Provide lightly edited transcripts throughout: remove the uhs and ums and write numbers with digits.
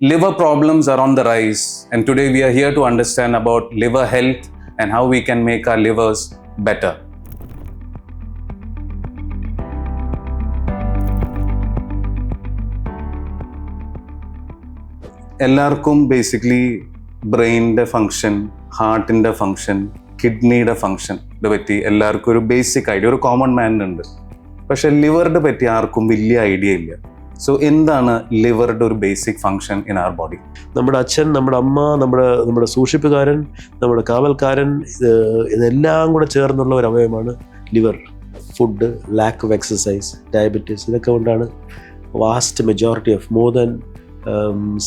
Liver problems are on the rise, and today we are here to understand about liver health and how we can make our livers better. എല്ലാവർക്കും basically ബ്രെയിനിൻ്റെ function, ഹാർട്ടിൻ്റെ function, കിഡ്നിയുടെ function ഇത് പറ്റി എല്ലാവർക്കും ഒരു basic idea, ഒരു common മാനുണ്ട്. പക്ഷെ ലിവറിനെ പറ്റി ആർക്കും വലിയ ഐഡിയ ഇല്ല. സോ എന്താണ് ലിവറുടെ ഒരു basic function in our body? നമ്മുടെ അച്ഛൻ, നമ്മുടെ അമ്മ, നമ്മുടെ സൂക്ഷിപ്പുകാരൻ, നമ്മുടെ കാവൽക്കാരൻ, ഇതെല്ലാം കൂടെ ചേർന്നുള്ള ഒരു അവയവമാണ് liver. Food, lack of exercise, diabetes, ഇതൊക്കെ കൊണ്ടാണ് vast majority of more than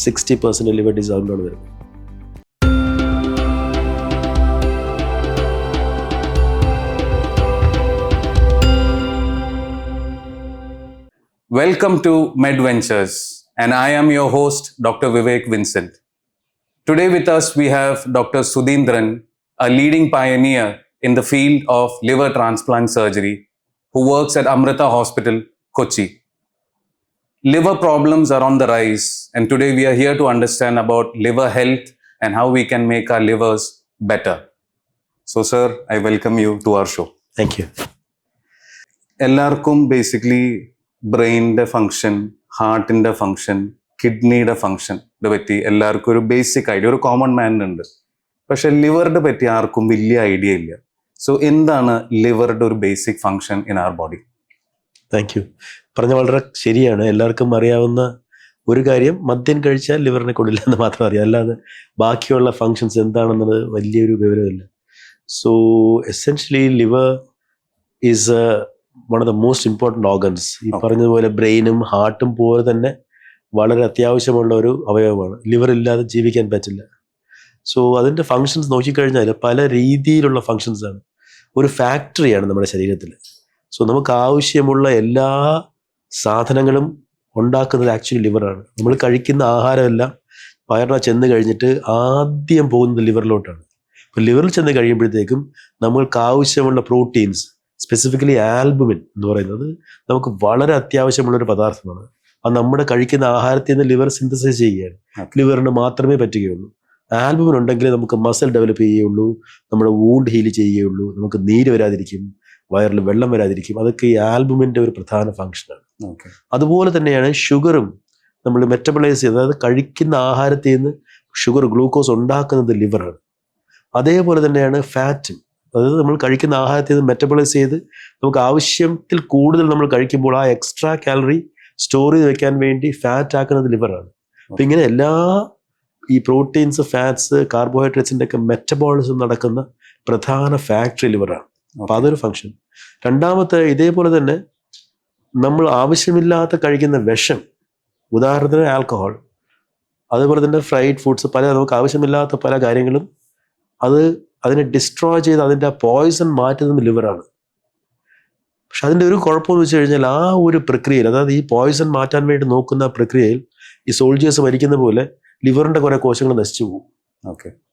60% liver ഡിസോർഡറാണ് വരുന്നത്. Welcome to MedVentures, and I am your host, Dr. Vivek Vincent. Today with us we have Dr. Sudhindran, a leading pioneer in the field of liver transplant surgery, who works at Amrita Hospital, Kochi. Liver problems are on the rise, and today we are here to understand about liver health and how we can make our livers better. So sir, I welcome you to our show. Thank you. എല്ലാവർക്കും basically ബ്രെയിനിൻ്റെ function, ഹാർട്ടിൻ്റെ function, കിഡ്നിയുടെ function ഇത് പറ്റി എല്ലാവർക്കും ഒരു basic idea, ഒരു common മാനുണ്ട്. പക്ഷെ ലിവറിനെ പറ്റി ആർക്കും വലിയ ഐഡിയ ഇല്ല. സോ എന്താണ് ലിവറുടെ ഒരു basic function in our body? Thank you. പറഞ്ഞ വളരെ ശരിയാണ്. എല്ലാവർക്കും അറിയാവുന്ന ഒരു കാര്യം, മദ്യം കഴിച്ചാൽ ലിവറിനെ കൊള്ളില്ല എന്ന് മാത്രം അറിയാം. അല്ലാതെ ബാക്കിയുള്ള ഫങ്ഷൻസ് എന്താണെന്നത് വലിയൊരു വിവരമില്ല. So essentially liver is one of the most important organs. ഈ പറഞ്ഞതുപോലെ ബ്രെയിനും ഹാർട്ടും പോലെ തന്നെ വളരെ അത്യാവശ്യമുള്ള ഒരു അവയവമാണ്. ലിവർ ഇല്ലാതെ ജീവിക്കാൻ പറ്റില്ല. സോ അതിൻ്റെ ഫങ്ഷൻസ് നോക്കിക്കഴിഞ്ഞാൽ പല രീതിയിലുള്ള ഫങ്ഷൻസാണ്. ഒരു ഫാക്ടറിയാണ് നമ്മുടെ ശരീരത്തിൽ. സോ നമുക്ക് ആവശ്യമുള്ള എല്ലാ സാധനങ്ങളും ഉണ്ടാക്കുന്നത് ആക്ച്വലി ലിവറാണ്. നമ്മൾ കഴിക്കുന്ന ആഹാരമെല്ലാം വയറിനെ ചെന്ന് കഴിഞ്ഞിട്ട് ആദ്യം പോകുന്നത് ലിവറിലോട്ടാണ്. അപ്പോൾ ലിവറിൽ ചെന്ന് കഴിയുമ്പോഴത്തേക്കും നമ്മൾക്ക് ആവശ്യമുള്ള പ്രോട്ടീൻസ്, സ്പെസിഫിക്കലി ആൽബുമിൻ എന്ന് പറയുന്നത് നമുക്ക് വളരെ അത്യാവശ്യമുള്ളൊരു പദാർത്ഥമാണ്. അത് നമ്മുടെ കഴിക്കുന്ന ആഹാരത്തിൽ നിന്ന് ലിവർ സിന്തസൈസ് ചെയ്യുകയാണ്. ലിവറിന് മാത്രമേ പറ്റുകയുള്ളൂ. ആൽബുമിൻ ഉണ്ടെങ്കിൽ നമുക്ക് മസിൽ ഡെവലപ്പ് ചെയ്യുകയുള്ളൂ, നമ്മുടെ വൂണ്ട് ഹീൽ ചെയ്യുകയുള്ളൂ, നമുക്ക് നീര് വരാതിരിക്കും, വയറിൽ വെള്ളം വരാതിരിക്കും. അതൊക്കെ ഈ ആൽബുമിൻ്റെ ഒരു പ്രധാന ഫങ്ഷനാണ്. അതുപോലെ തന്നെയാണ് ഷുഗറും നമ്മൾ മെറ്റബോളൈസ് ചെയ്ത്, അതായത് കഴിക്കുന്ന ആഹാരത്തിൽ നിന്ന് ഷുഗർ, ഗ്ലൂക്കോസ് ഉണ്ടാക്കുന്നത് ലിവറാണ്. അതേപോലെ തന്നെയാണ് ഫാറ്റും. അതായത് നമ്മൾ കഴിക്കുന്ന ആഹാരത്തിൽ നിന്ന് മെറ്റബോളൈസ് ചെയ്ത് നമുക്ക് ആവശ്യത്തിൽ കൂടുതൽ നമ്മൾ കഴിക്കുമ്പോൾ ആ എക്സ്ട്രാ കാലറി സ്റ്റോർ ചെയ്ത് വെക്കാൻ വേണ്ടി ഫാറ്റ് ആക്കുന്നത് ലിവറാണ്. അപ്പം ഇങ്ങനെ എല്ലാ ഈ പ്രോട്ടീൻസ്, ഫാറ്റ്സ്, കാർബോഹൈഡ്രേറ്റ്സിൻ്റെ ഒക്കെ മെറ്റബോളിസം നടക്കുന്ന പ്രധാന ഫാക്ടറി ലിവറാണ്. അപ്പം അതൊരു ഫങ്ഷൻ. രണ്ടാമത്തെ, ഇതേപോലെ തന്നെ നമ്മൾ ആവശ്യമില്ലാത്ത കഴിക്കുന്ന വിഷം, ഉദാഹരണത്തിന് ആൽക്കഹോൾ, അതുപോലെ തന്നെ ഫ്രൈഡ് ഫുഡ്സ്, പല നമുക്ക് ആവശ്യമില്ലാത്ത പല കാര്യങ്ങളും അതിനെ ഡിസ്ട്രോയ് ചെയ്ത് അതിൻ്റെ പോയ്സൺ മാറ്റുന്നത് ലിവറാണ്. പക്ഷെ അതിൻ്റെ ഒരു കുഴപ്പമെന്ന് വെച്ച് കഴിഞ്ഞാൽ ആ ഒരു പ്രക്രിയയിൽ, അതായത് ഈ പോയ്സൺ മാറ്റാൻ വേണ്ടി നോക്കുന്ന പ്രക്രിയയിൽ ഈ സോൾജേഴ്സ് മരിക്കുന്ന പോലെ ലിവറിൻ്റെ കുറേ കോശങ്ങൾ നശിച്ചു പോകും.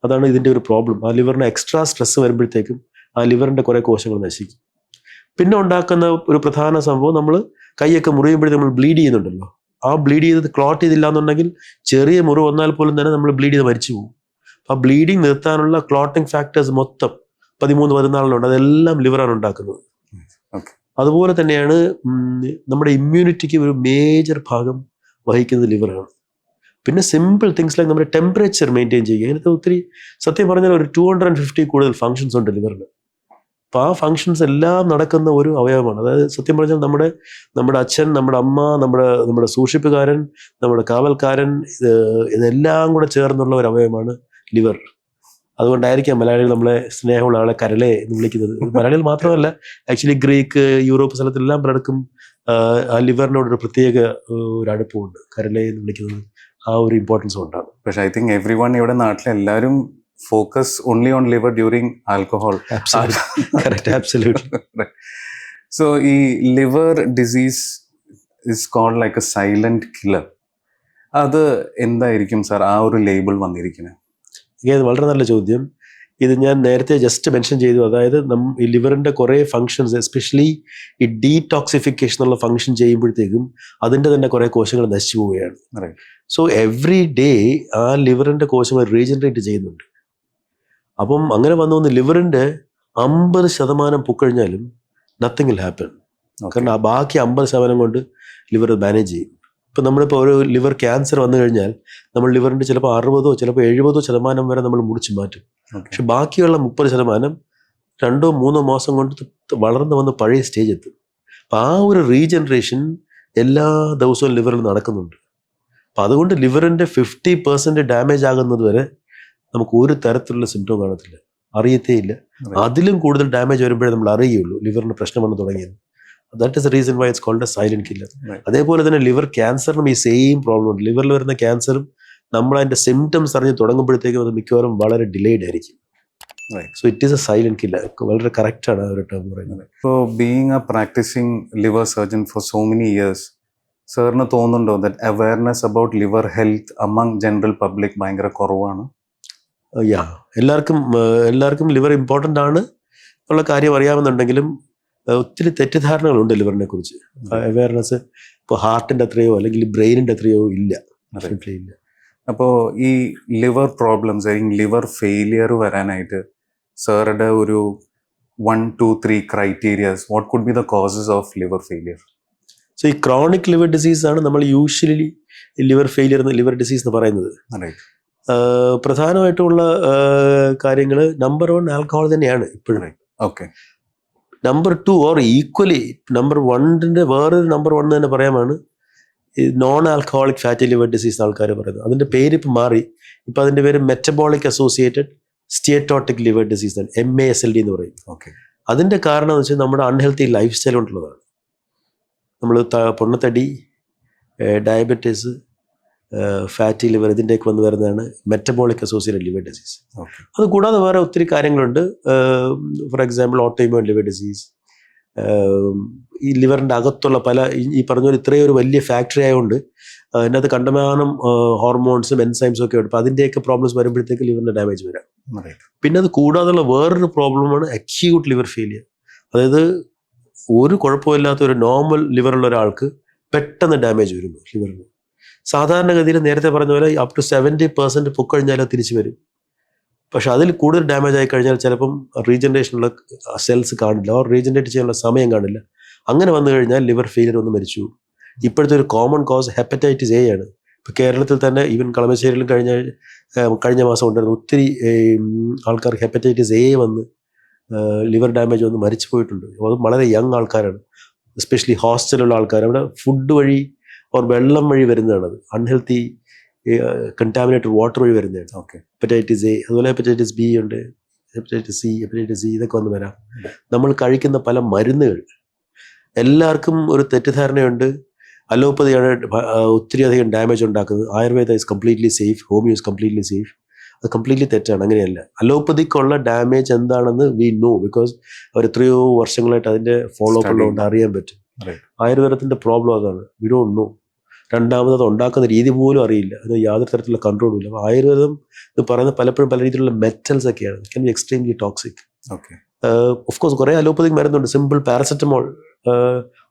അതാണ് ഇതിൻ്റെ ഒരു പ്രോബ്ലം. ആ ലിവറിന് എക്സ്ട്രാ സ്ട്രെസ് വരുമ്പോഴത്തേക്കും ആ ലിവറിൻ്റെ കുറേ കോശങ്ങൾ നശിക്കും. പിന്നെ ഉണ്ടാക്കുന്ന ഒരു പ്രധാന സംഭവം, നമ്മൾ കൈയൊക്കെ മുറിയുമ്പോഴത്തേക്കും നമ്മൾ ബ്ലീഡ് ചെയ്യുന്നുണ്ടല്ലോ. ആ ബ്ലീഡ് ചെയ്ത് ക്ലോട്ട് ചെയ്തില്ല എന്നുണ്ടെങ്കിൽ ചെറിയ മുറിവ് വന്നാൽ പോലും തന്നെ നമ്മൾ ബ്ലീഡ് ചെയ്ത് മരിച്ചു പോകും. ആ ബ്ലീഡിങ് നിർത്താനുള്ള ക്ലോട്ടിങ് ഫാക്ടേഴ്സ് മൊത്തം 13-14 അതെല്ലാം ലിവറാണ് ഉണ്ടാക്കുന്നത്. അതുപോലെ തന്നെയാണ് നമ്മുടെ ഇമ്മ്യൂണിറ്റിക്ക് ഒരു മേജർ ഭാഗം വഹിക്കുന്നത് ലിവറാണ്. പിന്നെ സിമ്പിൾ തിങ്സ് ലൈക്ക് നമ്മുടെ ടെമ്പറേച്ചർ മെയിൻറ്റെയിൻ ചെയ്യുക, അങ്ങനത്തെ ഒത്തിരി, സത്യം പറഞ്ഞാൽ ഒരു 250 കൂടുതൽ ഫങ്ഷൻസ് ഉണ്ട് ലിവറിന്. അപ്പോൾ ആ ഫങ്ഷൻസ് എല്ലാം നടക്കുന്ന ഒരു അവയവമാണ്. അതായത് സത്യം പറഞ്ഞാൽ നമ്മുടെ അച്ഛൻ, നമ്മുടെ അമ്മ, നമ്മുടെ സൂക്ഷിപ്പുകാരൻ, നമ്മുടെ കാവൽക്കാരൻ, ഇതെല്ലാം കൂടെ ചേർന്നുള്ള ഒരു അവയവമാണ് ലിവർ. അതുകൊണ്ടായിരിക്കാം മലയാളികൾ നമ്മളെ സ്നേഹമുള്ള ആളെ കരളെ എന്ന് വിളിക്കുന്നത്. മലയാളികൾ മാത്രമല്ല, ആക്ച്വലി ഗ്രീക്ക്, യൂറോപ്പ് സ്ഥലത്തെല്ലാം പലർക്കും ആ ലിവറിനോടൊരു പ്രത്യേക ഒരു അടുപ്പമുണ്ട്. കരളെ എന്ന് വിളിക്കുന്നത് ആ ഒരു ഇമ്പോർട്ടൻസ് കൊണ്ടാണ്. പക്ഷെ ഐ തിങ്ക് എവ്രി വൺ ഇവിടെ നാട്ടിലെല്ലാവരും focus only on liver during alcohol. So ഈ liver disease is called like a silent killer. അത് എന്തായിരിക്കും സാർ ആ ഒരു ലേബിൾ വന്നിരിക്കുന്നത്? ഇത് വളരെ നല്ല ചോദ്യം. ഇത് ഞാൻ നേരത്തെ ജസ്റ്റ് മെൻഷൻ ചെയ്തു. അതായത് ഈ ലിവറിൻ്റെ കുറേ ഫങ്ഷൻസ്, എസ്പെഷ്യലി ഈ ഡീടോക്സിഫിക്കേഷൻ എന്നുള്ള ഫങ്ഷൻ ചെയ്യുമ്പോഴത്തേക്കും അതിൻ്റെ തന്നെ കുറേ കോശങ്ങൾ നശിച്ചു പോവുകയാണ്. സോ എവറി ഡേ ആ ലിവറിൻ്റെ കോശങ്ങൾ റീജനറേറ്റ് ചെയ്യുന്നുണ്ട്. അപ്പം അങ്ങനെ വന്നു ലിവറിൻ്റെ 50% പൊക്കഴിഞ്ഞാലും നത്തിങ് വിൽ ഹാപ്പൻ. കാരണം ആ ബാക്കി 50% കൊണ്ട് ലിവർ മാനേജ് ചെയ്യും. ഇപ്പം നമ്മളിപ്പോൾ ഒരു ലിവർ ക്യാൻസർ വന്നു കഴിഞ്ഞാൽ നമ്മൾ ലിവറിൻ്റെ ചിലപ്പോൾ 60% ചിലപ്പോൾ 70% വരെ നമ്മൾ മുറിച്ച് മാറ്റും. പക്ഷെ ബാക്കിയുള്ള 30% 2-3 മാസം കൊണ്ട് വളർന്നു വന്ന് പഴയ സ്റ്റേജ് എത്തും. അപ്പം ആ ഒരു റീജനറേഷൻ എല്ലാ ദിവസവും ലിവറിൽ നടക്കുന്നുണ്ട്. അപ്പം അതുകൊണ്ട് ലിവറിൻ്റെ 50% ഡാമേജ് ആകുന്നത് വരെ നമുക്ക് ഒരു തരത്തിലുള്ള സിംറ്റം കാണത്തില്ല, അറിയത്തേ ഇല്ല. അതിലും കൂടുതൽ ഡാമേജ് വരുമ്പോഴേ നമ്മൾ അറിയുള്ളൂ ലിവറിന് പ്രശ്നം വന്ന് തുടങ്ങിയത്. That is the reason why it's called a silent killer. അതേപോലെ തന്നെ ലിവർ ക്യാൻസറിനും ഈ സെയിം പ്രോബ്ലം ഉണ്ട്. ലിവറിൽ വരുന്ന ക്യാൻസറും നമ്മൾ അതിൻ്റെ സിംറ്റംസ് അറിഞ്ഞ് തുടങ്ങുമ്പോഴത്തേക്കും അത് മിക്കവാറും വളരെ ഡിലേഡ് ആയിരിക്കും. So it is a silent killer. വളരെ കറക്റ്റാണ് ആ ഒരു ടേം പറയുന്നത്. ഇപ്പോൾ being a practising liver surgeon for so many years, സാറിന് തോന്നുന്നുണ്ടോ that awareness about liver health among general public ഭയങ്കര കുറവാണ്? എല്ലാവർക്കും ലിവർ ഇമ്പോർട്ടൻ്റ് ആണ് എന്നുള്ള കാര്യം അറിയാമെന്നുണ്ടെങ്കിലും ഒത്തിരി തെറ്റിദ്ധാരണകളുണ്ട് ലിവറിനെ കുറിച്ച്. അവയർനെസ് ഇപ്പോൾ ഹാർട്ടിൻ്റെ അത്രയോ അല്ലെങ്കിൽ ബ്രെയിനിൻ്റെ അത്രയോ ഇല്ല. അപ്പോൾ ഈ ലിവർ പ്രോബ്ലംസ് അല്ലെങ്കിൽ ലിവർ ഫെയിലിയർ വരാനായിട്ട് സാറുടെ ഒരു 1, 2, 3 criterias, what could be the causes of liver failure? So ഈ ക്രോണിക് ലിവർ ഡിസീസ് ആണ് നമ്മൾ usually liver failure liver disease എന്ന് പറയുന്നത്. പ്രധാനമായിട്ടുള്ള കാര്യങ്ങൾ നമ്പർ 1 ആൽക്കഹോൾ തന്നെയാണ് ഇപ്പോഴും. Okay. Number 2 or equally number 1ൻ്റെ വേറൊരു നമ്പർ 1 തന്നെ പറയാമാണ് non alcoholic fatty liver disease ആൾക്കാർ പറയുന്നത്. അതിൻ്റെ പേര് ഇപ്പം മാറി. ഇപ്പം അതിൻ്റെ പേര് മെറ്റബോളിക് അസോസിയേറ്റഡ് സ്റ്റീറ്റോട്ടിക് ലിവർ ഡിസീസ് ആണ്, MASLD എന്ന് പറയും. ഓക്കെ. അതിൻ്റെ കാരണം എന്ന് വെച്ചാൽ നമ്മുടെ അൺഹെൽത്തി ലൈഫ് സ്റ്റൈൽ കൊണ്ടുള്ളതാണ്. നമ്മൾ പൊണ്ണത്തടി, ഡയബറ്റീസ്, ഫാറ്റി ലിവർ ഇതിൻ്റെയൊക്കെ വന്ന് വരുന്നതാണ് മെറ്റബോളിക് അസോസിയേറ്റഡ് ലിവർ ഡിസീസ്. അത് കൂടാതെ വേറെ ഒത്തിരി കാര്യങ്ങളുണ്ട്. For example autoimmune liver disease. ഈ ലിവറിൻ്റെ അകത്തുള്ള പല ഈ പറഞ്ഞ പോലെ ഇത്രയും ഒരു വലിയ ഫാക്ടറി ആയതുകൊണ്ട് അതിനകത്ത് കണ്ടമാനം ഹോർമോൺസും എൻസൈംസും ഒക്കെ ഉണ്ട്. അപ്പോൾ അതിൻ്റെയൊക്കെ പ്രോബ്ലംസ് വരുമ്പോഴത്തേക്ക് ലിവറിൻ്റെ ഡാമേജ് വരാം. പിന്നെ അത് കൂടാതെയുള്ള വേറൊരു പ്രോബ്ലമാണ് അക്യൂട്ട് ലിവർ ഫെയിലിയർ. അതായത് ഒരു കുഴപ്പമില്ലാത്ത ഒരു നോർമൽ ലിവറുള്ള ഒരാൾക്ക് പെട്ടെന്ന് ഡാമേജ് വരുന്നു ലിവറിന്. സാധാരണഗതിയിൽ നേരത്തെ പറഞ്ഞ പോലെ അപ് ടു 70% പൊക്കഴിഞ്ഞാൽ അത് തിരിച്ചു വരും. പക്ഷെ അതിൽ കൂടുതൽ ഡാമേജ് ആയി കഴിഞ്ഞാൽ ചിലപ്പം റീജനറേഷനുള്ള സെൽസ് കാണില്ല, ഓർ റീജനറേറ്റ് ചെയ്യാനുള്ള സമയം കാണില്ല. അങ്ങനെ വന്നു കഴിഞ്ഞാൽ ലിവർ ഫെയിലിയർ ഒന്ന് മരിച്ചു. ഇപ്പോഴത്തെ ഒരു കോമൺ കോസ് ഹെപ്പറ്റൈറ്റിസ് A ആണ്. ഇപ്പോൾ കേരളത്തിൽ തന്നെ ഈവൻ കളമശ്ശേരിയിലും കഴിഞ്ഞ മാസം ഉണ്ടായിരുന്നു ഒത്തിരി ആൾക്കാർക്ക് ഹെപ്പറ്റൈറ്റിസ് A വന്ന് ലിവർ ഡാമേജ് വന്ന് മരിച്ചു പോയിട്ടുണ്ട്. അത് വളരെ യങ് ആൾക്കാരാണ്, എസ്പെഷ്യലി ഹോസ്റ്റലുള്ള ആൾക്കാർ. അവിടെ ഫുഡ് വഴി ഓർ വെള്ളം വഴി വരുന്നതാണ്. അത് അൺഹെൽത്തി കണ്ടാമിനേറ്റഡ് വാട്ടർ വഴി വരുന്നതാണ്. ഓക്കെ. ഹെപ്പറ്റൈറ്റിസ് A, അതുപോലെ ഹെപ്പറ്റൈറ്റിസ് B ഉണ്ട്, ഹെപ്പറ്റൈറ്റിസ് C, ഹെപ്പറ്റൈറ്റിസ് C ഇതൊക്കെ വന്ന് വരാം. നമ്മൾ കഴിക്കുന്ന പല മരുന്നുകൾ, എല്ലാവർക്കും ഒരു തെറ്റിദ്ധാരണയുണ്ട് അലോപ്പതിയാണ് ഒത്തിരി അധികം ഡാമേജ് ഉണ്ടാക്കുന്നത്. Ayurveda is completely safe, homeo is completely safe. അത് കംപ്ലീറ്റ്ലി തെറ്റാണ്. അങ്ങനെയല്ല. അലോപ്പതിക്കുള്ള ഡാമേജ് എന്താണെന്ന് വി നോ, ബിക്കോസ് അവർ എത്രയോ വർഷങ്ങളായിട്ട് അതിൻ്റെ ഫോളോ അപ്പ് ഉള്ളതുകൊണ്ട് അറിയാൻ പറ്റും. ആയുർവേദത്തിൻ്റെ പ്രോബ്ലം അതാണ്, വി ഡോണ്ട് നോ. രണ്ടാമത് അത് ഉണ്ടാക്കുന്ന രീതി പോലും അറിയില്ല, അത് യാതൊരു തരത്തിലുള്ള കൺട്രോളും ഇല്ല. അപ്പോൾ ആയുർവേദം ഇത് പറയുന്നത് പലപ്പോഴും പല രീതിയിലുള്ള മെറ്റൽസ് ഒക്കെയാണ്, it can be extremely toxic. Of course കുറേ അലോപ്പതിക് മരുന്നുണ്ട്. സിമ്പിൾ പാരസെറ്റമോൾ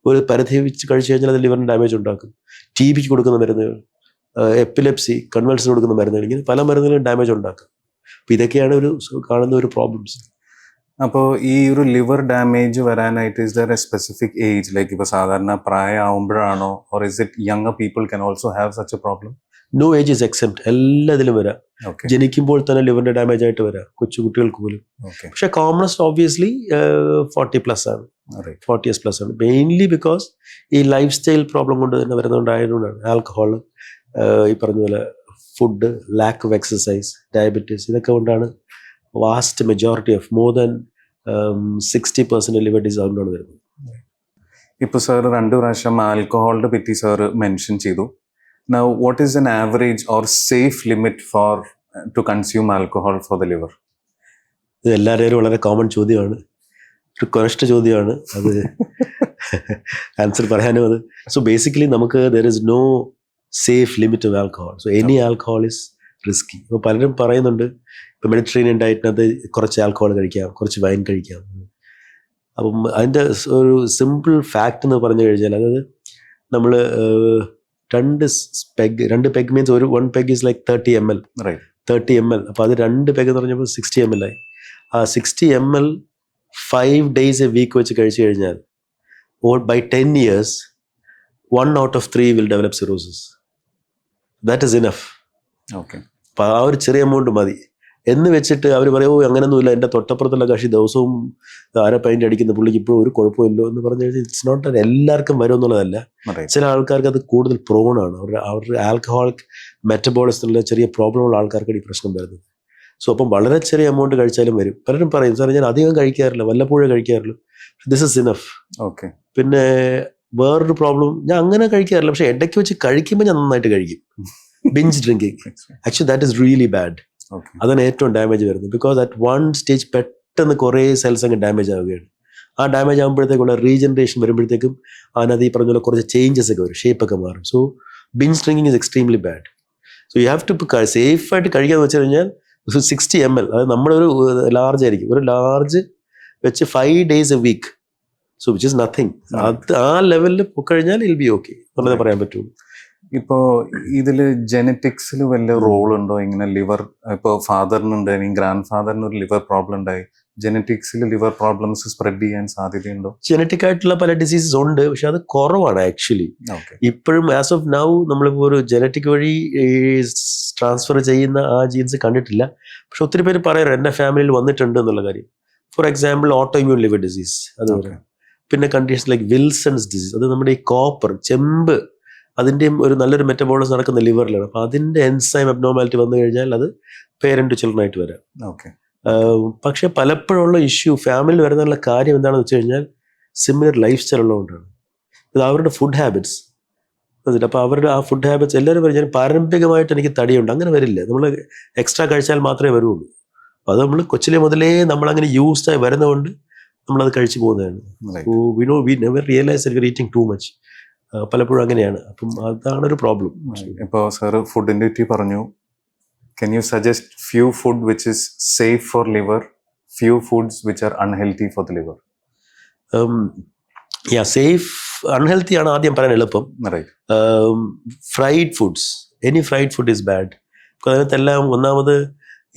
ഒരു പരിധി വെച്ച് കഴിച്ചു കഴിഞ്ഞാൽ അത് ലിവറിന് ഡാമേജ് ഉണ്ടാക്കും. TB കൊടുക്കുന്ന മരുന്നുകൾ, എപ്പിലെപ്സി കൺവൾഷൻ കൊടുക്കുന്ന മരുന്നുകൾ, ഇങ്ങനെ പല മരുന്നുകളും ഡാമേജ് ഉണ്ടാക്കും. അപ്പോൾ ഇതൊക്കെയാണ് കാണുന്ന ഒരു പ്രോബ്ലംസ്. അപ്പോൾ ഈ ഒരു ലിവർ ഡാമേജ് വരാനായിട്ട് is there a specific age, like ഇപ്പോൾ സാധാരണ പ്രായമാകുമ്പോഴാണോ, or is it younger people can also have such a problem? No age is except. എല്ലാത്തിലും വരാം. ജനിക്കുമ്പോൾ തന്നെ ലിവറിന്റെ ഡാമേജ് ആയിട്ട് വരാം, കൊച്ചു കുട്ടികൾക്ക് പോലും. പക്ഷെ കോമണസ്റ്റ് ഓബ്വിയസ്ലി 40+ ആണ്, 40 years plus ആണ്. മെയിൻലി ബിക്കോസ് ഈ ലൈഫ് സ്റ്റൈൽ പ്രോബ്ലം കൊണ്ട് തന്നെ വരുന്നതുകൊണ്ടായതുകൊണ്ടാണ്. ആൽക്കഹോൾ, ഈ പറഞ്ഞ പോലെ food, lack of exercise, diabetes, ഇതൊക്കെ കൊണ്ടാണ് vast majority of more than 60% liver disease അതുകൊണ്ടാണ് വരുന്നത്. ഇപ്പോൾ സാർ 2 പ്രാവശ്യം ആൽക്കഹോളിനെ പറ്റി സാർ മെൻഷൻ ചെയ്തു. Now, what is an average or safe limit to consume alcohol for the liver? ഇത് എല്ലാവരും വളരെ കോമൺ ചോദ്യമാണ്, ഒരു കൊനഷ്ട ചോദ്യമാണ്. അത് ആൻസർ പറയാനും അത്. സോ ബേസിക്കലി നമുക്ക് there is no safe limit of alcohol. So any alcohol is risky. ഇപ്പോൾ പലരും പറയുന്നുണ്ട് ഇപ്പം മെഡിറ്ററേനിയൻ ഡയറ്റിനകത്ത് കുറച്ച് ആൽക്കഹോൾ കഴിക്കാം, കുറച്ച് വൈൻ കഴിക്കാം. അപ്പം അതിൻ്റെ ഒരു സിമ്പിൾ ഫാക്റ്റ് എന്ന് പറഞ്ഞു കഴിഞ്ഞാൽ, അതായത് നമ്മൾ രണ്ട് പെഗ് മീൻസ് ഒരു 1 peg is like 30 ml. 30 ml. അപ്പോൾ അത് 2 പെഗ് എന്ന് പറഞ്ഞപ്പോൾ 60 ml ആയി. ആ 60 ml 5 days a week വെച്ച് കഴിച്ചു കഴിഞ്ഞാൽ by 10 years 1 out of 3 will develop cirrhosis. That is enough. Okay. അപ്പോൾ ആ ഒരു ചെറിയ എമൗണ്ട് മതി എന്ന് വെച്ചിട്ട് അവർ പറയുമോ അങ്ങനെയൊന്നുമില്ല, എൻ്റെ തൊട്ടപ്പുറത്തുള്ള കക്ഷി ദിവസവും അര പൈൻ്റ് അടിക്കുന്ന പുള്ളിക്ക് ഇപ്പോഴും ഒരു കുഴപ്പമില്ലോ എന്ന് പറഞ്ഞു കഴിഞ്ഞാൽ ഇറ്റ്സ് നോട്ട് എല്ലാവർക്കും വരും എന്നുള്ളതല്ല. ചില ആൾക്കാർക്ക് അത് കൂടുതൽ പ്രോണാണ്. അവരുടെ ആൽക്കഹോളിക് മെറ്റബോളിസത്തിലുള്ള ചെറിയ പ്രോബ്ലമുള്ള ആൾക്കാർക്കാണ് ഈ പ്രശ്നം വരുന്നത്. സോ അപ്പം വളരെ ചെറിയ എമൗണ്ട് കഴിച്ചാലും വരും. പലരും പറയും സാർ ഞാൻ അധികം കഴിക്കാറില്ല, വല്ലപ്പോഴേ കഴിക്കാറുള്ളൂ, ദിസ് ഇസ് ഇനഫ്. ഓക്കെ. പിന്നെ വേറൊരു പ്രോബ്ലം, ഞാൻ അങ്ങനെ കഴിക്കാറില്ല, പക്ഷെ ഇടയ്ക്ക് വെച്ച് കഴിക്കുമ്പോൾ ഞാൻ നന്നായിട്ട് കഴിക്കും. ബിഞ്ച് drinking, actually that is really bad. അതാണ് ഏറ്റവും ഡാമേജ് വരുന്നത്. ബിക്കോസ് അറ്റ് വൺ സ്റ്റേജ് പെട്ടെന്ന് കുറേ സെൽസ് അങ്ങ് ഡാമേജ് ആവുകയാണ്. ആ ഡാമേജ് ആകുമ്പോഴത്തേക്കുള്ള റീജനറേഷൻ വരുമ്പോഴത്തേക്കും അതിനകത്ത് ഈ പറഞ്ഞ പോലെ കുറച്ച് ചേഞ്ചസ് ഒക്കെ വരും, ഷേപ്പൊക്കെ മാറും. So binge drinking is extremely bad. So you have to സേഫായിട്ട് കഴിക്കാന്ന് വെച്ച് കഴിഞ്ഞാൽ 60 ml, അതായത് നമ്മുടെ ഒരു ലാർജ് ആയിരിക്കും, ഒരു ലാർജ് വെച്ച് 5 days a week. So which is nothing. അത് ആ ലെവലിൽ പോയിക്കഴിഞ്ഞാൽ ഇൽ ബി ഓക്കെ എന്നുള്ളത് പറയാൻ പറ്റുള്ളൂ. ഇപ്പോൾ ഇതിൽ ജെനറ്റിക്സിൽ വല്ല റോൾ ഉണ്ടോ? ഇങ്ങനെ ലിവർ, ഇപ്പോൾ ഫാദറിനുണ്ട്, അല്ലെങ്കിൽ ഗ്രാൻഡ് ഫാദറിന് ഒരു ലിവർ പ്രോബ്ലം ഉണ്ടായി, ജെനറ്റിക്സിൽ ലിവർ പ്രോബ്ലംസ് സ്പ്രെഡ് ചെയ്യാൻ സാധ്യതയുണ്ടോ? ജെനറ്റിക് ആയിട്ടുള്ള പല ഡിസീസസ് ഉണ്ട്, പക്ഷെ അത് കുറവാണ് ആക്ച്വലി. ഇപ്പോഴും ആസ് ഓഫ് നൗ നമ്മളിപ്പോൾ ഒരു ജെനറ്റിക് വഴി ട്രാൻസ്ഫർ ചെയ്യുന്ന ആ ജീൻസ് കണ്ടിട്ടില്ല. പക്ഷെ ഒത്തിരി പേര് പറയാറ് എൻ്റെ ഫാമിലിയിൽ വന്നിട്ടുണ്ട് എന്നുള്ള കാര്യം. For example auto immune liver disease, അതുപോലെ പിന്നെ കണ്ടീഷൻ ലൈക്ക് വിൽസൺസ് ഡിസീസ്, അത് നമ്മുടെ ഈ കോപ്പർ, ചെമ്പ്, അതിൻ്റെയും ഒരു നല്ലൊരു മെറ്റബോളിസം നടക്കുന്ന ലിവറിലാണ്. അപ്പോൾ അതിൻ്റെ എൻസൈം അബ്നോർമാലിറ്റി വന്നു കഴിഞ്ഞാൽ അത് പേരന്റ് ടു ചിൽഡ്രൻ ആയിട്ട് വരാം. ഓക്കെ. പക്ഷെ പലപ്പോഴുള്ള ഇഷ്യൂ ഫാമിലിയിൽ വരുന്നുള്ള കാര്യം എന്താണെന്ന് വെച്ച് കഴിഞ്ഞാൽ സിമിലർ ലൈഫ് സ്റ്റൈൽ ഉള്ളതുകൊണ്ടാണ്. ഇത് അവരുടെ ഫുഡ് ഹാബിറ്റ്സ്. അപ്പോൾ അവരുടെ ആ ഫുഡ് ഹാബിറ്റ്സ് എല്ലാവരും പറഞ്ഞാൽ പാരമ്പര്യമായിട്ട് എനിക്ക് തടിയുണ്ട്, അങ്ങനെ വരില്ല. നമ്മൾ എക്സ്ട്രാ കഴിച്ചാൽ മാത്രമേ വരുള്ളൂ. അപ്പോൾ അത് നമ്മൾ കൊച്ചിലെ മുതലേ നമ്മളങ്ങനെ യൂസ്ഡായി വരുന്നതുകൊണ്ട് നമ്മളത് കഴിച്ചു പോകുന്നതാണ്. We never realise that we R eating too much. പലപ്പോഴും അങ്ങനെയാണ്. അപ്പം അതാണ് ഒരു പ്രോബ്ലം. ഇപ്പോൾ സാറ് ഫുഡിൻ്റെ പറ്റി പറഞ്ഞു. Can you suggest few food which is safe for liver, few foods which are unhealthy for the liver? Safe, unhealthy ആണ് ആദ്യം പറയാൻ എളുപ്പം. Fried foods, any fried food is bad. അതിനകത്തെല്ലാം ഒന്നാമത്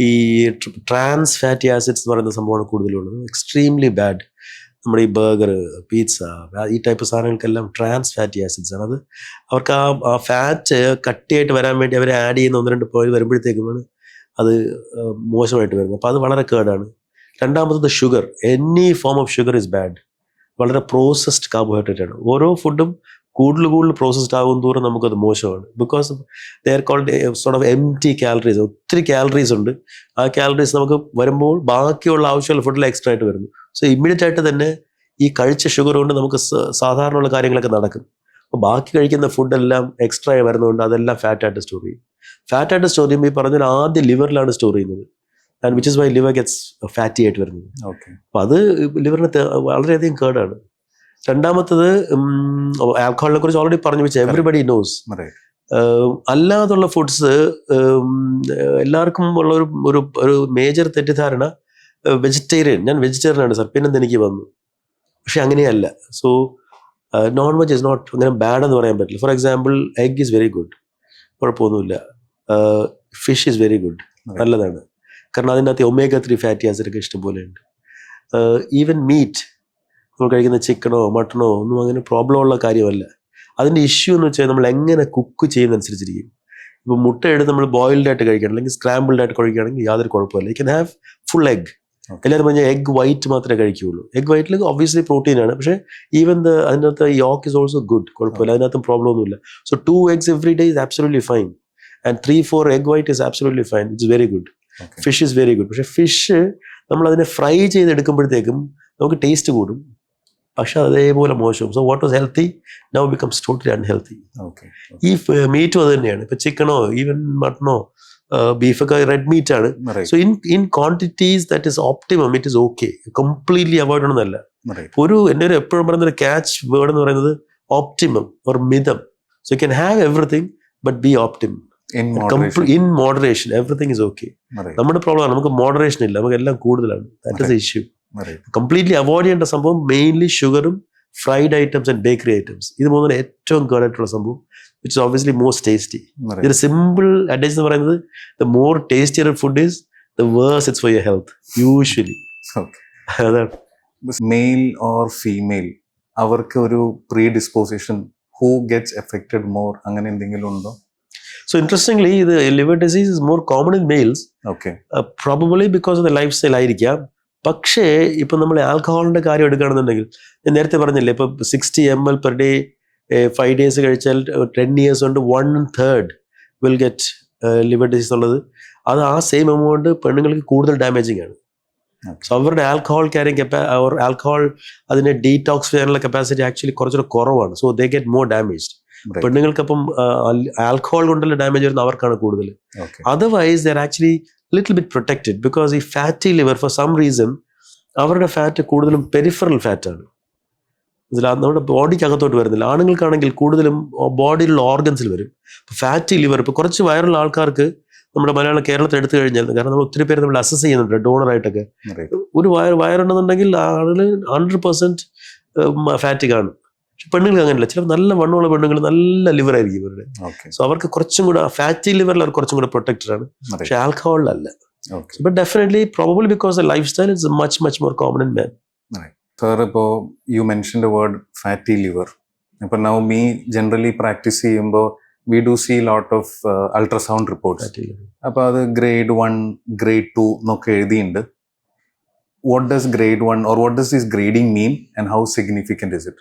ഈ ട്രാൻസ് ഫാറ്റി ആസിഡ്സ് എന്ന് പറയുന്ന സംഭവമാണ് കൂടുതലുള്ളത്. Extremely bad. നമ്മുടെ ഈ ബർഗർ, പീസ, ഈ ടൈപ്പ് സാധനങ്ങൾക്കെല്ലാം ട്രാൻസ് ഫാറ്റി ആസിഡ്സ് ആണ്. അത് അവർക്ക് ആ ഫാറ്റ് കട്ടിയായിട്ട് വരാൻ വേണ്ടി അവർ ആഡ് ചെയ്യുന്ന 1-2 പോയിന്റ് വരുമ്പോഴത്തേക്കുമാണ് അത് മോശമായിട്ട് വരുന്നത്. അപ്പോൾ അത് വളരെ കേടാണ്. രണ്ടാമത്തത് sugar, any form of sugar is bad. വളരെ പ്രോസസ്ഡ് കാർബോഹൈഡ്രേറ്റ് ആണ്. ഓരോ ഫുഡും കൂടുതൽ പ്രോസസ്ഡ് ആകും തോറും നമുക്കത് മോശമാണ്. Because they are called sort of empty calories. ഒത്തിരി കാലറീസ് ഉണ്ട്. ആ കാലറീസ് നമുക്ക് വരുമ്പോൾ ബാക്കിയുള്ള ആവശ്യമുള്ള ഫുഡിൽ എക്സ്ട്രാ ആയിട്ട് വരുന്നു. സോ ഇമ്മീഡിയറ്റ് ആയിട്ട് തന്നെ ഈ കഴിച്ച ഷുഗർ കൊണ്ട് നമുക്ക് സാധാരണയുള്ള കാര്യങ്ങളൊക്കെ നടക്കും. അപ്പോൾ ബാക്കി കഴിക്കുന്ന ഫുഡെല്ലാം എക്സ്ട്രാ ആയി വരുന്നതുകൊണ്ട് അതെല്ലാം ഫാറ്റായിട്ട് സ്റ്റോർ ചെയ്യും. ഫാറ്റായിട്ട് സ്റ്റോർ ചെയ്യുമ്പോൾ ഈ പറഞ്ഞാൽ ആദ്യം ലിവറിലാണ് സ്റ്റോർ ചെയ്യുന്നത്. And which is why liver gets fatty ആയിട്ട് വരുന്നത്. അപ്പോൾ അത് ലിവറിന് വളരെയധികം കേടാണ്. രണ്ടാമത്തത് ആൽക്കഹോളിനെ കുറിച്ച് ഓൾറെഡി പറഞ്ഞു വെച്ചാൽ എവറിബഡി നോസ്. അല്ലാതുള്ള ഫുഡ്സ് എല്ലാവർക്കും ഉള്ള ഒരു മേജർ തെറ്റിദ്ധാരണ ഞാൻ വെജിറ്റേറിയൻ ആണ് സാർ, പിന്നെന്ത് എനിക്ക് വന്നു. പക്ഷെ അങ്ങനെയല്ല. So non veg is not അങ്ങനെ ബാഡ് എന്ന് പറയാൻ പറ്റില്ല. For example egg is very good, കുഴപ്പമൊന്നുമില്ല. ഫിഷ് ഈസ് വെരി ഗുഡ്, നല്ലതാണ്. കാരണം അതിനകത്ത് omega-3 ഫാറ്റി ആസിഡ് ഒക്കെ ഇഷ്ടംപോലെ ഉണ്ട്. ഈവൻ മീറ്റ്, നമ്മൾ കഴിക്കുന്ന ചിക്കനോ മട്ടണോ ഒന്നും അങ്ങനെ പ്രോബ്ലം ഉള്ള കാര്യമല്ല. അതിൻ്റെ ഇഷ്യൂ എന്ന് വെച്ചാൽ നമ്മൾ എങ്ങനെ കുക്ക് ചെയ്യുന്നതനുസരിച്ചിരിക്കും. ഇപ്പോൾ മുട്ട എടുത്ത് നമ്മൾ ബോയിൽഡ് ആയിട്ട് കഴിക്കണം, അല്ലെങ്കിൽ സ്ക്രാമ്പിൾഡ് ആയിട്ട് കഴിക്കുകയാണെങ്കിൽ യാതൊരു കുഴപ്പമില്ല. U can have full egg. എല്ലാവരും പറഞ്ഞാൽ എഗ് വൈറ്റ് മാത്രമേ കഴിക്കുകയുള്ളൂ. എഗ് വൈറ്റിൽ ഒബ്വിയസ്ലി പ്രോട്ടീനാണ്, പക്ഷേ ഈവൻ അതിനകത്ത് യോക്ക് ഇസ് ഓൾസോ ഗുഡ്, കുഴപ്പമില്ല, അതിനകത്തും പ്രോബ്ലം ഒന്നുമില്ല. So 2 eggs every day is absolutely fine, and 3-4 egg white is absolutely fine. It's very good. Fish is very good. പക്ഷെ fish നമ്മൾ അതിനെ fry ചെയ്തെടുക്കുമ്പോഴത്തേക്കും നമുക്ക് ടേസ്റ്റ് കൂടും, പക്ഷെ അതേപോലെ മോശം. So what was healthy now becomes totally unhealthy. ഈ മീറ്റും അത് തന്നെയാണ്. ഇപ്പൊ ചിക്കനോ ഈവൻ മട്ടണോ ബീഫൊക്കെ റെഡ് മീറ്റ് ആണ്. So in quantities that is optimum, it is okay. Completely avoid ചെയ്യണമെന്നല്ല. എൻ്റെ ഒരു എപ്പോഴും പറയുന്ന ഒരു ക്യാച്ച് വേർഡ് എന്ന് പറയുന്നത് ഓപ്റ്റിമം ഓർ മിതം. So you can have everything but be optimum. In moderation. In moderation, everything is okay. Right. നമ്മുടെ പ്രോബ്ലം നമുക്ക് മോഡറേഷൻ ഇല്ല, നമുക്ക് എല്ലാം കൂടുതലാണ്. That is the issue. Right. Completely avoid ചെയ്യേണ്ട സംഭവം മെയിൻലി ഷുഗറും fried items and bakery items. ഇത് മൂന്നാണ് ഏറ്റവും ഗുഡായിട്ടുള്ള സംഭവം. It's obviously most tasty. Right. ഇതൊരു സിമ്പിൾ അഡ്വൈസ് എന്ന് പറയുന്നത്, the more tastier food is the worse it's for your health usually. Okay. അതാണ്. മെയിൽ ഓർ ഫീമെയിൽ അവർക്ക് ഒരു predisposition, who gets affected more, അങ്ങനെ എന്തെങ്കിലും ഉണ്ടോ? So interestingly, the liver disease is more common in males, Okay. probably because of the lifestyle ആയിരിക്കാം. പക്ഷേ ഇപ്പം നമ്മൾ ആൽക്കഹോളിന്റെ കാര്യം എടുക്കുകയാണെന്നുണ്ടെങ്കിൽ, ഞാൻ നേരത്തെ പറഞ്ഞില്ലേ, ഇപ്പം 60 ml per day 5 days കഴിച്ചാൽ 10 years കൊണ്ട് 1/3 വിൽ ഗെറ്റ് ലിവർ ഡിസീസ് ഉള്ളത്. അത് ആ സെയിം എമൗണ്ട് പെണ്ണുങ്ങൾക്ക് കൂടുതൽ ഡാമേജിങ് ആണ്. സോ അവരുടെ ആൽക്കഹോൾ ക്യാരിങ് ആൽക്കഹോൾ അതിനെ ഡീടോക്സ് ചെയ്യാനുള്ള കപ്പാസിറ്റി ആക്ച്വലി കുറച്ചുകൂടെ കുറവാണ്. So they get more damaged. Right. പെണ്ണുങ്ങൾക്കപ്പം ആൽക്കഹോൾ കൊണ്ടുള്ള ഡാമേജ് വരുന്ന അവർക്കാണ് കൂടുതൽ. Okay. Otherwise they're actually little bit protected, because ഈ fatty liver for some reason അവരുടെ ഫാറ്റ് കൂടുതലും പെരിഫറൽ ഫാറ്റാണ്. നമ്മുടെ ബോഡിക്ക് അകത്തോട്ട് വരുന്നില്ല. ആണുങ്ങൾക്കാണെങ്കിൽ കൂടുതലും ബോഡിയിലുള്ള ഓർഗൻസിൽ വരും. ഫാറ്റി ലിവർ ഇപ്പോൾ കുറച്ച് വയറുള്ള ആൾക്കാർക്ക് നമ്മുടെ മലയാളം കേരളത്തിൽ എടുത്തു കഴിഞ്ഞാൽ, കാരണം നമ്മൾ ഒത്തിരി പേര് നമ്മൾ അസസ് ചെയ്യുന്നുണ്ട് ഡോണറായിട്ടൊക്കെ, Right. ഒരു വയറുണ്ടെന്നുണ്ടെങ്കിൽ ആളിൽ 100% ഫാറ്റ് കാണും. പക്ഷെ പെണ്ണുങ്ങൾക്ക് അങ്ങനെയല്ല. ചില നല്ല വണ്ണമുള്ള പെണ്ണുങ്ങൾ നല്ല ലിവർ ആയിരിക്കും ഇവരുടെ. Okay. സോ അവർക്ക് കുറച്ചും കൂടെ ഫാറ്റി ലിവറിൽ അവർ കുറച്ചും കൂടെ പ്രൊട്ടക്റ്റഡ് ആണ്. Right. പക്ഷെ ആൽക്കഹോളിലല്ല. Okay. But definitely probably because the life style is much more common in men. Sir, ഇപ്പോൾ you mention the word fatty liver. ഇപ്പോൾ നൗ മീ ജനറലി പ്രാക്ടീസ് ചെയ്യുമ്പോൾ we do see lot of ultrasound reports. അപ്പോൾ അത് grade 1, grade 2 എന്നൊക്കെ എഴുതിയിട്ടുണ്ട്. What does grade 1 or what does this grading mean and how significant is it?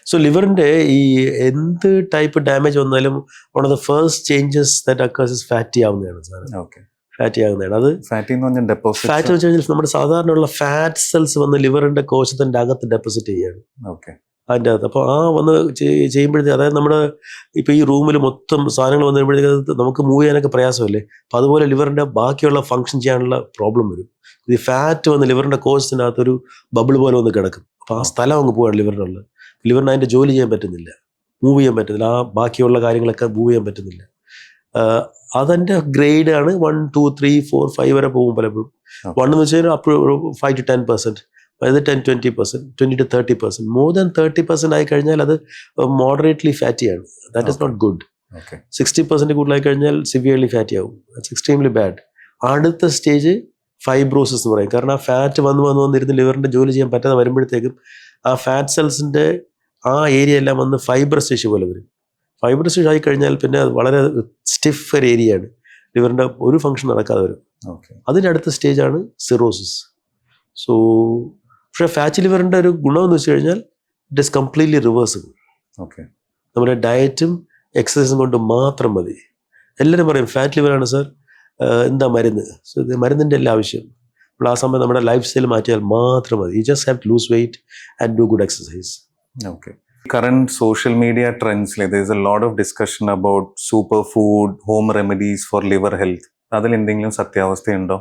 So ലിവറിന്റെ ഈ എന്ത് type damage വന്നാലും one of the first changes that occurs is fatty ആവുന്നതാണ് സാധനം. Okay. ഫാറ്റി ആകുന്നതാണ്. അത് ഫാറ്റി എന്ന് പറഞ്ഞാൽ ഡെപ്പോസിറ്റ്. ഫാറ്റ് വെച്ച് കഴിഞ്ഞാൽ നമ്മുടെ സാധാരണയുള്ള ഫാറ്റ് സെൽസ് വന്ന് ലിവറിന്റെ കോശത്തിന്റെ അകത്ത് ഡെപ്പോസിറ്റ് ചെയ്യാണ് Okay. അതിൻ്റെ അകത്ത്. അപ്പോൾ ആ വന്ന് ചെയ്യുമ്പോഴത്തേക്ക്, അതായത് നമ്മുടെ ഇപ്പോൾ ഈ റൂമിൽ മൊത്തം സാധനങ്ങൾ വന്നു കഴിയുമ്പോഴത്തേക്ക് നമുക്ക് മൂവ് ചെയ്യാനൊക്കെ പ്രയാസമല്ലേ. അപ്പോൾ അതുപോലെ ലിവറിന്റെ ബാക്കിയുള്ള ഫംഗ്ഷൻ ചെയ്യാനുള്ള പ്രോബ്ലം വരും. ഈ ഫാറ്റ് വന്ന് ലിവറിന്റെ കോശത്തിനകത്തൊരു ബബിൾ പോലെ വന്ന് കിടക്കും. അപ്പോൾ ആ സ്ഥലം അങ്ങ് പോവാണ് ലിവറിനുള്ളത്. ലിവറിന് അതിൻ്റെ ജോലി ചെയ്യാൻ പറ്റുന്നില്ല, മൂവ് ചെയ്യാൻ പറ്റുന്നില്ല, ആ ബാക്കിയുള്ള കാര്യങ്ങളൊക്കെ മൂവ് ചെയ്യാൻ പറ്റുന്നില്ല. അതിൻ്റെ ഗ്രേഡാണ് 1, 2, 3, 4, 5 വരെ പോകും പലപ്പോഴും. 1 എന്ന് വെച്ച് കഴിഞ്ഞാൽ അപ്പ് 5 to 10%, അതായത് 10-20%, 20 to 30%. മോർ ദാൻ 30% ആയി കഴിഞ്ഞാൽ അത് മോഡറേറ്റ്ലി ഫാറ്റി ആണ്. That is not good. Okay. 60% കൂടുതലായി കഴിഞ്ഞാൽ സിവിയർലി ഫാറ്റി ആവും. That's extremely bad. അടുത്ത സ്റ്റേജ് ഫൈബ്രോസിസ് എന്ന് പറയും. കാരണം ആ ഫാറ്റ് വന്നിരുന്ന് ലിവറിന്റെ ജോലി ചെയ്യാൻ പറ്റാതെ വരുമ്പോഴത്തേക്കും ആ ഫാറ്റ് സെൽസിന്റെ ആ ഏരിയ എല്ലാം വന്ന് ഫൈബ്രസ് ടിഷ്യൂ പോലെ വരും. ഫൈബ്രസ് ടിഷ്യൂ ആയി കഴിഞ്ഞാൽ പിന്നെ അത് വളരെ സ്റ്റിഫ് ഒരു ഏരിയയാണ്, ലിവറിന്റെ ഒരു ഫംഗ്ഷൻ നടക്കാതെ വരും. Okay. അതിൻ്റെ അടുത്ത സ്റ്റേജാണ് സിറോസിസ്. സോ പക്ഷേ ഫാറ്റി ലിവറിന്റെ ഒരു ഗുണം എന്ന് വെച്ച് കഴിഞ്ഞാൽ it is completely reversible. Okay. നമ്മുടെ ഡയറ്റും എക്സസൈസും കൊണ്ട് മാത്രം മതി. എല്ലാവരും പറയും ഫാറ്റ് ലിവറാണ് സാർ, എന്താ മരുന്ന്? സോ ഇത് മരുന്നിൻ്റെ എല്ലാ ആവശ്യം. അപ്പോൾ ആ സമയം നമ്മുടെ ലൈഫ് സ്റ്റൈൽ മാറ്റിയാൽ മാത്രം മതി. You just have to lose weight and do good exercise. Okay. Current social media trends, like there is a lot of discussion about superfood, home remedies for liver health. അതിൽ എന്തെങ്കിലും സത്യാവസ്ഥയുണ്ടോ?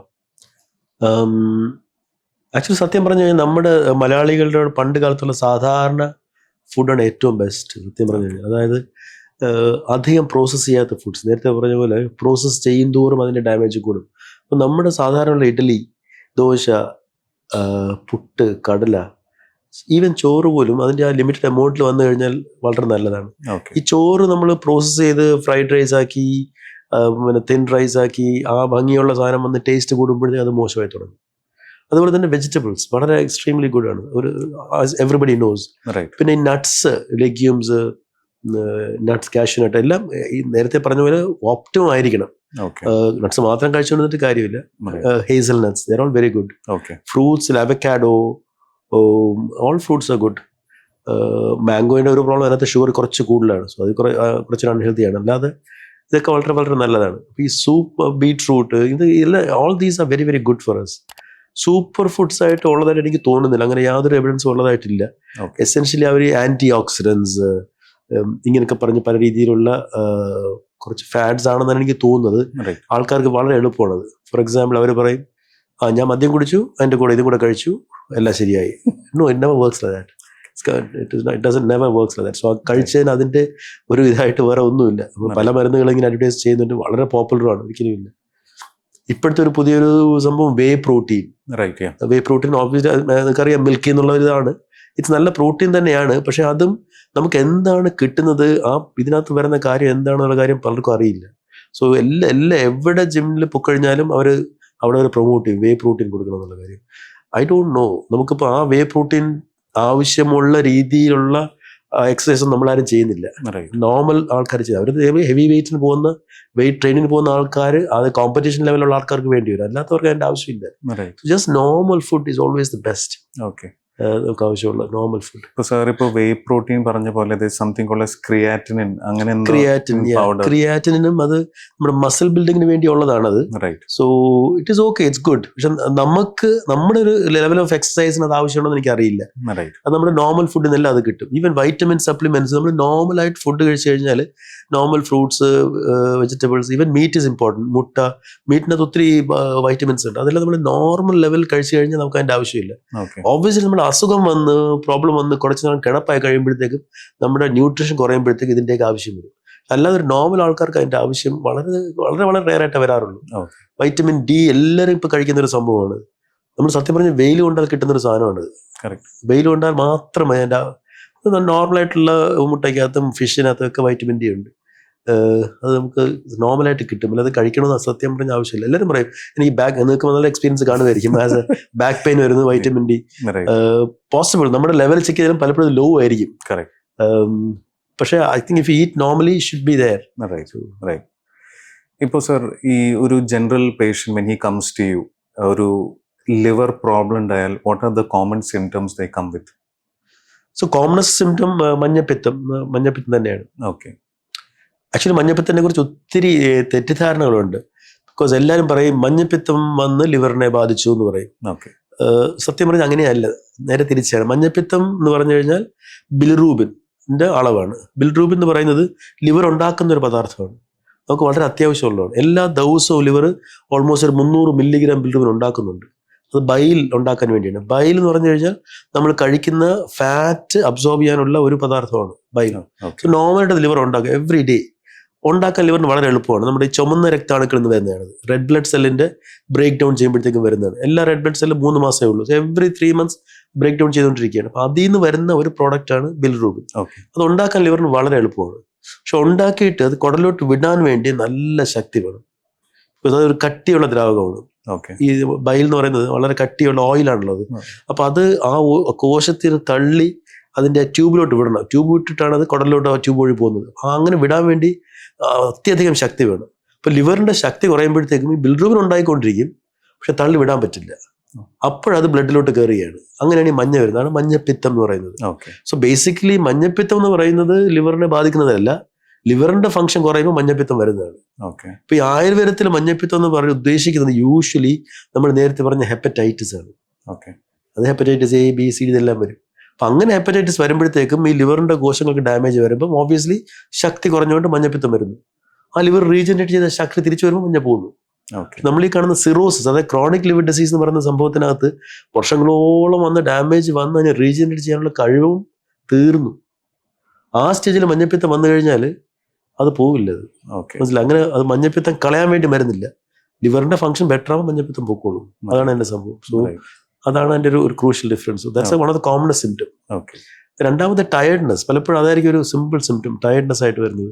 Actually സത്യം പറഞ്ഞു കഴിഞ്ഞാൽ നമ്മുടെ മലയാളികളുടെ പണ്ട് കാലത്തുള്ള സാധാരണ ഫുഡാണ് ഏറ്റവും ബെസ്റ്റ്. സത്യം പറഞ്ഞു കഴിഞ്ഞാൽ, അതായത് അധികം പ്രോസസ്സ് ചെയ്യാത്ത ഫുഡ്സ്. നേരത്തെ പറഞ്ഞ പോലെ പ്രോസസ്സ് ചെയ്യും തോറും അതിൻ്റെ ഡാമേജ് കൂടും. അപ്പം നമ്മുടെ സാധാരണ ഇഡ്ഡലി, ദോശ, പുട്ട്, കടല, ഈവൻ ചോറ് പോലും അതിൻ്റെ ആ ലിമിറ്റഡ് എമൗണ്ടിൽ വന്നു കഴിഞ്ഞാൽ വളരെ നല്ലതാണ്. Okay. ഈ ചോറ് നമ്മൾ പ്രോസസ്സ് ചെയ്ത് ഫ്രൈഡ് റൈസ് ആക്കി, പിന്നെ തിൻ റൈസ് ആക്കി, ആ ഭംഗിയുള്ള സാധനം വന്ന് ടേസ്റ്റ് കൂടുമ്പോഴേ അത് മോശമായി തുടങ്ങും. അതുപോലെ തന്നെ വെജിറ്റബിൾസ് വളരെ എക്സ്ട്രീംലി ഗുഡ് ആണ്, ഒരു എവറിബഡി നോസ്. Right. പിന്നെ ഈ nuts, legumes, nuts, cashew nut എല്ലാം ഈ നേരത്തെ പറഞ്ഞ പോലെ ഓപ്റ്റിമം ആയിരിക്കണം. Okay. നട്ട്സ് മാത്രം കഴിച്ചുകൊണ്ടിട്ട് കാര്യമില്ല. Right. Hazel nuts, they're all very good. Okay. ഫ്രൂട്ട്സിൽ avocado, all fruits are good. മാംഗോയുടെ ഒരു പ്രോബ്ലം അതിനകത്ത് ഷുഗർ കുറച്ച് കൂടുതലാണ്. സോ അത് കുറച്ച് അൺഹെൽത്തിയാണ്. അല്ലാതെ ഇതൊക്കെ വളരെ വളരെ നല്ലതാണ്. ഈ സൂപ്പ്, ബീട്രൂട്ട്, ഇത് all these are very very good for us. Super foods ആയിട്ട് ഉള്ളതായിട്ട് എനിക്ക് തോന്നുന്നില്ല. അങ്ങനെ യാതൊരു എവിഡൻസും ഉള്ളതായിട്ടില്ല. Okay. എസെൻഷ്യലി അവർ ആൻറ്റി ഓക്സിഡൻസ് ഇങ്ങനെയൊക്കെ പറഞ്ഞ് പല രീതിയിലുള്ള കുറച്ച് ഫാറ്റ്സ് ആണെന്നാണ് എനിക്ക് തോന്നുന്നത്. Right. ആൾക്കാർക്ക് വളരെ എളുപ്പമാണത്. ഫോർ എക്സാമ്പിൾ അവർ പറയും, ഞാൻ മദ്യം കുടിച്ചു, അതിൻ്റെ കൂടെ ഇതും കൂടെ കഴിച്ചു, എല്ലാം ശരിയായി. No, it never works like that. It doesn't never works like that. So കഴിച്ചതിന് അതിന്റെ ഒരു ഇതായിട്ട് വേറെ ഒന്നുമില്ല. അപ്പോൾ പല മരുന്നുകൾ ഇങ്ങനെ അഡ്വർടൈസ് ചെയ്യുന്നുണ്ട്, വളരെ പോപ്പുലറാണ്, ഒരിക്കലും ഇല്ല. ഇപ്പോഴത്തെ ഒരു പുതിയൊരു സംഭവം വേ പ്രോട്ടീൻ. വേ പ്രോട്ടീൻ ഓബ്വിയസ്ലി നിങ്ങൾക്കറിയാം, മിൽക്കി എന്നുള്ള ഇതാണ്. ഇറ്റ്സ് നല്ല പ്രോട്ടീൻ തന്നെയാണ്, പക്ഷെ അതും നമുക്ക് എന്താണ് കിട്ടുന്നത്, ആ ഇതിനകത്ത് വരുന്ന കാര്യം എന്താണെന്നുള്ള കാര്യം പലർക്കും അറിയില്ല. സോ എവിടെ ജിമ്മിൽ പൊക്കഴിഞ്ഞാലും അവർ അവിടെ ഒരു പ്രൊമോട്ട് ചെയ്യും വേ പ്രോട്ടീൻ കൊടുക്കണം എന്നുള്ള കാര്യം. ഐ ഡോണ്ട് നോ, നമുക്കിപ്പോൾ ആ വേ പ്രോട്ടീൻ ആവശ്യമുള്ള രീതിയിലുള്ള എക്സസൈസും നമ്മളാരും ചെയ്യുന്നില്ല. നോർമൽ ആൾക്കാർ ചെയ്യും. അവർ ഹെവി വെയിറ്റിന് പോകുന്ന, വെയിറ്റ് ട്രെയിനിങ്ങിന് പോകുന്ന ആൾക്കാർ, അത് കോമ്പറ്റീഷൻ ലെവലുള്ള ആൾക്കാർക്ക് വേണ്ടി വരും, അല്ലാത്തവർക്ക് അതിൻ്റെ ആവശ്യമില്ല. Just normal food is always the best. Okay, നമുക്ക് ആവശ്യമുള്ള നോർമൽ ഫുഡ്. ഇപ്പോൾ സാർ ഇപ്പോൾ വേ പ്രോട്ടീൻ പറഞ്ഞ പോലെ സംതിങ് കോൾഡ് ക്രിയാറ്റിനിൻ, അങ്ങനെ ക്രിയാറ്റിനും അത് നമ്മുടെ മസിൽ ബിൽഡിങ്ങിന് വേണ്ടിയുള്ളതാണത്. So it is okay, it's good. പക്ഷെ നമുക്ക് നമ്മുടെ ഒരു ലെവൽ ഓഫ് എക്സസൈസിന് അത് ആവശ്യമുണ്ടെന്ന് എനിക്ക് അറിയില്ല. അത് നമ്മുടെ നോർമൽ ഫുഡിൽ നിന്നെല്ലാം അത് കിട്ടും. ഈവൻ വൈറ്റമിൻ സപ്ലിമെന്റ്സ് നമ്മൾ നോർമലായിട്ട് ഫുഡ് കഴിച്ചു കഴിഞ്ഞാൽ, normal fruits, vegetables, even meat is important. മുട്ട, മീറ്റിനകത്ത് ഒത്തിരി വൈറ്റമിൻസ് ഉണ്ട്. അതെല്ലാം നമ്മൾ നോർമൽ ലെവൽ കഴിച്ചു കഴിഞ്ഞാൽ നമുക്ക് അതിൻ്റെ ആവശ്യമില്ല. ഓബ്വിയസ്ലി നമ്മൾ അസുഖം വന്ന്, പ്രോബ്ലം വന്ന്, കുറച്ച് നാൾ കിടപ്പായി കഴിയുമ്പോഴത്തേക്കും നമ്മുടെ ന്യൂട്രീഷൻ കുറയുമ്പോഴത്തേക്കും ഇതിൻ്റെയൊക്കെ ആവശ്യം വരും. അല്ലാതെ ഒരു നോർമൽ ആൾക്കാർക്ക് അതിൻ്റെ ആവശ്യം വളരെ വളരെ വളരെ റെയറായിട്ടേ വരാറുള്ളൂ. വൈറ്റമിൻ ഡി എല്ലാവരും ഇപ്പോൾ കഴിക്കുന്ന ഒരു സംഭവമാണ്. നമ്മൾ സത്യം പറഞ്ഞാൽ വെയിൽ കൊണ്ടാൽ കിട്ടുന്നൊരു സാധനമാണ്. വെയിൽ കൊണ്ടാൽ മാത്രമേ അതിൻ്റെ നോർമലായിട്ടുള്ള മുട്ടയ്ക്കകത്തും ഫിഷിനകത്തും ഒക്കെ വൈറ്റമിൻ ഡി ഉണ്ട്. അത് നമുക്ക് നോർമലായിട്ട് കിട്ടും. അത് കഴിക്കണമെന്ന് സത്യം പറഞ്ഞ ആവശ്യമില്ല. എല്ലാവരും പറയും എനിക്ക് നിങ്ങൾക്ക് നല്ല എക്സ്പീരിയൻസ് കാണുമായിരിക്കും, ആസ് എ ബാക്ക് പെയിൻ വരുന്നത് വൈറ്റമിൻ ഡി പോസിബിൾ. നമ്മുടെ ലെവൽ ചെക്ക് ചെയ്താലും പലപ്പോഴും ലോ ആയിരിക്കും. പക്ഷേ I think if eat normally should be there. ഇപ്പോൾ സർ, ഈ ഒരു general patient when he comes to you, ഒരു ലിവർ പ്രോബ്ലം ഉണ്ടായാൽ what are the common symptoms they come with? So commonest symptom മഞ്ഞപ്പിത്തം തന്നെയാണ്. ഓക്കെ. ആക്ച്വലി മഞ്ഞപ്പിത്തത്തിനെ കുറിച്ച് ഒത്തിരി തെറ്റിദ്ധാരണകളുണ്ട്. Because എല്ലാവരും പറയും മഞ്ഞപ്പിത്തം വന്ന് ലിവറിനെ ബാധിച്ചു എന്ന് പറയും. സത്യം പറഞ്ഞാൽ അങ്ങനെയല്ല, നേരെ തിരിച്ചാണ്. മഞ്ഞപ്പിത്തം എന്ന് പറഞ്ഞു കഴിഞ്ഞാൽ ബിലിറൂബിൻ്റെ അളവാണ്. ബിലിറൂബിൻ എന്ന് പറയുന്നത് ലിവർ ഉണ്ടാക്കുന്ന ഒരു പദാർത്ഥമാണ്, നമുക്ക് വളരെ അത്യാവശ്യമുള്ളതാണ്. എല്ലാ ദിവസവും ലിവർ ഓൾമോസ്റ്റ് ഒരു 300 മില്ലിഗ്രാം ബിലിറൂബിൻ ഉണ്ടാക്കുന്നുണ്ട്. അത് ബൈൽ ഉണ്ടാക്കാൻ വേണ്ടിയാണ്. ബൈൽ എന്ന് പറഞ്ഞു കഴിഞ്ഞാൽ നമ്മൾ കഴിക്കുന്ന ഫാറ്റ് അബ്സോർബ് ചെയ്യാനുള്ള ഒരു പദാർത്ഥമാണ് ബൈൽ. നോർമലായിട്ട് ലിവർ ഉണ്ടാക്കുക എവറി ഡേ ഉണ്ടാക്കാൻ ലിവറിന് വളരെ എളുപ്പമാണ്. നമ്മുടെ ഈ ചുമന്ന രക്താണുക്കളിൽ നിന്ന് വരുന്നതാണ്. റെഡ് ബ്ലഡ് സെല്ലിന്റെ ബ്രേക്ക് ഡൗൺ ചെയ്യുമ്പോഴത്തേക്കും വരുന്നതാണ്. എല്ലാ റെഡ് ബ്ലഡ് സെല്ലും 3 മാസമേ ഉള്ളൂ. എവറി 3 months ബ്രേക്ക് ഡൗൺ ചെയ്തുകൊണ്ടിരിക്കുകയാണ്. അപ്പോൾ അതിൽ നിന്ന് വരുന്ന ഒരു പ്രോഡക്റ്റ് ആണ് ബിലിറൂബിൻ. അത് ഉണ്ടാക്കാൻ ലിവറിന് വളരെ എളുപ്പമാണ്. പക്ഷെ ഉണ്ടാക്കിയിട്ട് അത് കുടലോട്ട് വിടാൻ വേണ്ടി നല്ല ശക്തി വേണം. അതൊരു കട്ടിയുള്ള ദ്രാവകമാണ്. ഈ ബൈൽ എന്ന് പറയുന്നത് വളരെ കട്ടിയുള്ള ഓയിലാണുള്ളത്. അപ്പൊ അത് ആ കോശത്തിൽ തള്ളി അതിന്റെ ട്യൂബിലോട്ട് വിടണം. ട്യൂബ് വിട്ടിട്ടാണ് അത് കുടലിലോട്ട് ആ ട്യൂബ് വഴി പോകുന്നത്. അങ്ങനെ വിടാൻ വേണ്ടി അത്യധികം ശക്തി വേണം. അപ്പൊ ലിവറിന്റെ ശക്തി കുറയുമ്പോഴത്തേക്കും ഈ ബിലിറൂബിൻ ഉണ്ടായിക്കൊണ്ടിരിക്കും, പക്ഷെ തള്ളി വിടാൻ പറ്റില്ല. അപ്പോഴത് ബ്ലഡിലോട്ട് കയറുകയാണ്. അങ്ങനെയാണ് ഈ മഞ്ഞ വരുന്നതാണ് മഞ്ഞപ്പിത്തം എന്ന് പറയുന്നത്. സോ ബേസിക്കലി മഞ്ഞപ്പിത്തം എന്ന് പറയുന്നത് ലിവറിനെ ബാധിക്കുന്നതല്ല, ലിവറിന്റെ ഫംഗ്ഷൻ കുറയുമ്പോൾ മഞ്ഞപ്പിത്തം വരുന്നതാണ്. ഇപ്പൊ ഈ ആയുർവേദത്തിൽ മഞ്ഞപ്പിത്തം എന്ന് പറഞ്ഞ് ഉദ്ദേശിക്കുന്നത് യൂഷ്വലി നമ്മൾ നേരത്തെ പറഞ്ഞ ഹെപ്പറ്റൈറ്റിസ് ആണ്. അത് ഹെപ്പറ്റൈറ്റിസ് എ ബി സി ഇതെല്ലാം വരും. അപ്പൊ അങ്ങനെ ഹെപ്പറ്റൈറ്റിസ് വരുമ്പോഴത്തേക്കും ഈ ലിവറിന്റെ കോശങ്ങൾക്ക് ഡാമേജ് വരുമ്പോൾ ഓബ്വിയസ്ലി ശക്തി കുറഞ്ഞുകൊണ്ട് മഞ്ഞപ്പിത്തം വരുന്നു. ആ ലിവർ റീജനറേറ്റ് ചെയ്ത ശക്തി തിരിച്ചു വരുമ്പോൾ മഞ്ഞ പോകുന്നു. നമ്മൾ ഈ കാണുന്ന സിറോസിസ്, അതായത് ക്രോണിക് ലിവർ ഡിസീസ് എന്ന് പറയുന്ന സംഭവത്തിനകത്ത് വർഷങ്ങളോളം വന്ന് ഡാമേജ് വന്ന് അതിനെ റീജനറേറ്റ് ചെയ്യാനുള്ള കഴിവും തീർന്നു. ആ സ്റ്റേജിൽ മഞ്ഞപ്പിത്തം വന്നു കഴിഞ്ഞാൽ അത് പോവില്ല. അത് മനസ്സിലായി. അങ്ങനെ അത് മഞ്ഞപ്പിത്തം കളയാൻ വേണ്ടി മരുന്നില്ല. ലിവറിന്റെ ഫംഗ്ഷൻ ബെറ്റർ ആവും, മഞ്ഞപ്പിത്തം പൊക്കോളും. അതാണ് എന്റെ സംഭവം. സോ അതാണ് എൻ്റെ ഒരു crucial difference. That's one of the commonest symptom. രണ്ടാമത്തെ ടയർഡ്നെസ്, പലപ്പോഴും അതായിരിക്കും ഒരു സിമ്പിൾ സിംറ്റം, ടയർഡ്നെസ് ആയിട്ട് വരുന്നത്.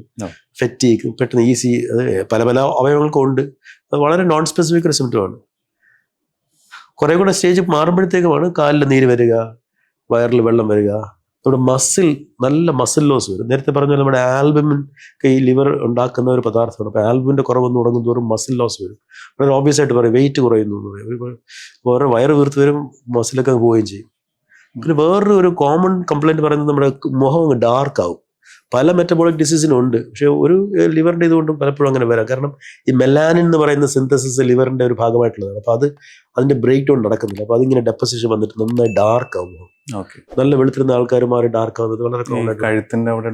ഫെറ്റീഗ്, പെട്ടെന്ന് ഈസി, അത് പല പല അവയവങ്ങൾക്കും ഉണ്ട്. അത് വളരെ നോൺ സ്പെസിഫിക് ഒരു സിംറ്റമാണ്. കുറെ കൂടെ സ്റ്റേജ് മാറുമ്പോഴത്തേക്കുമാണ് കാലിൽ നീര് വരിക, വയറിൽ വെള്ളം വരിക, നമ്മുടെ മസിൽ, നല്ല മസിൽ ലോസ് വരും. നേരത്തെ പറഞ്ഞാൽ നമ്മുടെ ആൽബുമിൻ ഈ ലിവർ ഉണ്ടാക്കുന്ന ഒരു പദാർത്ഥമാണ്. അപ്പോൾ ആൽബുമിൻ്റെ കുറവൊന്നും തുടങ്ങും തോറും മസിൽ ലോസ് വരും. വളരെ ഓബ്വിയസ് ആയിട്ട് പറയും വെയിറ്റ് കുറയുന്നു എന്ന് പറയും. വേറെ വയറ് വീർത്ത് വരും, മസിലൊക്കെ പോവുകയും ചെയ്യും. പിന്നെ വേറൊരു കോമൺ കംപ്ലൈൻറ്റ് പറയുന്നത് നമ്മുടെ മുഖം ഡാർക്ക് ആവും. പല മെറ്റബോളിക് ഡിസീസിനും ഉണ്ട്, പക്ഷെ ഒരു ലിവറിൻ്റെ ഇതുകൊണ്ടും പലപ്പോഴും അങ്ങനെ വരാം. കാരണം ഈ മെലാനിൻ എന്ന് പറയുന്ന സിന്തസിസ് ലിവറിൻ്റെ ഒരു ഭാഗമായിട്ടുള്ളതാണ്. അപ്പോൾ അതിൻ്റെ ബ്രേക്ക് ഡൗൺ നടക്കുന്നില്ല. അപ്പോൾ അതിങ്ങനെ ഡെപ്പോസിഷൻ വന്നിട്ട് നന്നായി ഡാർക്ക് ആവും. നല്ല വെളുത്തിരുന്ന ആൾക്കാർ മാറി ഡാർക്ക് ആവുന്നത് വളരെ കോമൺ ആയിട്ട്.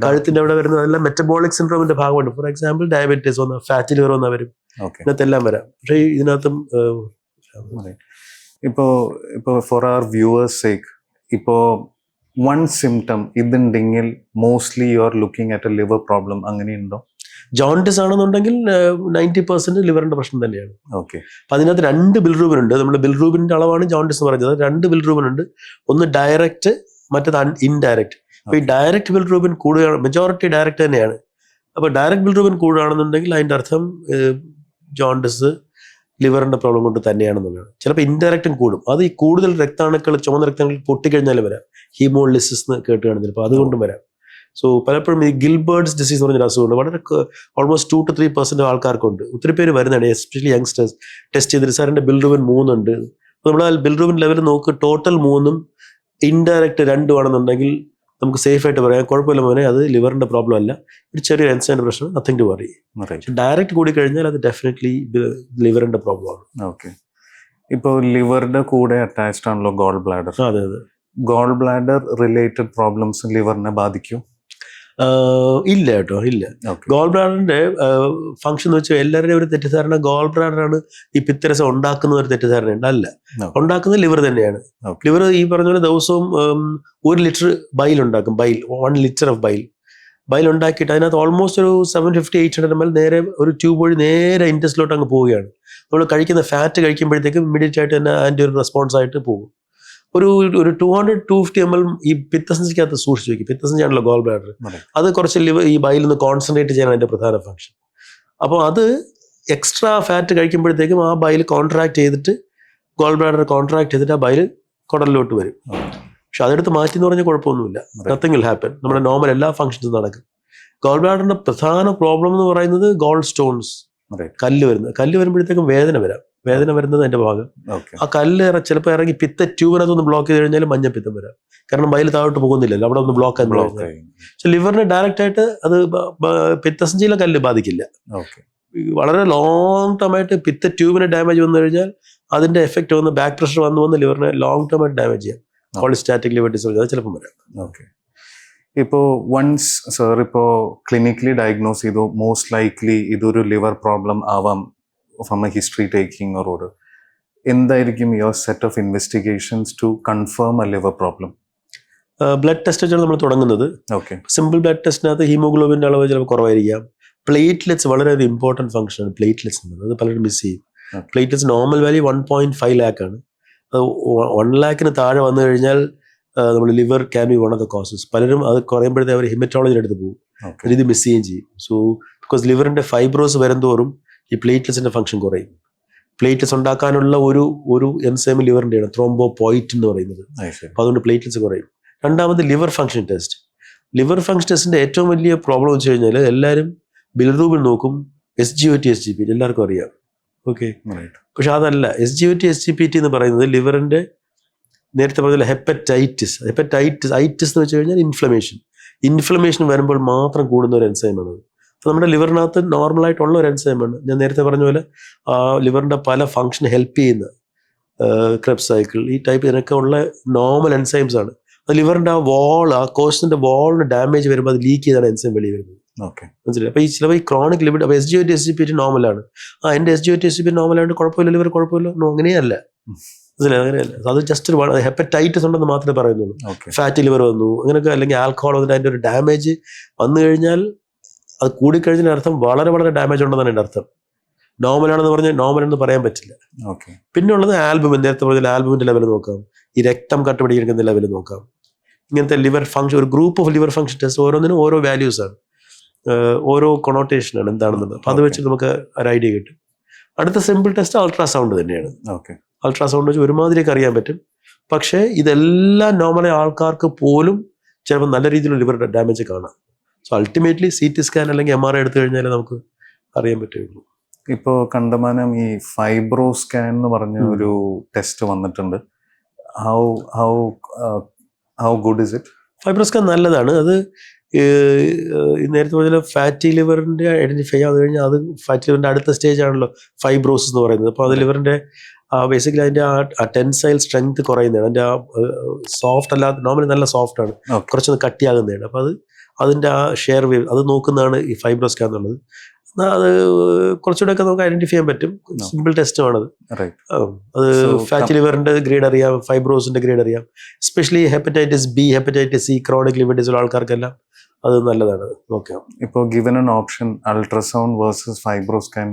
കഴുത്തിന്റെ അവിടെ വരുന്നത് നല്ല മെറ്റബോളിക് സിൻഡ്രോമിന്റെ ഭാഗമുണ്ട്. ഫോർ എക്സാമ്പിൾ ഡയബറ്റീസ് വന്ന, ഫാറ്റി ലിവർ വന്നവരും ഇതിനകത്തെല്ലാം വരാം. പക്ഷേ ഇതിനകത്തും ഇപ്പോൾ ഫോർ അവർ വ്യൂവേഴ്സ് സേക്ക്, ഇപ്പോൾ വൺ സിംറ്റം ഇതുണ്ടെങ്കിൽ mostly you are looking at a liver problem, അങ്ങനെയുണ്ടോ? ജോണ്ടിസ് ആണെന്നുണ്ടെങ്കിൽ 90% ലിവറിന്റെ പ്രശ്നം തന്നെയാണ്. ഓക്കെ. അപ്പം അതിനകത്ത് 2 ബിൽറൂബിൻ ഉണ്ട്. നമ്മൾ ബിൽറൂബിന്റെ അളവാണ് ജോണ്ടിസ് എന്ന് പറയുന്നത്. 2 ബിൽറൂബിൻ ഉണ്ട്, ഒന്ന് ഡയറക്റ്റ്, മറ്റേത് ഇൻഡയറക്റ്റ്. അപ്പോൾ ഈ ഡയറക്റ്റ് ബിൽറൂബിൻ കൂടുകയാണ്, മെജോറിറ്റി ഡയറക്റ്റ് തന്നെയാണ്. അപ്പോൾ ഡയറക്റ്റ് ബിൽറൂബിൻ കൂടുകയാണെന്നുണ്ടെങ്കിൽ അതിൻ്റെ അർത്ഥം ജോണ്ടിസ് ലിവറിന്റെ പ്രോബ്ലം കൊണ്ട് തന്നെയാണെന്നുള്ളതാണ്. ചിലപ്പോൾ ഇൻഡയറക്റ്റും കൂടും. അത് ഈ കൂടുതൽ രക്താണുക്കൾ, ചുമന്ന രക്താണുക്കൾ പൊട്ടിക്കഴിഞ്ഞാൽ വരാം. ഹീമോളിസിസ് എന്ന് കേട്ട് കാണുന്നില്ല, അപ്പോൾ അതുകൊണ്ടും വരാം. സോ പലപ്പോഴും ഈ ഗിൽബേർട്സ് ഡിസീസ് എന്ന് പറഞ്ഞൊരു അസുഖമുണ്ട്. വളരെ ഓൾമോസ്റ്റ് 2 to 3% ആൾക്കാർക്കുണ്ട്. ഒത്തിരി പേര് വരുന്നതാണ്, എസ്പെഷ്യലി യങ്സ്റ്റേഴ്സ്. ടെസ്റ്റ് ചെയ്തിട്ട് സാറിൻ്റെ ബിൽറൂബിൻ 3 ഉണ്ട്. അപ്പോൾ നമ്മൾ ആ ബിൽറൂബിൻ ലെവൽ നോക്ക്, ടോട്ടൽ 3ഉം ഇൻഡയറക്റ്റ് 2 ആണെന്നുണ്ടെങ്കിൽ നമുക്ക് സേഫ് ആയിട്ട് പറയാം, കുഴപ്പമില്ല മോനെ, അത് ലിവറിന്റെ പ്രോബ്ലം അല്ല, ഒരു ചെറിയ എൻസൈമിന്റെ പ്രശ്നം, നത്തിങ് ടു വറി. ഡയറക്റ്റ് കൂടി കഴിഞ്ഞാൽ അത് ഡെഫിനറ്റ്ലി ലിവറിന്റെ പ്രോബ്ലം ആണ്. ഓക്കെ. ഇപ്പോൾ ലിവറിന്റെ കൂടെ അറ്റാച്ച്ഡ് ആണല്ലോ ഗോൾ ബ്ലാഡർ. അതെ അതെ. ഗോൾ ബ്ലാഡർ റിലേറ്റഡ് പ്രോബ്ലംസ് ലിവറിനെ ബാധിക്കും? ഇല്ല കേട്ടോ, ഇല്ല. ഗോൾ ബ്ലാഡറിന്റെ ഫംഗ്ഷൻ എന്ന് വെച്ചാൽ എല്ലാവരുടെയും ഒരു തെറ്റിദ്ധാരണ ഗോൾ ബ്ലാഡറാണ് ഈ പിത്തരസം ഉണ്ടാക്കുന്ന ഒരു തെറ്റിദ്ധാരണയുണ്ട്. അല്ല, ഉണ്ടാക്കുന്നത് ലിവർ തന്നെയാണ്. ലിവർ ഈ പറഞ്ഞ പോലെ ദിവസവും 1 ലിറ്റർ ബൈൽ ഉണ്ടാക്കും. 1 ലിറ്റർ ഓഫ് ബൈൽ ഉണ്ടാക്കിയിട്ട് അതിനകത്ത് ഓൾമോസ്റ്റ് ഒരു 750-800 ml നേരെ ഒരു ട്യൂബ് വഴി നേരെ ഇൻറ്റസ്റ്റിലോട്ട് അങ്ങ് പോവുകയാണ്. നമ്മൾ കഴിക്കുന്ന ഫാറ്റ് കഴിക്കുമ്പോഴത്തേക്കും ഇമ്മീഡിയറ്റ് ആയിട്ട് തന്നെ അതിൻ്റെ ഒരു റെസ്പോൺസ് ആയിട്ട് പോകും. ഒരു 200-250 ml ഈ പിത്തസഞ്ചിക്കകത്ത് സൂക്ഷിച്ച് വയ്ക്കും. പിത്തസഞ്ചിയാണല്ലോ ഗോൾ ബ്ലാഡർ. അത് കുറച്ച് ലിവർ ഈ ബൈലിൽ നിന്ന് കോൺസെൻട്രേറ്റ് ചെയ്യാൻ അതിൻ്റെ പ്രധാന ഫംഗ്ഷൻ. അപ്പോൾ അത് എക്സ്ട്രാ ഫാറ്റ് കഴിക്കുമ്പോഴത്തേക്കും ആ ബൈൽ കോൺട്രാക്ട് ചെയ്തിട്ട്, ഗോൾ ബ്ലാഡർ കോൺട്രാക്ട് ചെയ്തിട്ട് ആ ബൈൽ കുടലിലോട്ട് വരും. പക്ഷെ അതെടുത്ത് മാറ്റി എന്ന് പറഞ്ഞാൽ കുഴപ്പമൊന്നുമില്ല, നത്തിങ് വിൽ ഹാപ്പൻ. നമ്മുടെ നോർമൽ എല്ലാ ഫംഗ്ഷൻസും നടക്കും. ഗോൾ ബ്ലാഡറിന്റെ പ്രധാന പ്രോബ്ലം എന്ന് പറയുന്നത് ഗോൾ സ്റ്റോൺസ്, കല്ല് വരുമ്പോഴത്തേക്കും വേദന വരുന്നത് അതിന്റെ ഭാഗം. ആ കല്ല് ചിലപ്പോൾ ഇറങ്ങി പിത്ത ട്യൂബിനകത്തൊന്ന് ബ്ലോക്ക് ചെയ്ത് കഴിഞ്ഞാൽ മഞ്ഞപ്പിത്തം വരാം. കാരണം ബൈൽ താഴോട്ട് പോകുന്നില്ലല്ലോ, അവിടെ ഒന്ന് ബ്ലോക്ക് ആയി. പക്ഷെ ലിവറിന് ഡയറക്റ്റ് ആയിട്ട് അത് പിത്തസഞ്ചിയിലെ കല്ല് ബാധിക്കില്ല. വളരെ ലോങ് ടേം ആയിട്ട് പിത്ത ട്യൂബിന് ഡാമേജ് വന്നു കഴിഞ്ഞാൽ അതിന്റെ എഫക്റ്റ് വന്ന് ബാക്ക് പ്രഷർ വന്ന് ലിവറിനെ ലോങ് ടേം ആയിട്ട് ഡാമേജ് ചെയ്യാം. കോളിസ്റ്റാറ്റിക് ലിവർ ഡിസോർഡർ അത് ചിലപ്പോൾ വരാം. ഓക്കെ. ഇപ്പോൾ വൺസ് സാർ ഇപ്പോൾ ക്ലിനിക്കലി ഡയഗ്നോസ് ചെയ്തു, മോസ്റ്റ് ലൈക്ലി ഇതൊരു ലിവർ പ്രോബ്ലം ആവാം from a history taking or എന്തായിരിക്കും your set of investigations to confirm a liver problem? Blood test വെച്ചാണ് നമ്മൾ തുടങ്ങുന്നത്. ഓക്കെ. സിമ്പിൾ ബ്ലഡ് ടെസ്റ്റിനകത്ത് ഹീമോഗ്ലോബിൻ്റെ അളവ് ചിലപ്പോൾ കുറവായിരിക്കാം. പ്ലേറ്റ്ലെറ്റ്സ് വളരെ ഒരു ഇമ്പോർട്ടൻറ്റ് ഫംഗ്ഷനാണ് പ്ലേറ്റ്ലെറ്റ്സ് എന്നത്. അത് പലരും മിസ് ചെയ്യും. പ്ലേറ്റ്ലെറ്റ്സ് നോർമൽ വാല്യൂ 1.5 lakh ആണ്. അത് 1 lakhന് താഴെ വന്നു കഴിഞ്ഞാൽ നമ്മൾ liver can be one of the causes. പലരും അത് കുറയുമ്പോഴത്തേ അവർ ഹിമറ്റോളജിയുടെ അടുത്ത് പോകും, ഇത് മിസ് ചെയ്യുകയും ചെയ്യും. സോ ബിക്കോസ് ലിവറിന്റെ ഫൈബ്രോസ് വരുംതോറും ഈ പ്ലേറ്റ്ലെറ്റ്സിന്റെ ഫംഗ്ഷൻ കുറയും. പ്ലേറ്റ്ലെറ്റ്സ് ഉണ്ടാക്കാനുള്ള ഒരു എൻസൈം ലിവറിന്റെയാണ്, ത്രോംബോപോയിറ്റിൻ എന്ന് പറയുന്നത്. അപ്പോൾ അതുകൊണ്ട് പ്ലേറ്റ്ലെറ്റ്സ് കുറയും. രണ്ടാമത് liver function test. Liver function ടെസ്റ്റിന്റെ ഏറ്റവും വലിയ പ്രോബ്ലം വെച്ച് കഴിഞ്ഞാൽ എല്ലാവരും ബിൽറൂബിൻ നോക്കും, SGOT SGPT എല്ലാവർക്കും അറിയാം. ഓക്കെ. പക്ഷെ അതല്ല, SGOT SGPT എന്ന് പറയുന്നത് ലിവറിന്റെ നേരത്തെ പറഞ്ഞ ഹെപ്പറ്റൈറ്റിസ് എന്ന് വെച്ച് കഴിഞ്ഞാൽ ഇൻഫ്ലമേഷൻ വരുമ്പോൾ മാത്രം കൂടുന്ന ഒരു എൻസൈമാണ്. അപ്പോൾ നമ്മുടെ ലിവറിനകത്ത് നോർമലായിട്ടുള്ള ഒരു എൻസൈമാണ്. ഞാൻ നേരത്തെ പറഞ്ഞ പോലെ ലിവറിന്റെ പല ഫംഗ്ഷൻ ഹെൽപ്പ് ചെയ്യുന്ന ക്രെബ്സ് സൈക്കിൾ, ഈ ടൈപ്പ് ഇതിനൊക്കെ ഉള്ള നോർമൽ എൻസൈംസ് ആണ്. അത് ലിവറിന്റെ ആ കോശത്തിന്റെ വാളിന് ഡാമേജ് വരുമ്പോൾ അത് ലീക്ക് ചെയ്താണ് എൻസൈം വെളിയിൽ വരുന്നത്. മനസ്സിലായി? അപ്പോൾ ചിലപ്പോൾ ഈ ക്രോണിക് ലിവർ, അപ്പോൾ SGOT SGPT നോർമലാണ്. എൻ്റെ SGOT SGPT നോർമലായിട്ട് കുഴപ്പമില്ല, ലിവർ കുഴപ്പമില്ല, അങ്ങനെയല്ല. അങ്ങനെയല്ല. അത് ജസ്റ്റ് ഒരു ഹെപ്പറ്റൈറ്റിസ് ഉണ്ടെന്ന് മാത്രമേ പറയുന്നുള്ളൂ. ഫാറ്റി ലിവർ വന്നു അങ്ങനെയൊക്കെ, അല്ലെങ്കിൽ ആൽക്കഹോൾ വന്നിട്ട് അതിൻ്റെ ഒരു ഡാമേജ് വന്നു കഴിഞ്ഞാൽ അത് കൂടിക്കഴിഞ്ഞതിന് അർത്ഥം വളരെ വളരെ ഡാമേജ് ഉണ്ടെന്നാണ് എൻ്റെ അർത്ഥം. നോർമലാണെന്ന് പറഞ്ഞാൽ നോർമലെന്ന് പറയാൻ പറ്റില്ല. പിന്നെ ഉള്ളത് ആൽബുമിൻ. നേരത്തെ പറഞ്ഞാൽ ആൽബുമിൻ്റെ ലെവൽ നോക്കാം, ഈ രക്തം കട്ടുപിടിക്കുന്ന ലെവൽ നോക്കാം. ഇങ്ങനത്തെ ലിവർ ഫംഗ്ഷൻ, ഒരു group of liver function test, ഓരോന്നിനും ഓരോ വാല്യൂസ് ആണ്, ഓരോ കൊണോട്ടേഷനാണ് എന്താണെന്നുള്ളത്. അപ്പം അത് വെച്ചിട്ട് നമുക്ക് ഒരു ഐഡിയ കിട്ടും. അടുത്ത സിമ്പിൾ ടെസ്റ്റ് അൾട്രാസൗണ്ട് തന്നെയാണ്. അൾട്രാസൗണ്ട് വെച്ച് ഒരുമാതിരിയൊക്കെ അറിയാൻ പറ്റും. പക്ഷേ ഇതെല്ലാം നോർമലായ ആൾക്കാർക്ക് പോലും ചിലപ്പോൾ നല്ല രീതിയിലുള്ള ലിവർ ഡാമേജ് കാണാം. സോ അൾട്ടിമേറ്റ്ലി CT സ്കാൻ അല്ലെങ്കിൽ MRI എടുത്തു കഴിഞ്ഞാൽ നമുക്ക് അറിയാൻ പറ്റുള്ളൂ. ഇപ്പോൾ കണ്ടമാനം ഈ ഫൈബ്രോ സ്കാൻ എന്ന് പറഞ്ഞ ഒരു ടെസ്റ്റ് വന്നിട്ടുണ്ട്. How good is it? Fibro scan നല്ലതാണ്. അത് നേരത്തെ പറഞ്ഞ ഫാറ്റി ലിവറിന്റെ ഐഡന്റിഫൈ ചെയ്ത് കഴിഞ്ഞാൽ അത് ഫാറ്റി ലിവറിന്റെ അടുത്ത സ്റ്റേജ് ആണല്ലോ ഫൈബ്രോസിസ് എന്ന് പറയുന്നത്. അപ്പോൾ അത് ലിവറിന്റെ ബേസിക്കലി അതിന്റെ ആ ടെൻസൈൽ സ്ട്രെങ്ത് കുറയുന്നതാണ്. അതിന്റെ സോഫ്റ്റ് അല്ലാത്ത, നോർമലി നല്ല സോഫ്റ്റ് ആണ്, കുറച്ചൊന്ന് കട്ടിയാകുന്നതാണ്. അപ്പോൾ അതിന്റെ ആ ഷെയർ വേവ് അത് നോക്കുന്നതാണ് ഈ ഫൈബ്രോ സ്കാൻ എന്നുള്ളത്. അത് കുറച്ചുകൂടെയൊക്കെ നമുക്ക് ഐഡന്റിഫൈ ചെയ്യാൻ പറ്റും. സിമ്പിൾ ടെസ്റ്റുമാണത്. Right. അത് So, ഫാറ്റി ലിവറിന്റെ ഗ്രേഡ് അറിയാം, ഫൈബ്രോസിന്റെ ഗ്രേഡ് അറിയാം. Especially hepatitis B, hepatitis C, chronic liver disease ഉള്ള ആൾക്കാർക്കെല്ലാം അത് നല്ലതാണ് നോക്കാം. ഇപ്പോൾ given an option, ultrasound versus fibroscan,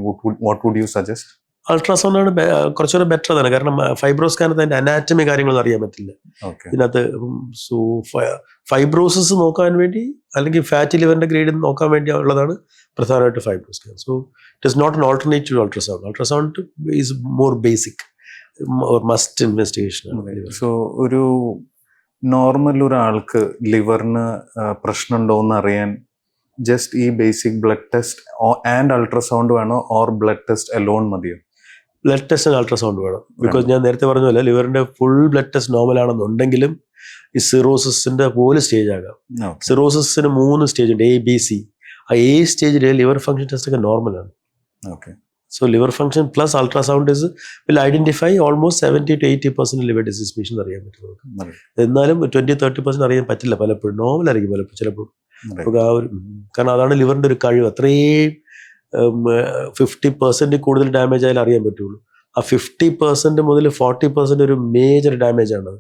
what would you suggest? Ultrasound ആണ് കുറച്ചുകൂടെ ബെറ്റർ ആണ്. കാരണം ഫൈബ്രോസ്കാനത്ത് അതിന്റെ അനാറ്റമി കാര്യങ്ങളൊന്നും അറിയാൻ പറ്റില്ല Okay. ഇതിനകത്ത്. സോ ഫൈബ്രോസിസ് നോക്കാൻ വേണ്ടി അല്ലെങ്കിൽ ഫാറ്റി ലിവറിന്റെ ഗ്രേഡ് നോക്കാൻ വേണ്ടി ഉള്ളതാണ് പ്രധാനമായിട്ട് FibroScan. So it is not an alternative ultrasound. Ultrasound is more basic must investigation. So ഒരു നോർമൽ ഒരാൾക്ക് ലിവറിന് പ്രശ്നമുണ്ടോ എന്ന് അറിയാൻ ജസ്റ്റ് ഈ basic blood test and ultrasound വേണോ, ഓർ ബ്ലഡ് ടെസ്റ്റ് അലോൺ മതിയോ? ബ്ലഡ് ടെസ്റ്റ് ആൻഡ് അൾട്രാസൗണ്ട് വേണം. ബിക്കോസ് ഞാൻ നേരത്തെ പറഞ്ഞ പോലെ ലിവറിന്റെ ഫുൾ ബ്ലഡ് ടെസ്റ്റ് നോർമൽ ആണെന്നുണ്ടെങ്കിലും ഈ സിറോസിന്റെ പോലെ സ്റ്റേജ് ആകാം. Okay. സിറോസിന് 3 സ്റ്റേജ് ഉണ്ട്, ABC. ആ A സ്റ്റേജിൽ ലിവർ ഫംഗ്ഷൻ ടെസ്റ്റ് ഒക്കെ നോർമലാണ്. Okay. So liver function plus ultrasound will identify almost 70 to 80% liver disease patients അറിയാൻ പറ്റും. Right. എന്നാലും 20-30% അറിയാൻ പറ്റില്ല പലപ്പോഴും. നോർമൽ ആയിരിക്കും പലപ്പോഴും ചിലപ്പോൾ. Right. നമുക്ക് ആ ഒരു കാരണം അതാണ് ലിവറിന്റെ ഒരു കഴിവ്. അത്രയും 50% കൂടുതൽ ഡാമേജ് ആയാലും അറിയാൻ പറ്റുള്ളൂ. ആ 50% മുതൽ 40% ഒരു മേജർ ഡാമേജ് ആണ്.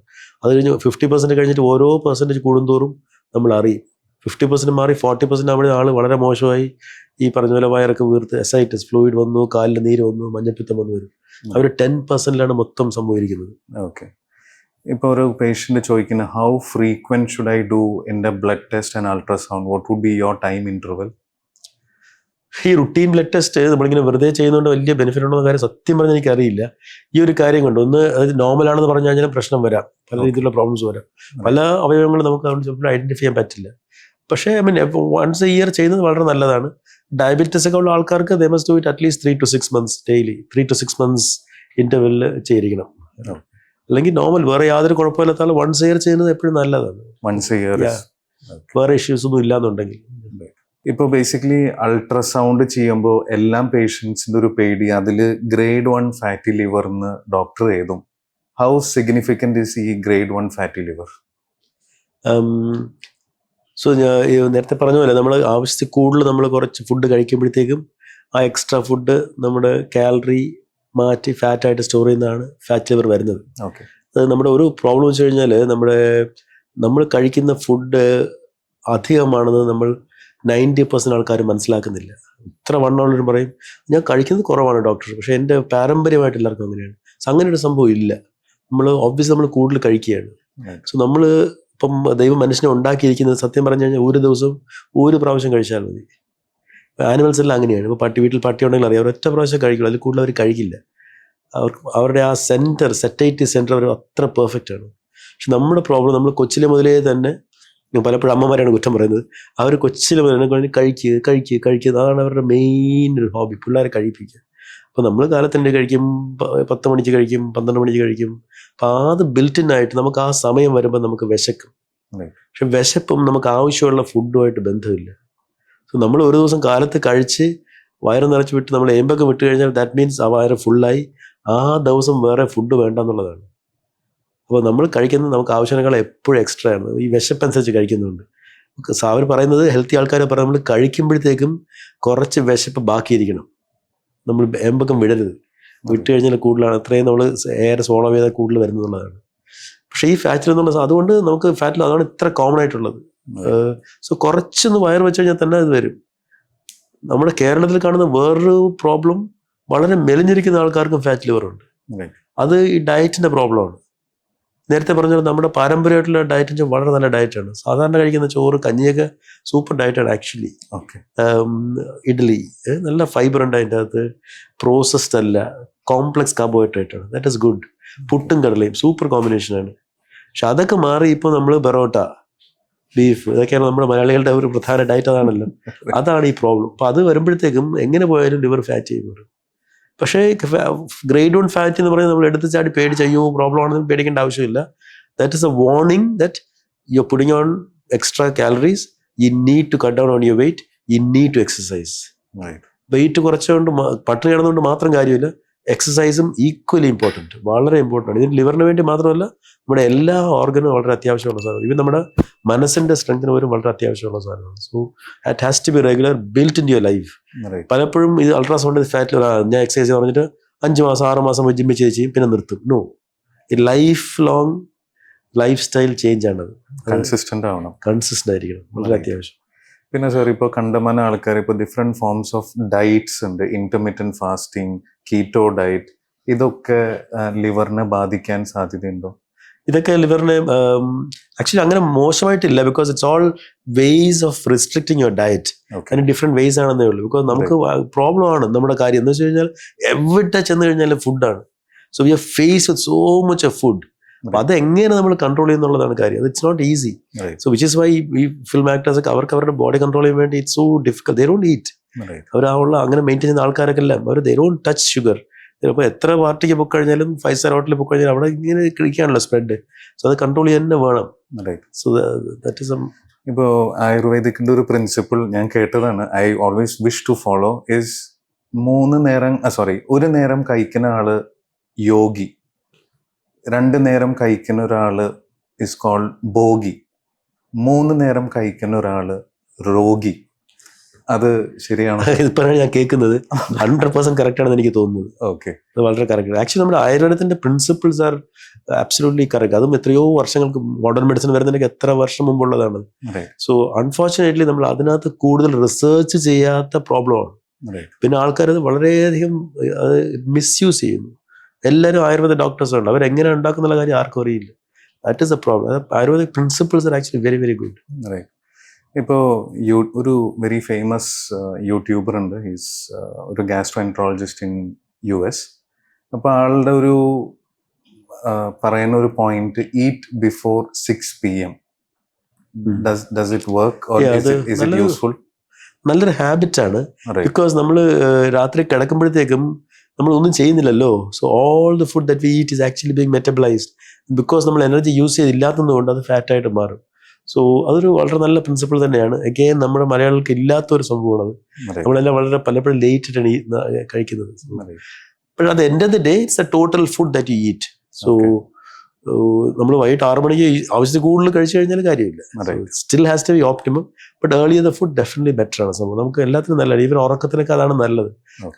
അത് കഴിഞ്ഞ് 50% കഴിഞ്ഞിട്ട് ഓരോ പെർസെൻറ്റേജ് കൂടുന്തോറും നമ്മൾ അറിയും. 50% മാറി 40% ആവുമ്പോൾ ആൾ വളരെ മോശമായി, ഈ പറഞ്ഞ പോലെ വയറൊക്കെ വീർത്ത് എസൈറ്റിസ്, ഫ്ലൂയിഡ് വന്നു, കാലിൽ നീര് വന്നു, മഞ്ഞപ്പിത്തം വന്നു വരും. അവർ 10%ലാണ് മൊത്തം സംഭവിക്കുന്നത്. ഓക്കെ. ഇപ്പോൾ ഒരു പേഷ്യൻ്റ് ചോദിക്കുന്ന how frequent should I do in the blood test and ultrasound, what would be your time interval? ഈ റുട്ടീൻ ബ്ലഡ് ടെസ്റ്റ് നമ്മളിങ്ങനെ വെറുതെ ചെയ്യുന്നതുകൊണ്ട് വലിയ ബെനിഫിറ്റ് ഉണ്ടെന്ന കാര്യം സത്യം പറഞ്ഞാൽ എനിക്കറിയില്ല. ഈ ഒരു കാര്യം കൊണ്ട് ഒന്ന് അത് നോർമലാണെന്ന് പറഞ്ഞു കഴിഞ്ഞാൽ പ്രശ്നം വരാം, പല രീതിയിലുള്ള പ്രോബ്ലംസ് വരാം. പല അവയവങ്ങളും നമുക്ക് അതുകൊണ്ട് ചിലപ്പോൾ ഐഡന്റിഫൈ ചെയ്യാൻ പറ്റില്ല. പക്ഷേ I mean once a year ചെയ്യുന്നത് വളരെ നല്ലതാണ്. ഡയബറ്റീസ് ഒക്കെ ഉള്ള ആൾക്കാർക്ക് they must do it at least 3 to 6 months daily, 3 to 6 months ഇന്റർവെല്ലിൽ ചെയ്തിരിക്കണം. അല്ലെങ്കിൽ നോർമൽ വേറെ യാതൊരു കുഴപ്പമില്ലാത്ത ആൾ വൺസ് ഇയർ ചെയ്യുന്നത് എപ്പോഴും നല്ലതാണ്. വൺസ് ഇയർ വേറെ ഇഷ്യൂസ് ഒന്നും ഇല്ലാന്നുണ്ടെങ്കിൽ. ഇപ്പോൾ ബേസിക്കലി അൾട്രാസൗണ്ട് ചെയ്യുമ്പോൾ എല്ലാം പേഷ്യൻസിൻ്റെ ഒരു പേടി അതിൽ ഗ്രേഡ് 1 ഫാറ്റി ലിവർ എന്ന് ഡോക്ടർ എഴുതും. ഹൗ സിഗ്നിഫിക്കൻറ്റ് ഈസ് ഈ ഗ്രേഡ് 1 ഫാറ്റി ലിവർ? സോ ഞാൻ നേരത്തെ പറഞ്ഞ പോലെ നമ്മൾ ആവശ്യത്തിൽ കൂടുതൽ നമ്മൾ കുറച്ച് ഫുഡ് കഴിക്കുമ്പോഴത്തേക്കും ആ എക്സ്ട്രാ ഫുഡ് നമ്മുടെ കാലറി മാറ്റി ഫാറ്റായിട്ട് സ്റ്റോർ ചെയ്യുന്നതാണ് ഫാറ്റ് ലിവർ വരുന്നത്. ഓക്കെ. അത് നമ്മുടെ ഒരു പ്രോബ്ലം വെച്ച് കഴിഞ്ഞാൽ നമ്മൾ കഴിക്കുന്ന ഫുഡ് അധികമാണെന്ന് നമ്മൾ 90% ആൾക്കാർ മനസ്സിലാക്കുന്നില്ല. ഇത്ര വണ്ണമുള്ളവരും പറയും ഞാൻ കഴിക്കുന്നത് കുറവാണ് ഡോക്ടർ, പക്ഷേ എൻ്റെ പാരമ്പര്യമായിട്ട് എല്ലാവർക്കും അങ്ങനെയാണ്. അങ്ങനെ ഒരു സംഭവം ഇല്ല. ഒബ്വിയസ്ലി നമ്മൾ കൂടുതൽ കഴിക്കുകയാണ്. സോ നമ്മൾ ഇപ്പം ദൈവം മനുഷ്യനെ ഉണ്ടാക്കിയിരിക്കുന്നത് സത്യം പറഞ്ഞു കഴിഞ്ഞാൽ ഒരു ദിവസം ഒരു പ്രാവശ്യം കഴിച്ചാൽ മതി. ആനിമൽസ് എല്ലാം അങ്ങനെയാണ്. ഇപ്പോൾ വീട്ടിൽ പട്ടി ഉണ്ടെങ്കിൽ അറിയാം, അവർ ഒറ്റ പ്രാവശ്യം കഴിക്കുള്ളൂ, അതിൽ കൂടുതൽ അവർ കഴിക്കില്ല. അവരുടെ ആ സെറ്റൈറ്റി സെൻറ്റർ അവർ അത്ര പെർഫെക്റ്റ് ആണ്. പക്ഷെ നമ്മുടെ പ്രോബ്ലം നമ്മൾ കൊച്ചിലെ മുതലേ തന്നെ, പലപ്പോഴും അമ്മമാരാണ് കുറ്റം പറയുന്നത്, അവർ കൊച്ചിലെ മുതലേ കഴിക്കുക അതാണ് അവരുടെ മെയിൻ ഒരു ഹോബി, പിള്ളേരെ കഴിപ്പിക്കുക. അപ്പോൾ നമ്മൾ കാലത്തിൻ്റെ കഴിക്കും, 10 മണിക്ക് കഴിക്കും, 12 മണിക്ക് കഴിക്കും. അപ്പോൾ അത് ബിൽറ്റിനായിട്ട് നമുക്ക് ആ സമയം വരുമ്പോൾ നമുക്ക് വിശക്കും. പക്ഷെ വിശപ്പും നമുക്ക് ആവശ്യമുള്ള ഫുഡുമായിട്ട് ബന്ധമില്ല. സോ നമ്മൾ ഒരു ദിവസം കാലത്ത് കഴിച്ച് വയറ് നിറച്ച് വിട്ട് നമ്മൾ ഏമ്പൊക്കെ വിട്ട് കഴിഞ്ഞാൽ ദാറ്റ് മീൻസ് ആ വയറ് ഫുള്ളായി, ആ ദിവസം വേറെ ഫുഡ് വേണ്ട എന്നുള്ളതാണ്. അപ്പോൾ നമ്മൾ കഴിക്കുന്നത് നമുക്ക് ആവശ്യങ്ങൾ എപ്പോഴും എക്സ്ട്രാ ആണ്, ഈ വിശപ്പനുസരിച്ച് കഴിക്കുന്നുണ്ട്. അവർ പറയുന്നത്, ഹെൽത്തി ആൾക്കാരെ പറയുന്നത്, നമ്മൾ കഴിക്കുമ്പോഴത്തേക്കും കുറച്ച് വിശപ്പ് ബാക്കിയിരിക്കണം, നമ്മൾ ഏമ്പക്കം വിടരുത്. വിട്ട് കഴിഞ്ഞാൽ കൂടുതലാണ്, അത്രയും നമ്മൾ എയർ സോളോ ചെയ്താൽ കൂടുതൽ വരുന്നതുള്ളതാണ്. പക്ഷേ ഈ ഫാറ്റിൽ എന്നുള്ള അതുകൊണ്ട് നമുക്ക് ഫാറ്റിൽ അതാണ് ഇത്ര കോമൺ ആയിട്ടുള്ളത്. സോ കുറച്ചൊന്ന് വയർ വെച്ച് കഴിഞ്ഞാൽ തന്നെ അത് വരും. നമ്മുടെ കേരളത്തിൽ കാണുന്ന വേറൊരു പ്രോബ്ലം, വളരെ മെലിഞ്ഞിരിക്കുന്ന ആൾക്കാർക്കും ഫാറ്റ് ലിവർ ഉണ്ട്. അത് ഈ ഡയറ്റിന്റെ പ്രോബ്ലമാണ്. നേരത്തെ പറഞ്ഞാൽ നമ്മുടെ പാരമ്പര്യമായിട്ടുള്ള ഡയറ്റ് വളരെ നല്ല ഡയറ്റാണ്. സാധാരണ കഴിക്കുന്ന ചോറ്, കഞ്ഞിയൊക്കെ സൂപ്പർ ഡയറ്റാണ് ആക്ച്വലി. ഇഡ്ഡലി നല്ല ഫൈബർ ഉണ്ട് അതിൻ്റെ അകത്ത്, പ്രോസസ്ഡ് അല്ല, കോംപ്ലക്സ് കാർബോഹൈഡ്രേറ്റ് ആണ്, ദാറ്റ് ഇസ് ഗുഡ്. പുട്ടും കടലയും സൂപ്പർ കോമ്പിനേഷനാണ്. പക്ഷെ അതൊക്കെ മാറി ഇപ്പോൾ നമ്മൾ ബെറോട്ട, ബീഫ്, ഇതൊക്കെയാണ് നമ്മുടെ മലയാളികളുടെ ഒരു പ്രധാന ഡയറ്റ്. അതാണല്ലോ, അതാണ് ഈ പ്രോബ്ലം. അപ്പം അത് വരുമ്പോഴത്തേക്കും എങ്ങനെ പോയാലും ലിവർ ഫാറ്റ് ചെയ്യുന്നത്. പക്ഷേ ഗ്രേഡ് 1 ഫാറ്റ് എന്ന് പറയുന്നത് നമ്മൾ എടുത്ത് ചാടി പേടിച്ച് അയ്യോ പ്രോബ്ലം ആണെന്ന് പേടിക്കേണ്ട ആവശ്യമില്ല. That is a warning that you are putting on extra calories, you need to cut down on your weight, you need to exercise. Weight കുറച്ചുകൊണ്ട് പട്ടിണി കിടന്നുകൊണ്ട് മാത്രം കാര്യമില്ല, എക്സസൈസും ഈക്വലി ഇമ്പോർട്ടൻറ്റ്, വളരെ ഇമ്പോർട്ടൻ്റ് ആണ്. ഇതിന് ലിവറിന് വേണ്ടി മാത്രമല്ല, നമ്മുടെ എല്ലാ ഓർഗനും വളരെ അത്യാവശ്യമുള്ള സാധനം. ഇവൻ നമ്മുടെ മനസ്സിൻ്റെ സ്ട്രെങ്തിന് പോലും വളരെ അത്യാവശ്യമുള്ള സാധനമാണ്. So that has to be regular, built in your life. പലപ്പോഴും ഇത് അൾട്രാസൗണ്ട് ഫാറ്റ് ഞാൻ എക്സസൈസ് പറഞ്ഞിട്ട് 5 മാസം 6 മാസം ജിമ്മ് ചെയ്യും, പിന്നെ നിർത്തും. നോ, ഈ life long life style change ആണത്. കൺസിസ്റ്റന്റ് ആവണം, കൺസിസ്റ്റന്റ് ആയിരിക്കണം, വളരെ അത്യാവശ്യം. പിന്നെ സാർ, ഇപ്പോൾ കണ്ടമാന ആൾക്കാർ ഇപ്പോൾ ഡിഫറെന്റ് ഫോംസ് ഓഫ് ഡയറ്റ്സ് ഉണ്ട്, ഇന്റർമീഡിയന്റ് ഫാസ്റ്റിംഗ്, കീറ്റോ ഡയറ്റ്, ഇതൊക്കെ ലിവറിനെ ബാധിക്കാൻ സാധ്യതയുണ്ടോ? ഇതൊക്കെ ലിവറിനെ ആക്ച്വലി അങ്ങനെ മോശമായിട്ടില്ല, because it's all ways of restricting your diet. അതിന് ഡിഫറെന്റ് വേസ് ആണെന്നേ ഉള്ളൂ. ബിക്കോസ് നമുക്ക് പ്രോബ്ലം ആണ് നമ്മുടെ കാര്യം എന്ന് വെച്ച് കഴിഞ്ഞാൽ എവിടെ ചെന്ന് കഴിഞ്ഞാലും ഫുഡാണ്. So we are face with so much of food. അപ്പൊ അതെങ്ങനെ നമ്മൾ കൺട്രോൾ ചെയ്യുന്നുള്ളതാണ് കാര്യം. It's not easy. So which is why ഈ ഫിലിം ആക്ടേഴ്സ് ഒക്കെ അവർക്ക് അവരുടെ ബോഡി കൺട്രോൾ ചെയ്യാൻ വേണ്ടി it's so difficult. They don't eat. അവരുള്ള അങ്ങനെ മെയിൻറ്റെയിൻ ചെയ്യുന്ന ആൾക്കാരൊക്കെ എല്ലാം അവർ ദേ ഡോണ്ട് ടച്ച് ഷുഗർ. അപ്പോൾ എത്ര പാർട്ടിക്ക് പോയി കഴിഞ്ഞാലും 5 സ്റ്റാർ ഹോട്ടലിൽ പോയി കഴിഞ്ഞാൽ അവിടെ ഇങ്ങനെ കഴിക്കാണല്ലോ സ്പ്രെഡ്. സോ അത് കൺട്രോൾ ചെയ്യാൻ തന്നെ വേണം. സോ ദാറ്റ് ഇസ് ഇപ്പോൾ ആയുർവേദിക്കിന്റെ ഒരു പ്രിൻസിപ്പിൾ ഞാൻ കേട്ടതാണ്, I always wish to follow, is 1 നേരം കഴിക്കുന്ന ആള് യോഗി, 2 നേരം കഴിക്കുന്ന ഒരാള് ഇസ് കോൾഡ് ഭോഗി, 3 നേരം കഴിക്കുന്ന ഒരാള് രോഗി. അത് ശരിയാണോ? ഇപ്പോഴാണ് ഞാൻ കേൾക്കുന്നത്. 100% കറക്റ്റ് ആണെന്ന് എനിക്ക് തോന്നുന്നത്. ഓക്കെ, അത് വളരെ കറക്റ്റ്. ആക്ച്വലി നമ്മുടെ ആയുർവേദത്തിന്റെ പ്രിൻസിപ്പിൾസ് ആർ അബ്സല്യൂട്ട്ലി കറക്റ്റ്. അതും എത്രയോ വർഷങ്ങൾക്ക്, മോഡേൺ മെഡിസിൻ വരുന്നതിനൊക്കെ എത്ര വർഷം മുമ്പുള്ളതാണ്. സോ അൺഫോർച്ചുനേറ്റ്ലി നമ്മൾ അതിനകത്ത് കൂടുതൽ റിസർച്ച് ചെയ്യാത്ത പ്രോബ്ലമാണ്. പിന്നെ ആൾക്കാർ അത് വളരെയധികം അത് മിസ്യൂസ് ചെയ്യുന്നു. എല്ലാവരും ആയുർവേദ ഡോക്ടേഴ്സ് ഉണ്ട്, അവരെങ്ങനെ ഉണ്ടാക്കുന്ന കാര്യം ആർക്കും അറിയില്ല. That is A problem. Ayurvedic principles are actually very very good. ഇപ്പോൾ ഒരു വെരി ഫേമസ് യൂട്യൂബർ ഉണ്ട്, ഹീസ് ഒരു ഗാസ്ട്രോഎൻട്രോളജിസ്റ്റ് ഇൻ US. അപ്പോൾ ആളുടെ ഒരു പറയുന്ന ഒരു point, eat before 6 PM. Does it work or is it useful? നല്ലൊരു ഹാബിറ്റ് ആണ്. ബിക്കോസ് നമ്മൾ രാത്രി കിടക്കുമ്പോഴത്തേക്കും നമ്മൾ ഒന്നും ചെയ്യുന്നില്ലല്ലോ. So all the food that we eat is actually being metabolised. Because നമ്മൾ എനർജി യൂസ് ചെയ്തില്ലാത്തത് കൊണ്ട് അത് ഫാറ്റായിട്ട് മാറും. സോ അതൊരു വളരെ നല്ല പ്രിൻസിപ്പിൾ തന്നെയാണ്. അഗെയിൻ നമ്മുടെ മലയാളികൾക്ക് ഇല്ലാത്തൊരു സംഭവമാണ്. നമ്മളെല്ലാം വളരെ പലപ്പോഴും ലേറ്റ് ആയിട്ടാണ് കഴിക്കുന്നത്. പക്ഷെ അത് end of the day it's a total food that you eat. So നമ്മൾ വൈകിട്ട് 6 മണിക്ക് ആവശ്യത്തിൽ കൂടുതൽ കഴിച്ചു കഴിഞ്ഞാൽ കാര്യമില്ല. Still has to be optimum. But earlier the food definitely better ആണ്. സംഭവം നമുക്ക് എല്ലാത്തിനും നല്ലതാണ്. ഈവൻ ഉറക്കത്തിനൊക്കെ അതാണ് നല്ലത്.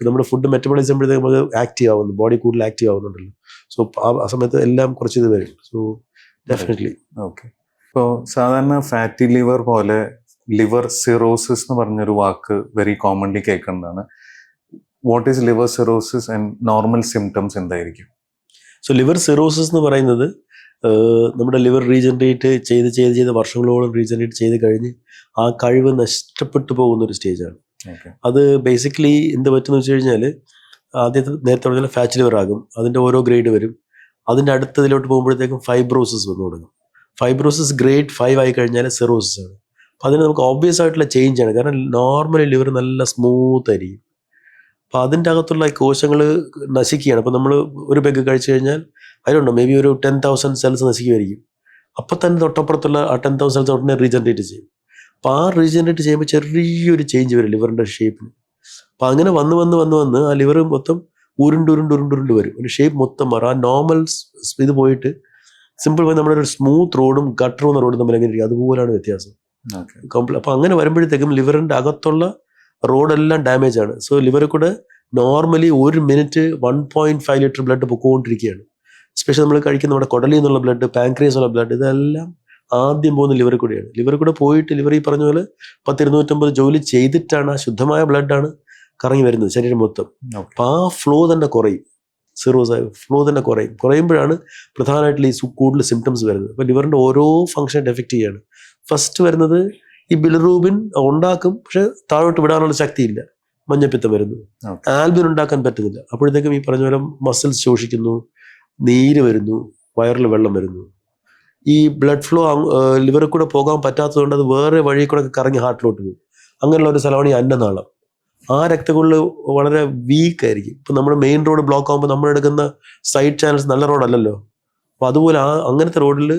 നമ്മുടെ ഫുഡ് മെറ്റബോളൈസ് ചെയ്യുമ്പോഴത്തേക്ക് നമുക്ക് ആക്റ്റീവ് ആവുന്നു, ബോഡി കൂടുതൽ ആക്റ്റീവ് ആവുന്നുണ്ടല്ലോ. സോ ആ സമയത്ത് എല്ലാം കുറച്ച് ഇത് വരും. So definitely. ഓക്കെ. ഇപ്പോൾ സാധാരണ ഫാറ്റി ലിവർ പോലെ ലിവർ സിറോസിസ് എന്ന് പറഞ്ഞൊരു വാക്ക് വെരി കോമൺലി കേൾക്കുന്നതാണ്. What is liver cirrhosis and normal symptoms എന്തായിരിക്കും? സോ ലിവർ സിറോസിസ് എന്ന് പറയുന്നത് നമ്മുടെ ലിവർ റീജനറേറ്റ് ചെയ്ത് വർഷങ്ങളോളം റീജനറേറ്റ് ചെയ്ത് കഴിഞ്ഞ് ആ കഴിവ് നഷ്ടപ്പെട്ടു പോകുന്ന ഒരു സ്റ്റേജാണ്. അത് ബേസിക്കലി എന്ത് പറ്റുമെന്ന് വെച്ച് കഴിഞ്ഞാൽ, നേരത്തെ പറഞ്ഞാൽ ഫാറ്റ് ലിവർ ആകും, അതിൻ്റെ ഓരോ ഗ്രേഡ് വരും. അതിൻ്റെ അടുത്തതിലോട്ട് പോകുമ്പോഴത്തേക്കും ഫൈബ്രോസിസ് വന്നു തുടങ്ങും. ഫൈബ്രോസിസ് ഗ്രേഡ് 5 ആയി കഴിഞ്ഞാൽ സിറോസിസ് ആണ്. അപ്പോൾ അതിന് നമുക്ക് ഓബ്വിയസ് ആയിട്ടുള്ള ചേഞ്ച് ആണ്. കാരണം നോർമലി ലിവർ നല്ല സ്മൂത്ത് ആയിരിക്കും. അപ്പോൾ അതിൻ്റെ അകത്തുള്ള കോശങ്ങൾ നശിക്കുകയാണ്. അപ്പോൾ നമ്മൾ ഒരു പെഗ് കഴിച്ചു കഴിഞ്ഞാൽ അതിലുണ്ടോ മേ ബി ഒരു 10,000 സെൽസ് നശിക്കുമായിരിക്കും. അപ്പം തന്നെ തൊട്ടപ്പുറത്തുള്ള ആ 10,000 സെൽസ് ഉടനെ റീജനറേറ്റ് ചെയ്യും. അപ്പോൾ ആ റീജനറേറ്റ് ചെയ്യുമ്പോൾ ചെറിയൊരു ചേഞ്ച് വരും ലിവറിൻ്റെ ഷേപ്പിന്. അപ്പോൾ അങ്ങനെ വന്ന് ആ ലിവർ മൊത്തം ഉരുണ്ട് വരും. ഒരു ഷേപ്പ് മൊത്തം മാറും. ആ നോർമൽ ഇത് പോയിട്ട് സിമ്പിൾ പോയി നമ്മുടെ ഒരു സ്മൂത്ത് റോഡും ഗട്ടറും എന്ന റോഡും തമ്മിൽ എങ്ങനെ ഇരിക്കും, അതുപോലെയാണ് വ്യത്യാസം. അപ്പോൾ അങ്ങനെ വരുമ്പോഴത്തേക്കും ലിവറിൻ്റെ അകത്തുള്ള റോഡെല്ലാം ഡാമേജ് ആണ്. സോ ലിവറിൽ കൂടെ നോർമലി 1 മിനിറ്റ് 1.5 ലിറ്റർ ബ്ലഡ് പൊക്കോണ്ടിരിക്കുകയാണ്. എസ്പെഷ്യലി നമ്മൾ കഴിക്കുന്ന നമ്മുടെ കുടലിൽ നിന്നുള്ള ബ്ലഡ്, പാൻക്രിയസ് ഉള്ള ബ്ലഡ്, ഇതെല്ലാം ആദ്യം പോകുന്ന ലിവറിൽ കൂടെയാണ്. ലിവറിൽ കൂടെ പോയിട്ട് ലിവർ ഈ പറഞ്ഞ പോലെ 10-250 ജോലി ചെയ്തിട്ടാണ് ആ ശുദ്ധമായ ബ്ലഡാണ് കറങ്ങി വരുന്നത് ശരീരം മൊത്തം. അപ്പോൾ ആ ഫ്ലോ തന്നെ കുറയും. സിറോസായി ഫ്ലോ തന്നെ കുറയുമ്പോഴാണ് പ്രധാനമായിട്ടുള്ള ഈ കൂടുതൽ സിംറ്റംസ് വരുന്നത്. അപ്പോൾ ലിവറിൻ്റെ ഓരോ ഫംഗ്ഷൻ എഫക്റ്റ് ചെയ്യാണ്. ഫസ്റ്റ് വരുന്നത് ഈ ബിലിറൂബിൻ ഉണ്ടാക്കും, പക്ഷെ താഴോട്ട് വിടാനുള്ള ശക്തിയില്ല, മഞ്ഞപ്പിത്തം വരുന്നു. ആൽബിൻ ഉണ്ടാക്കാൻ പറ്റുന്നില്ല. അപ്പോഴത്തേക്കും ഈ പറഞ്ഞ പോലെ മസിൽസ് ശോഷിക്കുന്നു, നീര് വരുന്നു, വയറിൽ വെള്ളം വരുന്നു. ഈ ബ്ലഡ് ഫ്ലോ ലിവറിൽ കൂടെ പോകാൻ പറ്റാത്തതുകൊണ്ട് അത് വേറെ വഴി കൂടെ കറങ്ങി ഹാർട്ടിലോട്ട് പോകും. അങ്ങനെയുള്ള ഒരു സ്ഥലമാണ് ഈ അന്നനാളം. ആ രക്തക്കുഴൽ വളരെ വീക്കായിരിക്കും. ഇപ്പം നമ്മുടെ മെയിൻ റോഡ് ബ്ലോക്ക് ആകുമ്പോൾ നമ്മളെടുക്കുന്ന സൈഡ് ചാനൽസ് നല്ല റോഡല്ലല്ലോ. അപ്പോൾ അതുപോലെ അങ്ങനത്തെ റോഡിൽ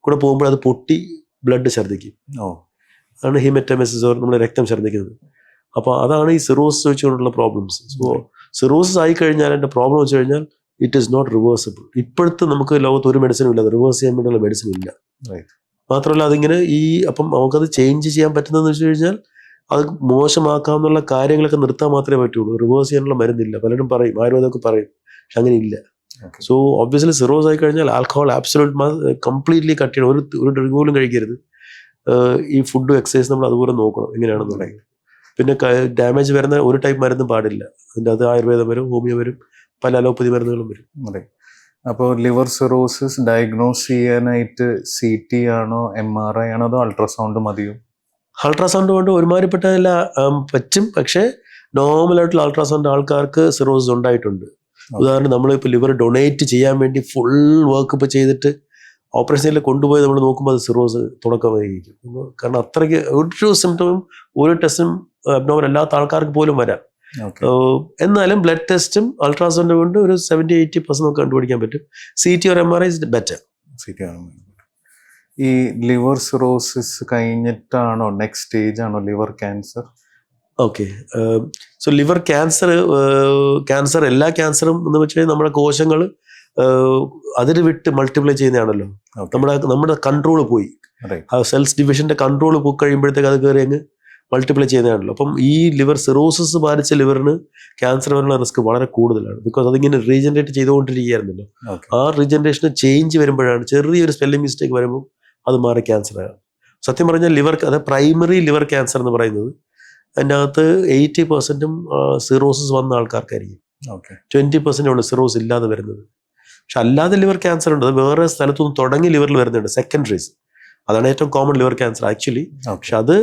കൂടെ പോകുമ്പോൾ അത് പൊട്ടി ബ്ലഡ് ഛർദ്ദിക്കും. അതാണ് ഹീമറ്റമെസിസ്, നമ്മൾ രക്തം ഛർദ്ദിക്കുന്നത്. അപ്പോൾ അതാണ് ഈ സിറോസിസ് വെച്ചുകൊണ്ടുള്ള പ്രോബ്ലംസ്. സോ സിറോസിസ് ആയി കഴിഞ്ഞാൽ എൻ്റെ പ്രോബ്ലം വെച്ച് കഴിഞ്ഞാൽ ഇറ്റ് ഈസ് നോട്ട് റിവേഴ്സിബിൾ. ഇപ്പോഴത്തെ നമുക്ക് ലോകത്ത് ഒരു മെഡിസിനും ഇല്ല, റിവേഴ്സ് ചെയ്യാൻ വേണ്ടിയുള്ള മെഡിസിൻ ഇല്ല. മാത്രമല്ല അതിങ്ങനെ അപ്പം നമുക്കത് ചേഞ്ച് ചെയ്യാൻ പറ്റുന്നതെന്ന് വെച്ച് കഴിഞ്ഞാൽ അത് മോശമാക്കാവുന്ന കാര്യങ്ങളൊക്കെ നിർത്താൻ മാത്രമേ പറ്റുള്ളൂ. റിവേഴ്സ് ചെയ്യാനുള്ള മരുന്നില്ല. പലരും പറയും, ആയുർവേദമൊക്കെ പറയും, പക്ഷെ അങ്ങനെ ഇല്ല. സോ ഒബ്വിയസ്ലി സിറോസ് ആയി കഴിഞ്ഞാൽ ആൽക്കഹോൾ ആബ്സൊല്യൂട്ട് കംപ്ലീറ്റ്ലി കട്ട് ചെയ്യണം. ഒരു ഡ്രിങ്ക് പോലും കഴിക്കരുത്. ഈ ഫുഡും എക്സസൈസ് നമ്മൾ അതുപോലെ നോക്കണം എങ്ങനെയാണെന്നുണ്ടെങ്കിൽ. പിന്നെ ഡാമേജ് വരുന്ന ഒരു ടൈപ്പ് മരുന്നും പാടില്ല. അതിൻ്റെ അത് ആയുർവേദം വരും, ഹോമിയോ വരും, പല അലോപ്പതി മരുന്നുകളും വരും. അതെ. അപ്പോൾ ലിവർ സിറോസിസ് ഡയഗ്നോസ് ചെയ്യാനായിട്ട് CT ആണോ MRI ആണോ അതോ അൾട്രാസൗണ്ട് മതിയോ? അൾട്രാസൗണ്ട് കൊണ്ട് ഒരുമാതിരിപ്പെട്ടതെല്ലാം പറ്റും. പക്ഷേ നോർമലായിട്ടുള്ള അൾട്രാസൗണ്ട് ആൾക്കാർക്ക് സിറോസിസ് ഉണ്ടായിട്ടുണ്ട്. ഉദാഹരണം, നമ്മളിപ്പോൾ ലിവർ ഡൊണേറ്റ് ചെയ്യാൻ വേണ്ടി ഫുൾ വർക്ക് ഇപ്പോൾ ചെയ്തിട്ട് ഓപ്പറേഷനിൽ കൊണ്ടുപോയി നമ്മൾ നോക്കുമ്പോൾ അത് സിറോസ് തുടക്കമായിരിക്കും. കാരണം അത്രയ്ക്ക് ഒരു സിംറ്റമും ഒരു ടെസ്റ്റും അബ്നോർമൽ അല്ലാത്ത ആൾക്കാർക്ക് പോലും വരാം. എന്നാലും ബ്ലഡ് ടെസ്റ്റും അൾട്രാസൗണ്ടും കൊണ്ട് ഒരു 70-80% നമുക്ക് കണ്ടുപിടിക്കാൻ പറ്റും. CT or MRI is better. ഈ ലിവർ സിറോസിസ് കഴിഞ്ഞിട്ടാണോ നെക്സ്റ്റ് സ്റ്റേജ് ആണോ liver cancer? Okay. So liver cancer എല്ലാ ക്യാൻസറും എന്ന് വെച്ചാൽ നമ്മുടെ കോശങ്ങൾ അതിന് വിട്ട് മൾട്ടിപ്ലൈ ചെയ്യുന്നതാണല്ലോ. നമ്മുടെ കൺട്രോൾ പോയി, സെൽസ് ഡിവിഷന്റെ കൺട്രോൾ പോയി കഴിയുമ്പോഴത്തേക്ക് അത് കയറി അങ്ങ് മൾട്ടിപ്ലൈ ചെയ്യുന്നതാണല്ലോ. അപ്പം ഈ ലിവർ സിറോസിസ് ബാധിച്ച ലിവറിന് ക്യാൻസർ വരാനുള്ള റിസ്ക് വളരെ കൂടുതലാണ്. ബിക്കോസ് അതിങ്ങനെ റീജനറേറ്റ് ചെയ്തുകൊണ്ടിരിക്കുകയായിരുന്നല്ലോ. ആ റീജനറേഷന് ചേഞ്ച് വരുമ്പോഴാണ്, ചെറിയൊരു സ്പെല്ലിംഗ് മിസ്റ്റേക്ക് വരുമ്പോൾ അത് മാറി ക്യാൻസർ ആകും. സത്യം പറഞ്ഞാൽ അതായത് പ്രൈമറി ലിവർ ക്യാൻസർ എന്ന് പറയുന്നത് അതിൻ്റെ അകത്ത് 80%ഉം സിറോസിസ് വന്ന ആൾക്കാർക്കായിരിക്കും. 20% ഉള്ളൂ സിറോസ് ഇല്ലാതെ വരുന്നത്. പക്ഷെ അല്ലാതെ ലിവർ ക്യാൻസർ ഉണ്ട്, അത് വേറെ സ്ഥലത്തുനിന്ന് തുടങ്ങി ലിവറിൽ വരുന്നുണ്ട്, സെക്കൻഡറീസ്. അതാണ് ഏറ്റവും കോമൺ ലിവർ ക്യാൻസർ ആക്ച്വലി. പക്ഷെ അത്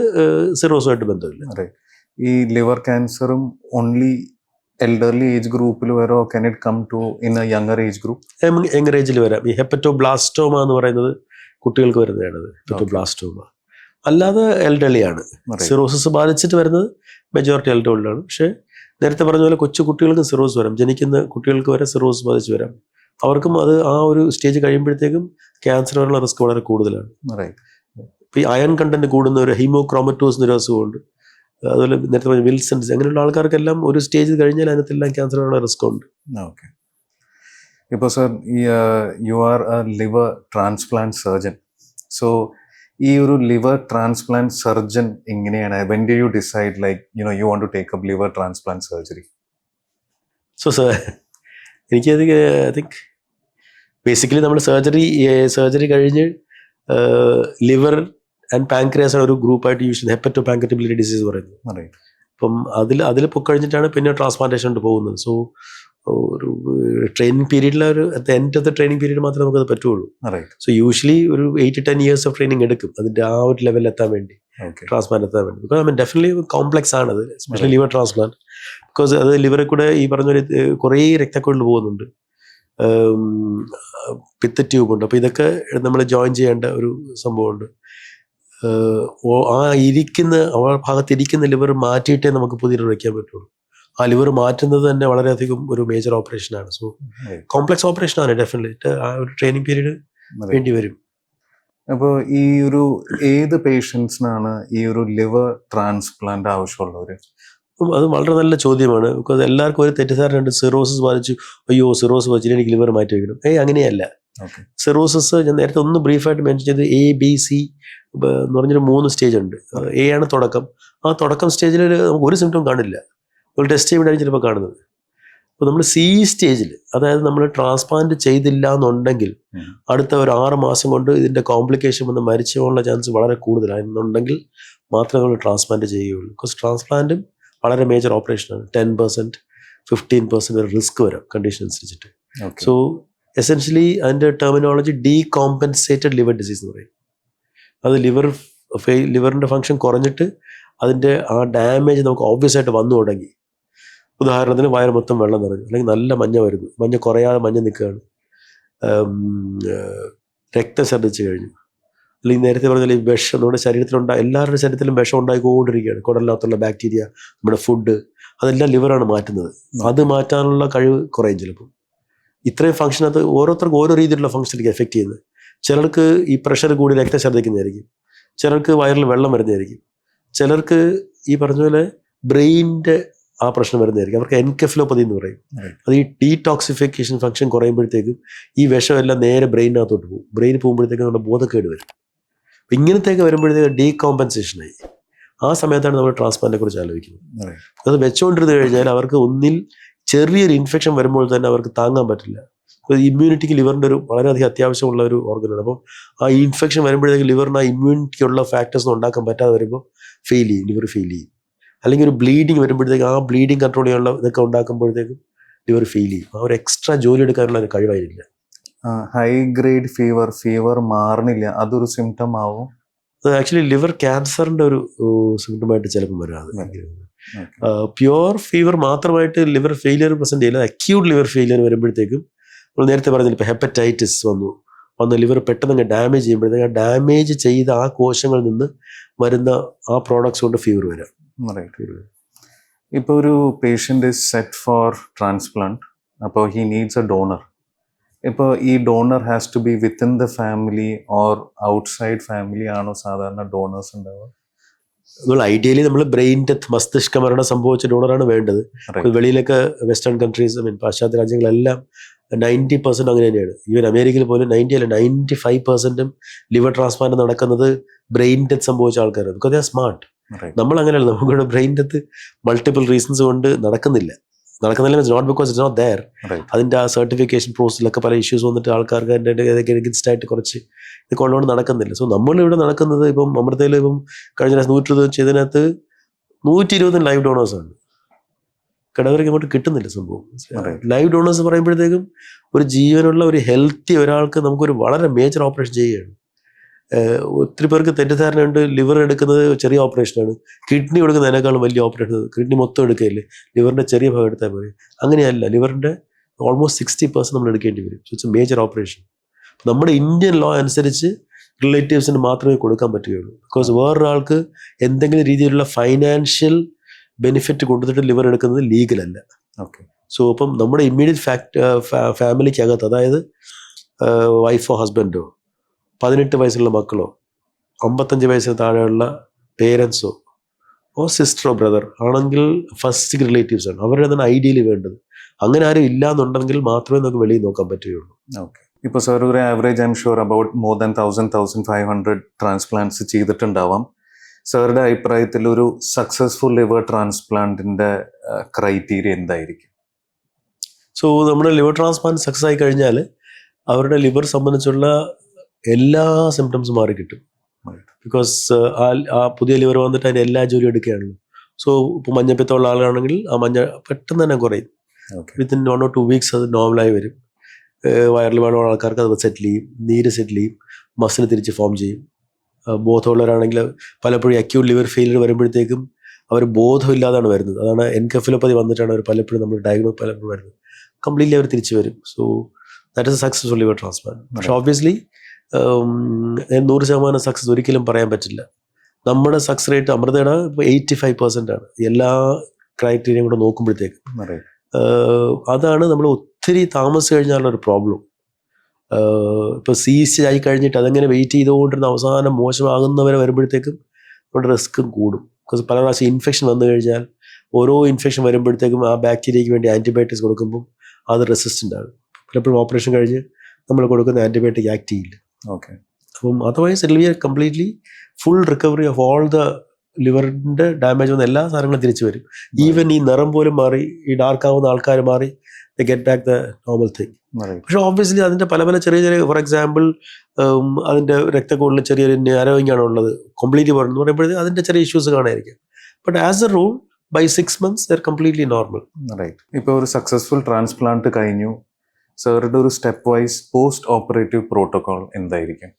സിറോസുമായിട്ട് ബന്ധമില്ല. ഈ ലിവർ ക്യാൻസറും ഓൺലി എൽഡർലി ഏജ് ഗ്രൂപ്പിൽ വരോ? Can it come to in a younger age group? Younger ഏജിൽ വരാം. ഈ ഹെപ്പറ്റോബ്ലാസ്റ്റോമ എന്ന് പറയുന്നത് കുട്ടികൾക്ക് വരുന്നതാണ്. ഹെപ്പറ്റോബ്ലാസ്റ്റോമ അല്ലാതെ എൽഡർലി ആണ്. സിറോസിസ് ബാധിച്ചിട്ട് വരുന്നത് മെജോറിറ്റി എൽഡർലിയാണ്. പക്ഷേ നേരത്തെ പറഞ്ഞ പോലെ കൊച്ചു കുട്ടികൾക്ക് സിറോസ് വരാം, ജനിക്കുന്ന കുട്ടികൾക്ക് വരെ സിറോസ് ബാധിച്ച് വരാം. അവർക്കും അത് ആ ഒരു സ്റ്റേജ് കഴിയുമ്പോഴത്തേക്കും ക്യാൻസർ വരാനുള്ള റിസ്ക് വളരെ കൂടുതലാണ്. ഇപ്പോൾ ഈ അയൺ കണ്ടന്റ് കൂടുന്ന ഒരു ഹീമോക്രോമറ്റോസ് എന്നൊരു അസുഖമുണ്ട്. അതുപോലെ നേരത്തെ പറഞ്ഞ വിൽസൺസ്, അങ്ങനെയുള്ള ആൾക്കാർക്കെല്ലാം ഒരു സ്റ്റേജ് കഴിഞ്ഞാൽ അതിനകത്തെല്ലാം ക്യാൻസർ വരാനുള്ള റിസ്ക് ഉണ്ട്. ഓക്കെ. ഇപ്പോൾ sir, you are a liver transplant surgeon. So ഈ ഒരു ലിവർ ട്രാൻസ്പ്ലാന്റ് സർജൻ എങ്ങനെയാണ്, when do you decide like you want to take up liver transplant surgery? So sir, എനിക്കത് ഐ തിങ്ക് ബേസിക്കലി നമ്മൾ surgery കഴിഞ്ഞ് liver and pancreas ആണ് ഒരു ഗ്രൂപ്പായിട്ട് use ചെയ്യുന്നത്, ഹെപ്പറ്റോ പാൻക്രിയാറ്റിബിലിറ്റി ഡിസീസ് പറയുന്നത്. അപ്പം അതിൽ പൊക്കഴിഞ്ഞിട്ടാണ് പിന്നെ ട്രാൻസ്പ്ലാന്റേഷൻ പോകുന്നത്. സോ ഒരു ട്രെയിനിങ് പീരീഡിലെ ഒരു end of the training period മാത്രമേ നമുക്കത് പറ്റുള്ളൂ. സോ യൂഷ്വലി ഒരു 8 to 10 years ഓഫ് ട്രെയിനിങ് എടുക്കും അതിൻ്റെ ആ ഒരു ലെവലിൽ എത്താൻ വേണ്ടി, ട്രാൻസ്പ്ലാന്റ് എത്താൻ വേണ്ടി. ബിക്കോസ് ഡെഫിനറ്റ്ലി കോംപ്ലെക്സ് ആണ് അത്, എസ്പെഷ്യലി ലിവർ ട്രാൻസ്പ്ലാന്റ്. ബിക്കോസ് അത് ലിവറിൽ കൂടെ ഈ പറഞ്ഞ കുറേ രക്തക്കുഴൽ പോകുന്നുണ്ട്, പിത്ത ട്യൂബ് ഉണ്ട്. അപ്പോൾ ഇതൊക്കെ നമ്മൾ ജോയിൻ ചെയ്യേണ്ട ഒരു സംഭവമുണ്ട്. ആ ഭാഗത്ത് ഇരിക്കുന്ന ലിവർ മാറ്റിയിട്ടേ നമുക്ക് പുതിയ വയ്ക്കാൻ പറ്റുള്ളൂ. ആ ലിവർ മാറ്റുന്നത് തന്നെ വളരെയധികം ഒരു മേജർ ഓപ്പറേഷനാണ്. സോ കോംപ്ലെക്സ് ഓപ്പറേഷനാണ് ഡെഫിനറ്റ്ലി. ആ ഒരു ട്രെയിനിങ് പീരീഡ് വേണ്ടി വരും. അപ്പോൾ ഈ ഒരു ഏത് പേഷ്യൻസിനാണ് ഈ ഒരു ലിവർ ട്രാൻസ്പ്ലാന്റ് ആവശ്യമുള്ളവർ? അത് വളരെ നല്ല ചോദ്യമാണ്. ബിക്കോസ് എല്ലാവർക്കും ഒരു തെറ്റിദ്ധാരണയുണ്ട്, സിറോസിസ് ബാധിച്ചു, അയ്യോ സിറോസ് ബാധിച്ചിട്ട് എനിക്ക് ലിവർ മാറ്റി വയ്ക്കണം. അങ്ങനെയല്ല. സിറോസിസ് ഞാൻ നേരത്തെ ഒന്ന് ബ്രീഫായിട്ട് മെൻഷൻ ചെയ്ത് ABC എന്ന് പറഞ്ഞൊരു 3 സ്റ്റേജ് ഉണ്ട്. A ആണ് തുടക്കം. ആ തുടക്കം സ്റ്റേജിൽ നമുക്ക് ഒരു സിംറ്റം കാണില്ല, ഒരു ടെസ്റ്റ് ചെയ്യുമ്പോഴാണ് ചിലപ്പോൾ കാണുന്നത്. അപ്പോൾ നമ്മൾ C സ്റ്റേജിൽ, അതായത് നമ്മൾ ട്രാൻസ്പ്ലാന്റ് ചെയ്തില്ല എന്നുണ്ടെങ്കിൽ അടുത്ത ഒരു 6 മാസം കൊണ്ട് ഇതിൻ്റെ കോംപ്ലിക്കേഷൻ വന്ന് മരിച്ചു പോകാനുള്ള ചാൻസ് വളരെ കൂടുതലാണെന്നുണ്ടെങ്കിൽ മാത്രമേ നമ്മൾ ട്രാൻസ്പ്ലാന്റ് ചെയ്യുകയുള്ളൂ. ബിക്കോസ് ട്രാൻസ്പ്ലാന്റും വളരെ മേജർ ഓപ്പറേഷനാണ്. 10%, 15% വരെ റിസ്ക് വരാം കണ്ടീഷൻ അനുസരിച്ചിട്ട്. സോ എസെൻഷ്യലി അതിൻ്റെ ടെർമിനോളജി ഡീകോമ്പൻസേറ്റഡ് ലിവർ ഡിസീസ് എന്ന് പറയും. അത് ലിവറിൻ്റെ ഫങ്ഷൻ കുറഞ്ഞിട്ട് അതിൻ്റെ ആ ഡാമേജ് നമുക്ക് ഓബ്വിയസ് ആയിട്ട് വന്നു തുടങ്ങി. ഉദാഹരണത്തിന് വയറ് മൊത്തം വെള്ളം നിറഞ്ഞു, അല്ലെങ്കിൽ നല്ല മഞ്ഞ വരുന്നു, മഞ്ഞ കുറയാതെ മഞ്ഞ നിൽക്കുകയാണ്, രക്തം ഛർദ്ദിച്ച് കഴിഞ്ഞു, അല്ലെങ്കിൽ നേരത്തെ പറഞ്ഞാൽ ഈ വിഷം നമ്മുടെ ശരീരത്തിലുണ്ടായി, എല്ലാവരുടെ ശരീരത്തിലും വിഷം ഉണ്ടായിക്കൊണ്ടിരിക്കുകയാണ്. കുടലിനകത്തുള്ള ബാക്ടീരിയ, നമ്മുടെ ഫുഡ്, അതെല്ലാം ലിവറാണ് മാറ്റുന്നത്. അത് മാറ്റാനുള്ള കഴിവ് കുറയും ചിലപ്പോൾ. ഇത്രയും ഫംഗ്ഷൻ അത് ഓരോരുത്തർക്കും ഓരോ രീതിയിലുള്ള ഫംഗ്ഷനിലേക്ക് എഫക്റ്റ് ചെയ്യുന്നത്. ചിലർക്ക് ഈ പ്രഷർ കൂടി രക്തം ഛർദ്ദിക്കുന്നതായിരിക്കും, ചിലർക്ക് വയറിൽ വെള്ളം വരുന്നതായിരിക്കും, ചിലർക്ക് ഈ പറഞ്ഞ പോലെ ബ്രെയിനിൻ്റെ ആ പ്രശ്നം വരുന്നതായിരിക്കും. അവർക്ക് എൻകെഫലോപ്പതി എന്ന് പറയും. അത് ഈ ഡീടോക്സിഫിക്കേഷൻ ഫംഗ്ഷൻ കുറയുമ്പോഴത്തേക്കും ഈ വിഷമെല്ലാം നേരെ ബ്രെയിനകത്തോട്ട് പോകും. ബ്രെയിൻ പോകുമ്പോഴത്തേക്കും നമ്മുടെ ബോധക്കേട് വരും. അപ്പം ഇങ്ങനത്തെയൊക്കെ വരുമ്പോഴത്തേക്ക് ഡീകോമ്പൻസേഷനായി. ആ സമയത്താണ് നമ്മൾ ട്രാൻസ്പ്ലാന്റിനെ കുറിച്ച് ആലോചിക്കുന്നത്. അത് വെച്ചുകൊണ്ടിരുന്ന് കഴിഞ്ഞാൽ അവർക്ക് ഒന്നിൽ ചെറിയൊരു ഇൻഫെക്ഷൻ വരുമ്പോൾ തന്നെ അവർക്ക് താങ്ങാൻ പറ്റില്ല. ഇമ്മ്യൂണിറ്റിക്ക് ലിവറിൻ്റെ ഒരു വളരെയധികം അത്യാവശ്യമുള്ള ഒരു ഓർഗനാണ്. അപ്പം ആ ഇൻഫെക്ഷൻ വരുമ്പോഴത്തേക്ക് ലിവറിന് ആ ഇമ്മ്യൂണിറ്റിക്കുള്ള ഫാക്ടേഴ്സ് ഒന്നും ഉണ്ടാക്കാൻ പറ്റാതെ വരുമ്പോൾ ഫെയിൽ ചെയ്യും, ലിവർ ഫെയിൽ ചെയ്യും. അല്ലെങ്കിൽ ഒരു ബ്ലീഡിങ് വരുമ്പോഴത്തേക്ക് ആ ബ്ലീഡിങ് കൺട്രോൾ ചെയ്യാനുള്ള ഇതൊക്കെ ഉണ്ടാക്കുമ്പോഴത്തേക്കും ലിവർ ഫെയിൽ ചെയ്യും. ആ ഒരു എക്സ്ട്രാ ജോലി എടുക്കാനുള്ള ഒരു കഴിവായിരിക്കില്ല. ഹൈ ഗ്രേഡ് ഫീവർ മാറണില്ല, അതൊരു സിംറ്റം ആവും. അത് ആക്ച്വലി ലിവർ ക്യാൻസറിൻ്റെ ഒരു സിംറ്റമായിട്ട് ചിലപ്പോൾ വരാതെ. പ്യുവർ ഫീവർ മാത്രമായിട്ട് ലിവർ ഫെയിലിയർ പ്രസന്റ് ചെയ്യില്ല. അക്യൂട്ട് ലിവർ ഫെയിലിയർ വരുമ്പോഴത്തേക്കും നമ്മൾ നേരത്തെ പറഞ്ഞില്ല, ഇപ്പോൾ ഹെപ്പറ്റൈറ്റിസ് വന്ന് ലിവർ പെട്ടെന്ന് ഡാമേജ് ചെയ്യുമ്പോഴത്തേക്ക് ആ ഡാമേജ് ചെയ്ത ആ കോശങ്ങളിൽ നിന്ന് വരുന്ന ആ പ്രോഡക്ട്സ് കൊണ്ട് ഫീവർ വരാം. ഇപ്പോൾ ഒരു patient is set for transplant, അപ്പോൾ ഹി നീഡ്സ് എ ഡോണർ. ഇപ്പോൾ ഈ donor has to be within the family or outside family ആണോ സാധാരണ ഡോണേഴ്സ് ഉണ്ടാവുക? ഐഡിയലി നമ്മൾ ബ്രെയിൻ ഡെത്ത്, മസ്തിഷ്ക മരണം സംഭവിച്ച ഡോണറാണ് വേണ്ടത്. വെളിയിലൊക്കെ വെസ്റ്റേൺ കൺട്രീസ്, പാശ്ചാത്യ രാജ്യങ്ങളെല്ലാം 90% അങ്ങനെ തന്നെയാണ്. ഈവൻ അമേരിക്കയിൽ പോലും 90 അല്ല 95% ലിവർ ട്രാൻസ്പ്ലാന്റ് നടക്കുന്നത് ബ്രെയിൻ ഡെത്ത് സംഭവിച്ച ആൾക്കാരാണ്. Because they are smart. നമ്മൾ അങ്ങനെയല്ല. നമുക്കിവിടെ ബ്രെയിൻ ഡെത്ത് മൾട്ടിപ്പിൾ റീസൺസ് കൊണ്ട് നടക്കുന്നില്ല. Not because it's not there. അതിൻ്റെ ആ സർട്ടിഫിക്കേഷൻ പ്രോസസ്സിലൊക്കെ പല ഇഷ്യൂസ് വന്നിട്ട് ആൾക്കാർക്ക് അതിൻ്റെ എഗൻസ്റ്റ് ആയിട്ട് കുറച്ച് ഇതൊക്കെ ഉള്ളതുകൊണ്ട് നടക്കുന്നില്ല. സോ നമ്മളിവിടെ നടക്കുന്നത് ഇപ്പം അമൃതയിൽ ഇപ്പം കഴിഞ്ഞ 120 ചെയ്തതിനകത്ത് 120 ലൈവ് ഡോണേഴ്സാണ്. കിടവരയ്ക്ക് ഇങ്ങോട്ട് കിട്ടുന്നില്ല സംഭവം. ലൈവ് ഡോണേഴ്സ് പറയുമ്പോഴത്തേക്കും ഒരു ജീവനുള്ള ഒരു ഹെൽത്തി ഒരാൾക്ക് നമുക്കൊരു വളരെ മേജർ ഓപ്പറേഷൻ ചെയ്യുകയാണ്. ഒത്തിരി പേർക്ക് തെറ്റിദ്ധാരണയുണ്ട്, ലിവർ എടുക്കുന്നത് ചെറിയ ഓപ്പറേഷനാണ്, കിഡ്നി എടുക്കുന്നതിനേക്കാളും വലിയ ഓപ്പറേഷൻ. കിഡ്നി മൊത്തം എടുക്കുകയില്ലേ, ലിവറിൻ്റെ ചെറിയ ഭാഗം എടുത്താൽ മതി. അങ്ങനെയല്ല, ലിവറിൻ്റെ ഓൾമോസ്റ്റ് 60% നമ്മൾ എടുക്കേണ്ടി വരും. So it's A major operation. നമ്മുടെ ഇന്ത്യൻ ലോ അനുസരിച്ച് റിലേറ്റീവ്സിന് മാത്രമേ കൊടുക്കാൻ പറ്റുകയുള്ളൂ. ബിക്കോസ് വേറൊരാൾക്ക് എന്തെങ്കിലും രീതിയിലുള്ള ഫൈനാൻഷ്യൽ ബെനിഫിറ്റ് കൊടുത്തിട്ട് ലിവർ എടുക്കുന്നത് ലീഗലല്ല. ഓക്കെ. സോ അപ്പം നമ്മുടെ ഇമ്മീഡിയറ്റ് ഫാമിലിക്കകത്ത്, അതായത് വൈഫോ ഹസ്ബൻഡോ 18 വയസ്സുള്ള മക്കളോ 55 വയസ്സിന് താഴെയുള്ള പേരൻസോ സിസ്റ്ററോ ബ്രദർ ആണെങ്കിൽ ഫസ്റ്റ് റിലേറ്റീവ്സ് ആണ്. അവരുടെ തന്നെ ഐഡിയലി വേണ്ടത്. അങ്ങനെ ആരും ഇല്ല എന്നുണ്ടെങ്കിൽ മാത്രമേ നമുക്ക് വെളിയിൽ നോക്കാൻ പറ്റുകയുള്ളൂ. ഓക്കെ. ഇപ്പോൾ സാർ ഒരു average I am sure about more than 1,500 transplants ചെയ്തിട്ടുണ്ടാവാം. സാറുടെ അഭിപ്രായത്തിൽ ഒരു സക്സസ്ഫുൾ ലിവർ ട്രാൻസ്പ്ലാന്റിന്റെ ക്രൈറ്റീരിയ എന്തായിരിക്കും? സോ നമ്മുടെ ലിവർ ട്രാൻസ്പ്ലാന്റ് സക്സസ് ആയി കഴിഞ്ഞാൽ അവരുടെ ലിവർ സംബന്ധിച്ചുള്ള എല്ലാ സിംറ്റംസും മാറി കിട്ടും. ബിക്കോസ് ആ പുതിയ ലിവർ വന്നിട്ട് അതിൻ്റെ എല്ലാ ജോലിയും എടുക്കുകയാണല്ലോ. സോ ഇപ്പോൾ മഞ്ഞപ്പിത്തമുള്ള ആളാണെങ്കിൽ ആ മഞ്ഞ പെട്ടെന്ന് തന്നെ കുറയും. വിത്തിൻ 1 or 2 വീക്സ് അത് നോർമലായി വരും. വയറിൽ വേണമുള്ള ആൾക്കാർക്ക് അത് സെറ്റിൽ ചെയ്യും, നീര് സെറ്റിൽ ചെയ്യും, മസിൽ തിരിച്ച് ഫോം ചെയ്യും. ബോധമുള്ളവരാണെങ്കിൽ പലപ്പോഴും അക്യൂട്ട് ലിവർ ഫെയിലിയർ വരുമ്പോഴത്തേക്കും അവർ ബോധമില്ലാതാണ് വരുന്നത്. അതാണ് എൻകെഫലോപ്പതി വന്നിട്ടാണ് അവർ പലപ്പോഴും നമ്മൾ ഡയഗ്നോസ് പലപ്പോഴും വരുന്നത്. കംപ്ലീറ്റ്ലി അവർ തിരിച്ചു വരും. So that is A successful liver transplant. പക്ഷെ ഓബ്വിയസ്ലി 100% സക്സസ് ഒരിക്കലും പറയാൻ പറ്റില്ല. നമ്മുടെ സക്സസ് റേറ്റ് അമൃതയുടെ ഇപ്പോൾ 85% ആണ് എല്ലാ ക്രൈറ്റീരിയയും കൂടെ നോക്കുമ്പോഴത്തേക്കും. അതാണ് നമ്മൾ ഒത്തിരി താമസിച്ച് കഴിഞ്ഞാലുള്ള ഒരു പ്രോബ്ലം. ഇപ്പോൾ CC ആയി കഴിഞ്ഞിട്ട് അതങ്ങനെ വെയിറ്റ് ചെയ്തുകൊണ്ടിരുന്ന അവസാനം മോശമാകുന്നവരെ വരുമ്പോഴത്തേക്കും നമ്മുടെ റിസ്ക്കും കൂടും. ബിക്കോസ് പല പ്രാവശ്യം ഇൻഫെക്ഷൻ വന്നു കഴിഞ്ഞാൽ ഓരോ ഇൻഫെക്ഷൻ വരുമ്പോഴത്തേക്കും ആ ബാക്ടീരിയയ്ക്ക് വേണ്ടി ആൻറ്റിബയോട്ടിക്സ് കൊടുക്കുമ്പോൾ അത് റെസിസ്റ്റൻ്റ് ആണ്. പലപ്പോഴും ഓപ്പറേഷൻ കഴിഞ്ഞ് നമ്മൾ കൊടുക്കുന്ന ആൻറ്റിബയോട്ടിക് ആക്ട് ചെയ്യില്ല. ഓക്കെ. അപ്പം otherwise it will be completely full recovery of all the ലിവറിൻ്റെ ഡാമേജ് വന്ന എല്ലാ സാധനങ്ങളും തിരിച്ചു വരും. ഈവൻ ഈ നിറം പോലും മാറി, ഈ ഡാർക്ക് ആവുന്ന ആൾക്കാർ മാറി, the get back the normal thing. പക്ഷെ ഓബ്വിയസ്ലി അതിൻ്റെ പല ചെറിയ ഫോർ എക്സാമ്പിൾ അതിൻ്റെ രക്തക്കൂടിൽ ചെറിയൊരു നാരോയിങ് ഉള്ളത് കംപ്ലീറ്റ്ലി എന്ന് പറയുമ്പോഴത്തേക്ക് അതിൻ്റെ ചെറിയ ഇഷ്യൂസ് കാണായിരിക്കും. But as a rule by 6 months they're completely normal. Right. ഇപ്പോൾ ഒരു സക്സസ്ഫുൾ ട്രാൻസ്പ്ലാന്റ് കഴിഞ്ഞു, സാറുടെ ഒരു step wise post operative protocol എന്തായിരിക്കും?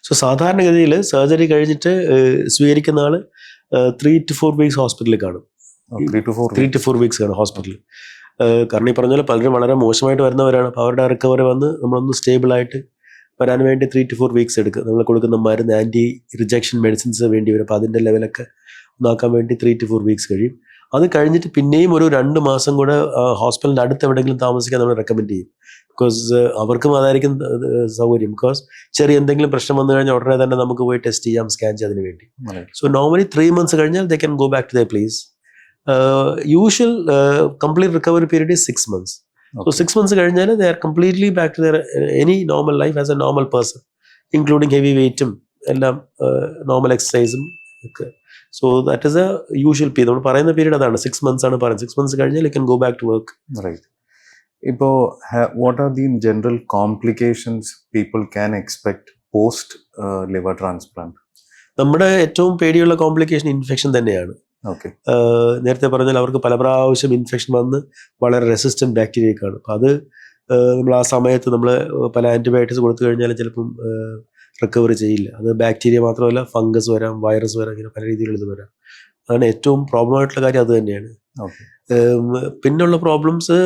സോ സാധാരണഗതിയിൽ സർജറി കഴിഞ്ഞിട്ട് സ്വീകരിക്കുന്ന ആൾ 3 to 4 weeks ഹോസ്പിറ്റലിൽ കാണും. 3 to 4 weeks കാണും ഹോസ്പിറ്റലിൽ. കാരണം ഈ പറഞ്ഞ പോലെ പലരും വളരെ മോശമായിട്ട് വരുന്നവരാണ്. അപ്പോൾ അവരുടെ റിക്കവറി വന്ന് നമ്മളൊന്ന് സ്റ്റേബിളായിട്ട് വരാൻ വേണ്ടി 3 to 4 weeks എടുക്കും. നമ്മൾ കൊടുക്കുന്ന മരുന്ന് ആൻറ്റി റിജക്ഷൻ മെഡിസിൻസ് വേണ്ടി വരും. അപ്പോൾ അതിൻ്റെ ലെവലൊക്കെ നോക്കാൻ വേണ്ടി 3 to 4 weeks കഴിയും. അത് കഴിഞ്ഞിട്ട് പിന്നെയും ഒരു 2 മാസം കൂടെ ഹോസ്പിറ്റലിൻ്റെ അടുത്ത് എവിടെയെങ്കിലും താമസിക്കാൻ നമ്മൾ റെക്കമെൻഡ് ചെയ്യും. ബിക്കോസ് അവർക്കും അതായിരിക്കും സൗകര്യം. ബിക്കോസ് ചെറിയ എന്തെങ്കിലും പ്രശ്നം വന്നു കഴിഞ്ഞാൽ ഉടനെ തന്നെ നമുക്ക് പോയി ടെസ്റ്റ് ചെയ്യാം, സ്കാൻ ചെയ്യാൻ അതിന് വേണ്ടി. സോ നോർമലി 3 months കഴിഞ്ഞാൽ they can go back to the place. Usual complete recovery period is 6 months. So 6 months കഴിഞ്ഞാൽ they are completely back to their any normal life as a normal person, including heavy weighറ്റും എല്ലാം normal എക്സസൈസും ഒക്കെ. So that is A usual period. നമ്മൾ പറയുന്ന period അതാണ്, 6 months ആണ് പറയുന്നത്. 6 months കഴിഞ്ഞാൽ you can go back to work. Right. ഇപ്പോൾ what are the general complications people can expect post liver transplant? നമ്മുടെ ഏറ്റവും പേടിയുള്ള കോംപ്ലിക്കേഷൻ ഇൻഫെക്ഷൻ തന്നെയാണ്. ഓക്കെ. നേരത്തെ പറഞ്ഞാൽ അവർക്ക് പല പ്രാവശ്യം ഇൻഫെക്ഷൻ വന്ന് വളരെ റെസിസ്റ്റന്റ് ബാക്ടീരിയക്കാണ്. അപ്പം അത് നമ്മൾ ആ സമയത്ത് നമ്മൾ പല ആൻറ്റിബയോട്ടിക്സ് കൊടുത്തു കഴിഞ്ഞാൽ ചിലപ്പം റിക്കവറി ചെയ്യില്ല. അത് ബാക്ടീരിയ മാത്രമല്ല, ഫംഗസ് വരാം, വൈറസ് വരാം, ഇങ്ങനെ പല രീതിയിലുള്ള ഇത് വരാം. അതാണ് ഏറ്റവും പ്രോബ്ലം ആയിട്ടുള്ള കാര്യം, അത് തന്നെയാണ്. പിന്നുള്ള പ്രോബ്ലംസ്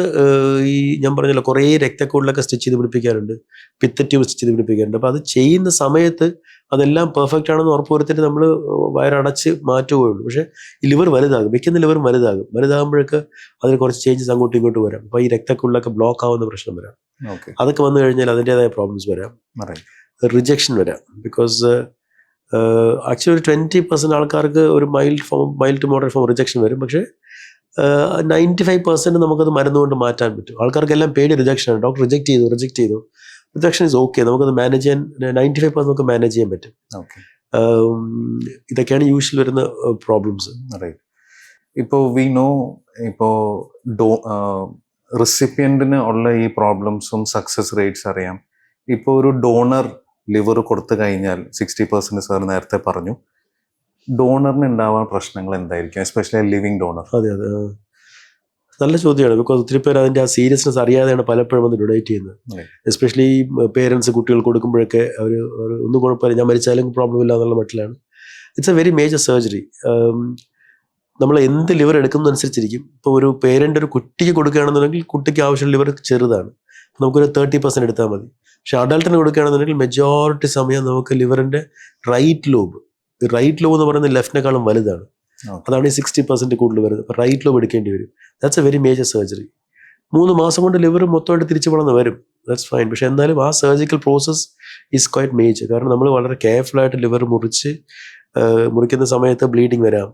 ഈ ഞാൻ പറഞ്ഞല്ലോ, കുറേ രക്തക്കൂടിലൊക്കെ സ്റ്റിച്ച് ചെയ്ത് പിടിപ്പിക്കാറുണ്ട്, പിത്ത ട്യൂബ് സ്റ്റിച്ച് ചെയ്ത് പിടിപ്പിക്കാറുണ്ട്. അപ്പോൾ അത് ചെയ്യുന്ന സമയത്ത് അതെല്ലാം പെർഫെക്റ്റ് ആണെന്ന് ഉറപ്പുവരുത്തിട്ട് നമ്മൾ വയറടച്ച് മാറ്റുകയുള്ളൂ. പക്ഷേ ഈ ലിവർ വലുതാകും, വെക്കുന്ന ലിവർ വലുതാകുമ്പോഴേക്ക് അതിന് കുറച്ച് ചേഞ്ചസ് അങ്ങോട്ടും ഇങ്ങോട്ടും വരാം. അപ്പോൾ ഈ രക്തക്കൂടിലൊക്കെ ബ്ലോക്ക് ആവുന്ന പ്രശ്നം വരാം. അതൊക്കെ വന്നു കഴിഞ്ഞാൽ അതിൻ്റെതായ പ്രോബ്ലംസ് വരാം. റിജക്ഷൻ വരാം. ബിക്കോസ് ആക്ച്വലി ഒരു 20% ആൾക്കാർക്ക് ഒരു mild to moderate form rejection വരും. പക്ഷേ 95% നമുക്കത് മരുന്നുകൊണ്ട് മാറ്റാൻ പറ്റും. ആൾക്കാർക്കെല്ലാം പേടി റിജക്ഷനാണ്. ഡോക്ടർ റിജക്ട് ചെയ്തു. റിജക്ഷൻ ഇസ് ഓക്കെ, നമുക്കത് മാനേജ് ചെയ്യാൻ 95% നമുക്ക് മാനേജ് ചെയ്യാൻ പറ്റും. ഇതൊക്കെയാണ് യൂഷ്വൽ വരുന്ന പ്രോബ്ലംസ്. ഇപ്പോൾ വി നോ, ഇപ്പോൾ റെസിപ്പിയൻറ്റിന് ഉള്ള ഈ പ്രോബ്ലംസും സക്സസ് റേറ്റ്സ് അറിയാം. ഇപ്പോൾ ഒരു ഡോണർ ലിവർ കൊടുത്തു കഴിഞ്ഞാൽ 60% സാർ നേരത്തെ പറഞ്ഞു, ഡോണറിന് ഉണ്ടാവാൻ പ്രശ്നങ്ങൾ എന്തായിരിക്കും, എസ്പെഷ്യലി ലിവിങ് ഡോണർ? അതെ, നല്ല ചോദ്യമാണ്. ബിക്കോസ് ഒത്തിരി പേര് അതിൻ്റെ ആ സീരിയസ്നെസ് അറിയാതെയാണ് പലപ്പോഴും വന്ന് ഡൊണേറ്റ് ചെയ്യുന്നത്. എസ്പെഷ്യലി പേരൻസ് കുട്ടികൾ കൊടുക്കുമ്പോഴൊക്കെ അവർ ഒന്നും കുഴപ്പമില്ല, ഞാൻ മരിച്ചാലും പ്രോബ്ലം ഇല്ല എന്നുള്ള മട്ടിലാണ്. It's a very major surgery. നമ്മൾ എന്ത് ലിവർ എടുക്കുന്നതനുസരിച്ചിരിക്കും. ഇപ്പോൾ ഒരു പേരൻ്റ് ഒരു കുട്ടിക്ക് കൊടുക്കുകയാണെന്നുണ്ടെങ്കിൽ കുട്ടിക്ക് ആവശ്യമുള്ള ലിവർ ചെറുതാണ്, നമുക്കൊരു 30% എടുത്താൽ മതി. പക്ഷെ അഡൾട്ടിന് കൊടുക്കുകയാണെന്നുണ്ടെങ്കിൽ മെജോറിറ്റി സമയം നമുക്ക് ലിവറിൻ്റെ റൈറ്റ് ലോബ് എന്ന് പറയുന്നത് ലെഫ്റ്റിനേക്കാളും വലുതാണ്. അതാണ് ഈ 60% കൂടുതൽ വരുന്നത്. അപ്പോൾ റൈറ്റ് ലോബ് എടുക്കേണ്ടി വരും. That's A very major surgery. 3 മാസം കൊണ്ട് ലിവർ മൊത്തമായിട്ട് തിരിച്ചു വളർന്ന് വരും, ദാറ്റ്സ് ഫൈൻ. പക്ഷെ എന്നാലും ആ surgical process is quite major. കാരണം നമ്മൾ വളരെ കെയർഫുള്ളായിട്ട് ലിവർ മുറിക്കുന്ന സമയത്ത് ബ്ലീഡിങ് വരാം.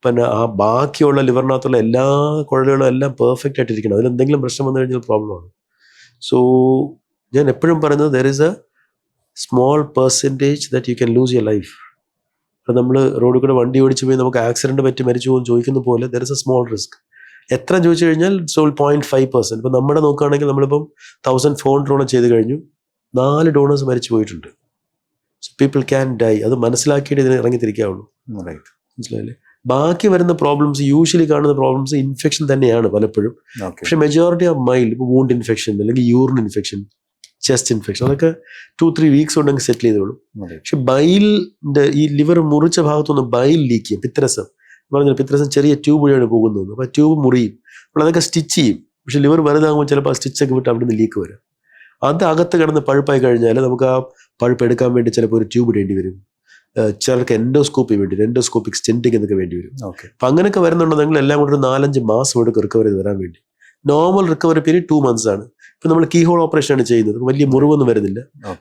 പിന്നെ ആ ബാക്കിയുള്ള ലിവറിനകത്തുള്ള എല്ലാ കുഴലുകളും എല്ലാം പെർഫെക്റ്റ് ആയിട്ടിരിക്കണം. അതിലെന്തെങ്കിലും പ്രശ്നം വന്നു കഴിഞ്ഞാൽ പ്രോബ്ലമാണ്. സോ ഞാൻ എപ്പോഴും പറയുന്നത്, there is A small percentage that you can loose your life. അപ്പം നമ്മൾ റോഡിൽ കൂടെ വണ്ടി ഓടിച്ച് പോയി നമുക്ക് ആക്സിഡൻറ്റ് പറ്റി മരിച്ചു പോകും ചോദിക്കുന്ന പോലെ there is A small risk. എത്ര ചോദിച്ചു കഴിഞ്ഞാൽ 0.5%. ഇപ്പം നമ്മുടെ നോക്കുകയാണെങ്കിൽ നമ്മളിപ്പം 1400 ചെയ്ത് കഴിഞ്ഞു, 4 ഡോണേഴ്സ് മരിച്ചു പോയിട്ടുണ്ട്. So people can dye. അത് മനസ്സിലാക്കിയിട്ട് ഇതിന് ഇറങ്ങിത്തിരിക്കാവുള്ളൂ. മനസ്സിലായില്ലേ? ബാക്കി വരുന്ന പ്രോബ്ലംസ്, യൂഷ്വലി കാണുന്ന പ്രോബ്ലംസ് ഇൻഫെക്ഷൻ തന്നെയാണ് പലപ്പോഴും. പക്ഷെ മെജോറിറ്റി ഓഫ് മൈൽഡ്, ഇപ്പോൾ വൂണ്ട് ഇൻഫെക്ഷൻ അല്ലെങ്കിൽ യൂറിൻ ഇൻഫെക്ഷൻ, ചെസ്റ്റ് ഇൻഫെക്ഷൻ, അതൊക്കെ 2-3 വീക്സ് ഉണ്ടെങ്കിൽ സെറ്റിൽ ചെയ്തോളും. പക്ഷെ ബൈലിൻ്റെ ഈ ലിവർ മുറിച്ച ഭാഗത്തൊന്ന് ബൈൽ ലീക്ക് ചെയ്യും. പിത്തരസം പറഞ്ഞാൽ പിത്തരസം ചെറിയ ട്യൂബ് വഴിയാണ് പോകുന്നത്. അപ്പോൾ ട്യൂബ് മുറിയും, അപ്പോൾ അതൊക്കെ സ്റ്റിച്ച് ചെയ്യും. പക്ഷെ ലിവർ വലുതാകുമ്പോൾ ചിലപ്പോൾ ആ സ്റ്റിച്ചൊക്കെ വിട്ട് അവിടെ നിന്ന് ലീക്ക് വരും. അത് അകത്ത് കിടന്ന് പഴുപ്പായി കഴിഞ്ഞാൽ നമുക്ക് ആ പഴുപ്പ് എടുക്കാൻ വേണ്ടി ചിലപ്പോൾ ഒരു ട്യൂബ് ഇടേണ്ടി വരും. ചിലർക്ക് എൻഡോസ്കോപ്പിക് സ്റ്റെൻറ്റിങ് എന്നൊക്കെ വേണ്ടി വരും. അപ്പം അങ്ങനെയൊക്കെ വരുന്നുണ്ടെങ്കിൽ എല്ലാം കൂടെ ഒരു 4-5 മാസം എടുക്കും റിക്കവർ ചെയ്ത് വരാൻ വേണ്ടി. നോർമൽ റിക്കവറി പീരീഡ് 2 months ആണ്. ഇപ്പം നമ്മൾ കീ ഹോൾ ഓപ്പറേഷൻ ആണ് ചെയ്യുന്നത്, വലിയ മുറിവൊന്നും വരുന്നില്ല.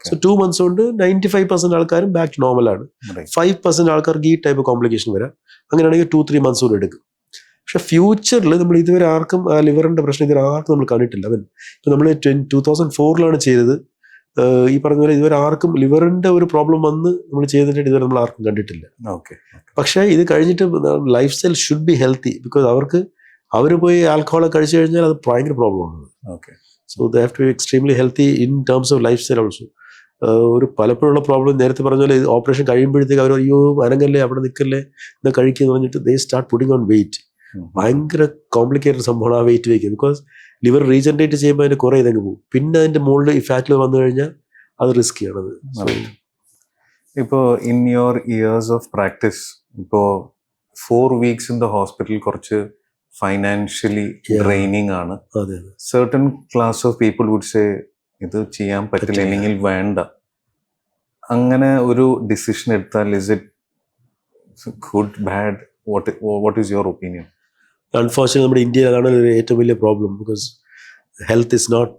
സോ 2 months കൊണ്ട് 95% ആൾക്കാരും ബാക്ക് ടു നോർമലാണ്. 5% ആൾക്കാർക്ക് ഈ ടൈപ്പ് കോംപ്ലിക്കേഷൻ വരാം. അങ്ങനെയാണെങ്കിൽ 2-3 months കൂടെ എടുക്കും. പക്ഷെ ഫ്യൂച്ചറിൽ നമ്മൾ ഇതുവരെ ആർക്കും ആ ലിവറിൻ്റെ പ്രശ്നം ഇതുവരെ ആർക്കും നമ്മൾ കണ്ടിട്ടില്ല. ഇപ്പം നമ്മൾ 2004 ചെയ്തത്. ഈ പറഞ്ഞ പോലെ ഇതുവരെ ആർക്കും ലിവറിൻ്റെ ഒരു പ്രോബ്ലം വന്ന് നമ്മൾ ചെയ്തിട്ട് ഇതുവരെ നമ്മൾ ആർക്കും കണ്ടിട്ടില്ല. പക്ഷേ ഇത് കഴിഞ്ഞിട്ട് life style should be healthy. Because അവർ പോയി ആൽക്കഹോളൊക്കെ കഴിച്ചു കഴിഞ്ഞാൽ അത് ഭയങ്കര പ്രോബ്ലമാണ്. So they have to be extremely healthy in terms of life style also. ഒരു പലപ്പോഴുള്ള പ്രോബ്ലം നേരത്തെ പറഞ്ഞ പോലെ ഓപ്പറേഷൻ കഴിയുമ്പോഴത്തേക്ക് അവർ അയ്യോ അനങ്ങല്ലേ, അവിടെ നിൽക്കല്ലേ, ഇന്ന് കഴിക്കുമെന്ന് പറഞ്ഞിട്ട് they start putting on weight. ഭയങ്കര കോംപ്ലിക്കേറ്റഡ് സംഭവമാണ് ആ വെയിറ്റ് വയ്ക്കുക. ബിക്കോസ് ലിവർ റീജനറേറ്റ് ചെയ്യുമ്പോൾ അതിന് കുറേ ഇതങ്ങ് പോകും. പിന്നെ അതിൻ്റെ മുകളിൽ ഈ ഫാറ്റ് വന്നു കഴിഞ്ഞാൽ അത് റിസ്ക്കിയാണത്. ഇപ്പോൾ in your years of practice, ഇപ്പോൾ 4 weeks ഇൻ ദ ഹോസ്പിറ്റൽ കുറച്ച് ഫൈനാൻഷ്യലി ഡ്രെയിനിങ് ആണ്. Certain class of people would say ഇത് ചെയ്യാൻ പറ്റില്ല, അല്ലെങ്കിൽ വേണ്ട. അങ്ങനെ ഒരു ഡിസിഷൻ എടുത്താൽ is it good, bad? What is your opinion? Unfortunately നമ്മുടെ ഇന്ത്യയിൽ അതാണ് ഏറ്റവും വലിയ problem. Because health is not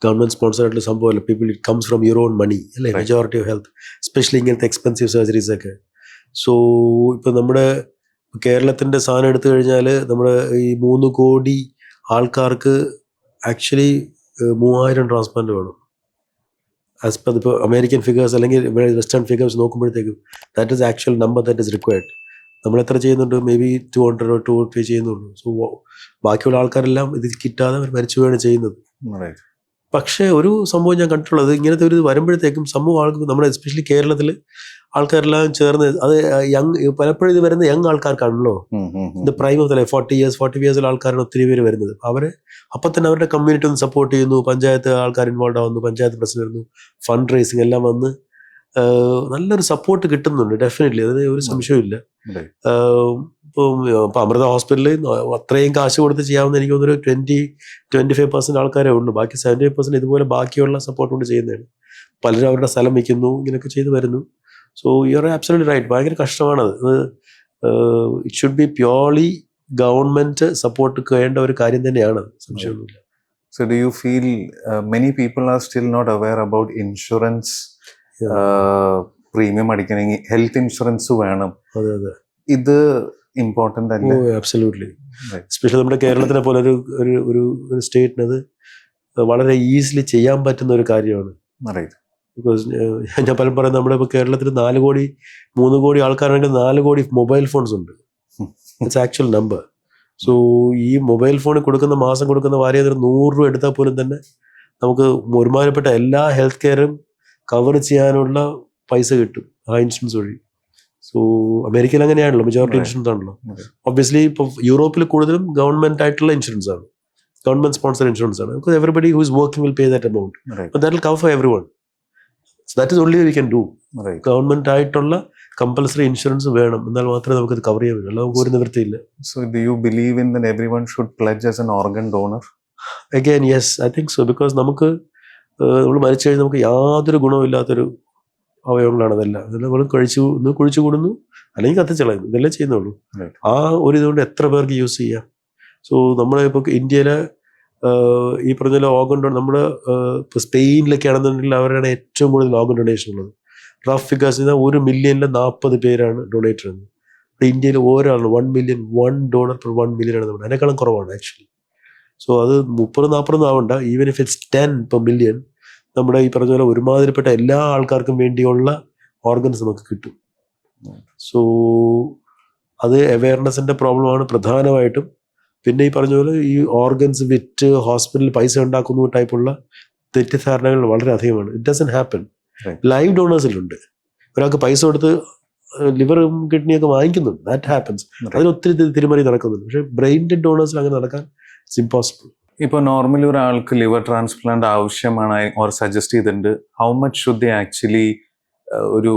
government sponsor ആയിട്ടുള്ള സംഭവമല്ല. People it comes from your own money അല്ലേ, മെജോറിറ്റി ഓഫ് ഹെൽത്ത്, എസ്പെഷ്യലി ഇങ്ങനത്തെ എക്സ്പെൻസീവ് സർജറീസ് ഒക്കെ. സോ ഇപ്പം നമ്മുടെ കേരളത്തിൻ്റെ സാധനം എടുത്തു കഴിഞ്ഞാൽ നമ്മുടെ ഈ 3 കോടി ആൾക്കാർക്ക് ആക്ച്വലി 3000 ട്രാൻസ്പ്ലാന്റ് വേണം. ആസ് പെർ ഇപ്പോൾ അമേരിക്കൻ ഫിഗേഴ്സ് അല്ലെങ്കിൽ വെസ്റ്റേൺ ഫിഗേഴ്സ് നോക്കുമ്പോഴത്തേക്കും that is actual number that is required. നമ്മൾ എത്ര ചെയ്യുന്നുണ്ട്? മേ ബി 200 or 250 ചെയ്യുന്നുള്ളൂ. സോ ബാക്കിയുള്ള ആൾക്കാരെല്ലാം ഇത് കിട്ടാതെ അവർ മരിച്ചു പോവുകയാണ് ചെയ്യുന്നത്. പക്ഷേ ഒരു സംഭവം ഞാൻ കണ്ടിട്ടുള്ളത്, ഇങ്ങനത്തെ ഒരു ഇത് വരുമ്പോഴത്തേക്കും സമൂഹം ആൾക്ക് നമ്മുടെ എസ്പെഷ്യലി കേരളത്തിൽ ആൾക്കാരെല്ലാം ചേർന്ന് അത് പലപ്പോഴും ഇത് വരുന്ന യങ് ആൾക്കാർക്കാണല്ലോ. ഇത് prime of the 40 years 45 years ആൾക്കാരാണ് ഒത്തിരി പേര് വരുന്നത്. അവരെ അപ്പം തന്നെ അവരുടെ കമ്മ്യൂണിറ്റി ഒന്ന് സപ്പോർട്ട് ചെയ്യുന്നു, പഞ്ചായത്ത് ആൾക്കാർ ഇൻവോൾവ് ആവുന്നു, പഞ്ചായത്ത് പ്രസിഡന്റ് വരുന്നു, ഫണ്ട് റേസിങ് എല്ലാം വന്ന് നല്ലൊരു സപ്പോർട്ട് കിട്ടുന്നുണ്ട്. ഡെഫിനറ്റ്ലി, അതിന് ഒരു സംശയമില്ല. ഇപ്പം അമൃത ഹോസ്പിറ്റലിൽ അത്രയും കാശ് കൊടുത്ത് ചെയ്യാവുന്ന എനിക്ക് തോന്നുന്നു 20-25% ആൾക്കാരേ ഉള്ളൂ. ബാക്കി 75% ഇതുപോലെ ബാക്കിയുള്ള സപ്പോർട്ട് കൊണ്ട് ചെയ്യുന്നതാണ്. പലരും അവരുടെ സ്ഥലം വയ്ക്കുന്നു, ഇങ്ങനെയൊക്കെ ചെയ്ത് വരുന്നു. So you are absolutely right. ഭയങ്കര കഷ്ടമാണത്. It should be purely government support വേണ്ട ഒരു കാര്യം തന്നെയാണ്, സംശയമൊന്നുമില്ല. So do you feel many people are still not aware about insurance? Premium അടിക്കണമെങ്കിൽ ഹെൽത്ത് ഇൻഷുറൻസ് വേണം. അതെ അതെ, ഇത് ഇമ്പോർട്ടൻ്റ് അല്ലേ? ആബ്സല്യൂട്ട്ലി. എസ്പെഷ്യലി നമ്മുടെ കേരളത്തിനെ പോലെ ഒരു സ്റ്റേറ്റിനത് വളരെ ഈസിലി ചെയ്യാൻ പറ്റുന്ന ഒരു കാര്യമാണ്. ബിക്കോസ് ഞാൻ പലരും പറയുന്നത്, നമ്മുടെ ഇപ്പോൾ കേരളത്തിൽ 3 കോടി ആൾക്കാരാണെങ്കിൽ 4 കോടി മൊബൈൽ ഫോൺസ് ഉണ്ട്. It's actual number. സോ ഈ മൊബൈൽ ഫോണിൽ കൊടുക്കുന്ന മാസം കൊടുക്കുന്ന വാരിയതിന് 100 രൂപ എടുത്താൽ പോലും തന്നെ നമുക്ക് ഒരുമാതിരിപ്പെട്ട എല്ലാ ഹെൽത്ത് കെയറും കവർ ചെയ്യാനുള്ള പൈസ കിട്ടും ആ ഇൻഷുറൻസ് വഴി. സോ അമേരിക്കയിൽ അങ്ങനെയാണല്ലോ, മെജോറിറ്റി ഇൻഷുറൻസ് ആണല്ലോ. ഒബ്വിയസ്ലി ഇപ്പോൾ യൂറോപ്പിൽ കൂടുതലും ഗവൺമെന്റ് ആയിട്ടുള്ള ഇൻഷുറൻസ് ആണ്, ഗവൺമെന്റ് സ്പോൺസർ ഇൻഷുറൻസ് ആണ്. Because everybody who is working will pay that amount, but that will cover for everyone. So that is only we can do. Government ആയിട്ടുള്ള compulsory insurance വേണം, എന്നാൽ മാത്രമേ നമുക്കത് കവർ ചെയ്യാൻ പറ്റൂ. നമുക്ക് ഒരു നിവൃത്തിയില്ല. So do you believe in that everyone should pledge as an organ donor? Again, yes, I think so. Because നമ്മൾ മരിച്ചു കഴിഞ്ഞാൽ നമുക്ക് യാതൊരു ഗുണമില്ലാത്തൊരു അവയവങ്ങളാണ് അതെല്ലാം. നമ്മൾ കുഴിച്ചു കൂടുന്നു, അല്ലെങ്കിൽ കത്തിച്ച് കളയുന്നു, ഇതെല്ലാം ചെയ്യുന്നുള്ളൂ. ആ ഒരു ഇതുകൊണ്ട് എത്ര പേർക്ക് യൂസ് ചെയ്യാം. സോ നമ്മളെ ഇപ്പോൾ ഇന്ത്യയിലെ ഈ പറഞ്ഞ ഓർഗൻ ഡൊണേഷൻ, നമ്മുടെ ഇപ്പോൾ സ്പെയിനിലൊക്കെ ആണെന്നുണ്ടെങ്കിൽ അവരാണ് ഏറ്റവും കൂടുതൽ ഓർഗൻ ഡൊണേഷൻ ഉള്ളത്. റഫ് ഫിഗേഴ്സ് ചെയ്താൽ 1 മില്യണിൽ 40 പേരാണ് ഡൊണേറ്റ് ചെയ്യുന്നത്. ഇപ്പോൾ ഇന്ത്യയിൽ ഒരാളാണ് 1 million, 1 donor per 1 million ആണ് നമ്മുടെ. അതിനേക്കാളും കുറവാണ് ആക്ച്വലി. സോ അത് 30-40 ആവണ്ട, even if it's 10 per million, നമ്മുടെ ഈ പറഞ്ഞ പോലെ ഒരുമാതിരിപ്പെട്ട എല്ലാ ആൾക്കാർക്കും വേണ്ടിയുള്ള ഓർഗൻസ് നമുക്ക് കിട്ടും. സോ അത് അവയർനെസ്സിൻ്റെ പ്രോബ്ലമാണ് പ്രധാനമായിട്ടും. പിന്നെ ഈ പറഞ്ഞ പോലെ ഈ ഓർഗൻസ് വിറ്റ് ഹോസ്പിറ്റലിൽ പൈസ ഉണ്ടാക്കുന്ന ടൈപ്പുള്ള തെറ്റിദ്ധാരണകൾ വളരെ അധികമാണ്. It doesn't happen. ലൈവ് ഡോണേഴ്സിലുണ്ട്, ഒരാൾക്ക് പൈസ കൊടുത്ത് ലിവറും കിഡ്നിയൊക്കെ വാങ്ങിക്കുന്നുണ്ട്, ദാറ്റ് ഹാപ്പൻസ്. അതിനൊത്തിരി തിരിമറി നടക്കുന്നുണ്ട്. പക്ഷേ ബ്രെയിൻ ഡെഡ് ഡോണേഴ്സിൽ അങ്ങനെ നടക്കാൻ ഇറ്റ്സ് ഇമ്പോസിബിൾ. ഇപ്പോൾ നോർമലി ഒരാൾക്ക് ലിവർ ട്രാൻസ്പ്ലാന്റ് ആവശ്യമാണ് ഓർ സജസ്റ്റ് ചെയ്തിട്ടുണ്ട്, how much should they actually, ഒരു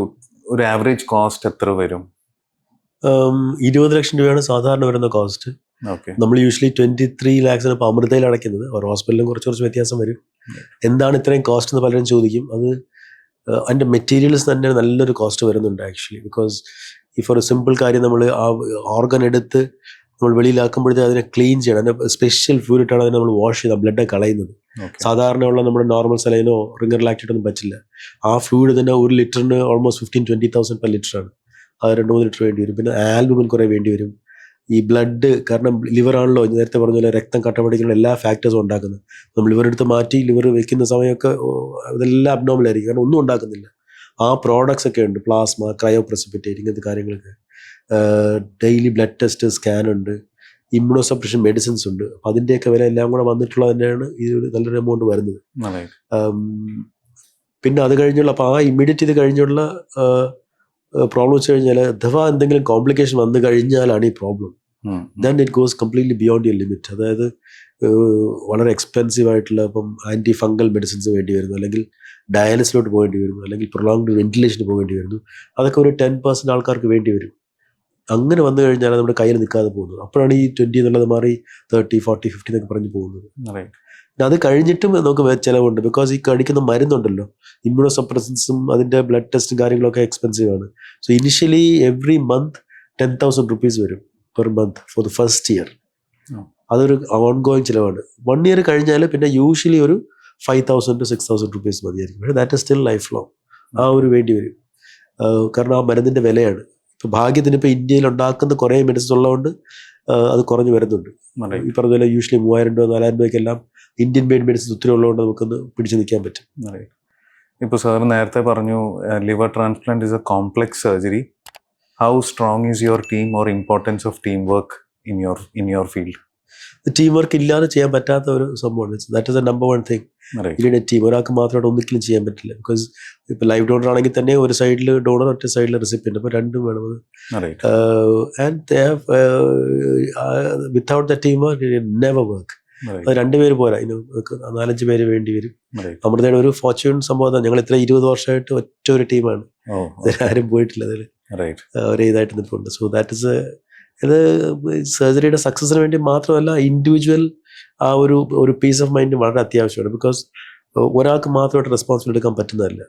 ആവറേജ് കോസ്റ്റ് എത്ര വരും? 20 ലക്ഷം രൂപയാണ് സാധാരണ വരുന്ന കോസ്റ്റ്. നമ്മൾ യൂഷ്വലി 23 lakhs ഇപ്പോൾ അമൃതയിൽ അടയ്ക്കുന്നത്. ഒരു ഹോസ്പിറ്റലിലും കുറച്ച് വ്യത്യാസം വരും. എന്താണ് ഇത്രയും കോസ്റ്റ് എന്ന് പലരും ചോദിക്കും. അത് അതിൻ്റെ മെറ്റീരിയൽസ് തന്നെ നല്ലൊരു കോസ്റ്റ് വരുന്നുണ്ട് ആക്ച്വലി. ബിക്കോസ് ഈ ഫോർ എ സിമ്പിൾ കാര്യം, നമ്മൾ ആ ഓർഗൻ എടുത്ത് നമ്മൾ വെളിയിലാക്കുമ്പോഴത്തേക്ക് അതിനെ ക്ലീൻ ചെയ്യണം. അതിൻ്റെ സ്പെഷ്യൽ ഫ്ലൂയിഡിട്ടാണ് അതിനെ നമ്മൾ വാഷ് ചെയ്ത് ബ്ലഡ് കളയുന്നത്. സാധാരണയുള്ള നമ്മുടെ നോർമൽ സലൈനോ റിംഗർ ലാക്റ്റേറ്റൊന്നും പറ്റില്ല. ആ ഫ്ലൂയിഡ് തന്നെ 1 ലിറ്ററിന് ഓൾമോസ്റ്റ് 15-20,000 per ലിറ്ററാണ്. അത് 2-3 ലിറ്റർ വേണ്ടി വരും. പിന്നെ ആൽബുമിൻ കുറേ വേണ്ടി വരും. ഈ ബ്ലഡ്, കാരണം ലിവർ ആണല്ലോ നേരത്തെ പറഞ്ഞ പോലെ രക്തം കട്ട പിടിക്കുന്ന എല്ലാ ഫാക്ടേഴ്സും ഉണ്ടാക്കുന്നത്. നമ്മൾ ലിവർ എടുത്ത് മാറ്റി ലിവർ വെക്കുന്ന സമയമൊക്കെ ഇതെല്ലാം അബ്നോർമലായിരിക്കും, കാരണം ഒന്നും ഉണ്ടാക്കുന്നില്ല. ആ പ്രോഡക്ട്സ് ഒക്കെ ഉണ്ട്, പ്ലാസ്മ, ക്രയോ പ്രസിപ്പിറ്റേറ്റ്, ഇങ്ങനത്തെ കാര്യങ്ങളൊക്കെ. ഡെയിലി ബ്ലഡ് ടെസ്റ്റ്, സ്കാൻ ഉണ്ട്, ഇമ്മ്യൂണോ സപ്രഷൻ മെഡിസിൻസ് ഉണ്ട്. അപ്പം അതിൻ്റെയൊക്കെ വില എല്ലാം കൂടെ വന്നിട്ടുള്ളത് തന്നെയാണ് ഈ ഒരു നല്ലൊരു എമൗണ്ട് വരുന്നത്. പിന്നെ അത് കഴിഞ്ഞുള്ള, അപ്പോൾ ആ ഇമ്മീഡിയറ്റ് ഇത് കഴിഞ്ഞുള്ള പ്രോബ്ലം വെച്ച് കഴിഞ്ഞാൽ, അഥവാ എന്തെങ്കിലും കോംപ്ലിക്കേഷൻ വന്നു കഴിഞ്ഞാലാണ് ഈ problem. Then it goes completely beyond your limit. അതായത് വളരെ എക്സ്പെൻസീവ് ആയിട്ടുള്ള ഇപ്പം ആൻറ്റി ഫംഗൽ മെഡിസിൻസ് വേണ്ടി വരുന്നു, അല്ലെങ്കിൽ ഡയാലിസിലോട്ട് പോകേണ്ടി വരുന്നു, അല്ലെങ്കിൽ പ്രൊലോങ്ഡ് വെന്റിലേഷന് പോകേണ്ടി വരുന്നു. അതൊക്കെ ഒരു 10% ആൾക്കാർക്ക് വേണ്ടി വരും. അങ്ങനെ വന്നു കഴിഞ്ഞാൽ നമ്മുടെ കയ്യിൽ നിൽക്കാതെ പോകുന്നത്. അപ്പോഴാണ് ഈ 20 എന്നുള്ളത് മാറി 30, 40, 50 എന്നൊക്കെ പറഞ്ഞ് പോകുന്നത്. അത് കഴിഞ്ഞിട്ടും നമുക്ക് ചിലവുണ്ട്. ബിക്കോസ് ഈ കടിക്കുന്ന മരുന്നുണ്ടല്ലോ, ഇമ്മ്യൂണോ സപ്രസൻസും അതിൻ്റെ ബ്ലഡ് ടെസ്റ്റും കാര്യങ്ങളൊക്കെ എക്സ്പെൻസീവ് ആണ്. So initially every month 10,000 rupees വരും per month for the first year. അതൊരു ഓൺ ഗോയിങ് ചിലവാണ്. 1 year കഴിഞ്ഞാൽ പിന്നെ യൂഷ്വലി ഒരു 5,000 to 6,000 rupees മതിയായിരിക്കും. പക്ഷേ that is still life long. ആ ഒരു വേണ്ടി വരും. കാരണം ആ മരുന്നിൻ്റെ വിലയാണ്. ഇപ്പോൾ ഭാഗ്യത്തിന് ഇപ്പോൾ ഇന്ത്യയിൽ ഉണ്ടാക്കുന്ന കുറേ മെഡിസിൻസ് ഉള്ളതുകൊണ്ട് അത് കുറഞ്ഞു വരുന്നുണ്ട്. ഈ പറഞ്ഞ പോലെ യൂഷ്വലി 3000 രൂപ 4000 രൂപയ്ക്കെല്ലാം ഇന്ത്യൻ മെയ്ഡ് മെഡിസിൻസ് ഒത്തിരി ഉള്ളതുകൊണ്ട് നമുക്കൊന്ന് പിടിച്ചു നിൽക്കാൻ പറ്റും. ഇപ്പോൾ സാർ നേരത്തെ പറഞ്ഞു liver transplant is A complex surgery. How strong is your team or importance of team work in your field? Team work ഇല്ലാതെ ചെയ്യാൻ പറ്റാത്ത ഒരു സംഭവമാണ്. That is the number one thing. ഇതിന്റെ ടീം ഒരാൾക്ക് മാത്രമായിട്ട് ഒന്നിക്കലും ചെയ്യാൻ പറ്റില്ല. ബിക്കോസ് ഇപ്പൊ ലൈവ് ഡോണർ ആണെങ്കിൽ തന്നെ ഒരു സൈഡിൽ ഡോണർ ഒറ്റ സൈഡിൽ റെസിപ്പിയന്റ്, അപ്പൊ രണ്ടും വേണം. And without the team never work. അത് 2 പേര് പോരാ, 4-5 പേര് വേണ്ടി വരും. നമ്മുടെ ഒരു ഫോർച്യൂൺ സംഭവം, ഞങ്ങൾ ഇത്ര 20 വർഷമായിട്ട് ഒറ്റ ഒരു ടീമാണ്, ആരും പോയിട്ടില്ല അതിൽ, ഒരേ ഇതായിട്ട് നിൽപ്പുണ്ട്. സോ ദാറ്റ് ഇസ് ഇത് സർജറിയുടെ സക്സസിന് വേണ്ടി മാത്രമല്ല, ഇൻഡിവിജ്വൽ ആ ഒരു പീസ് ഓഫ് മൈൻഡ് വളരെ അത്യാവശ്യമാണ്. ബിക്കോസ് ഒരാൾക്ക് മാത്രമായിട്ട് റെസ്പോൺസിബിലിറ്റി എടുക്കാൻ പറ്റുന്നതല്ല.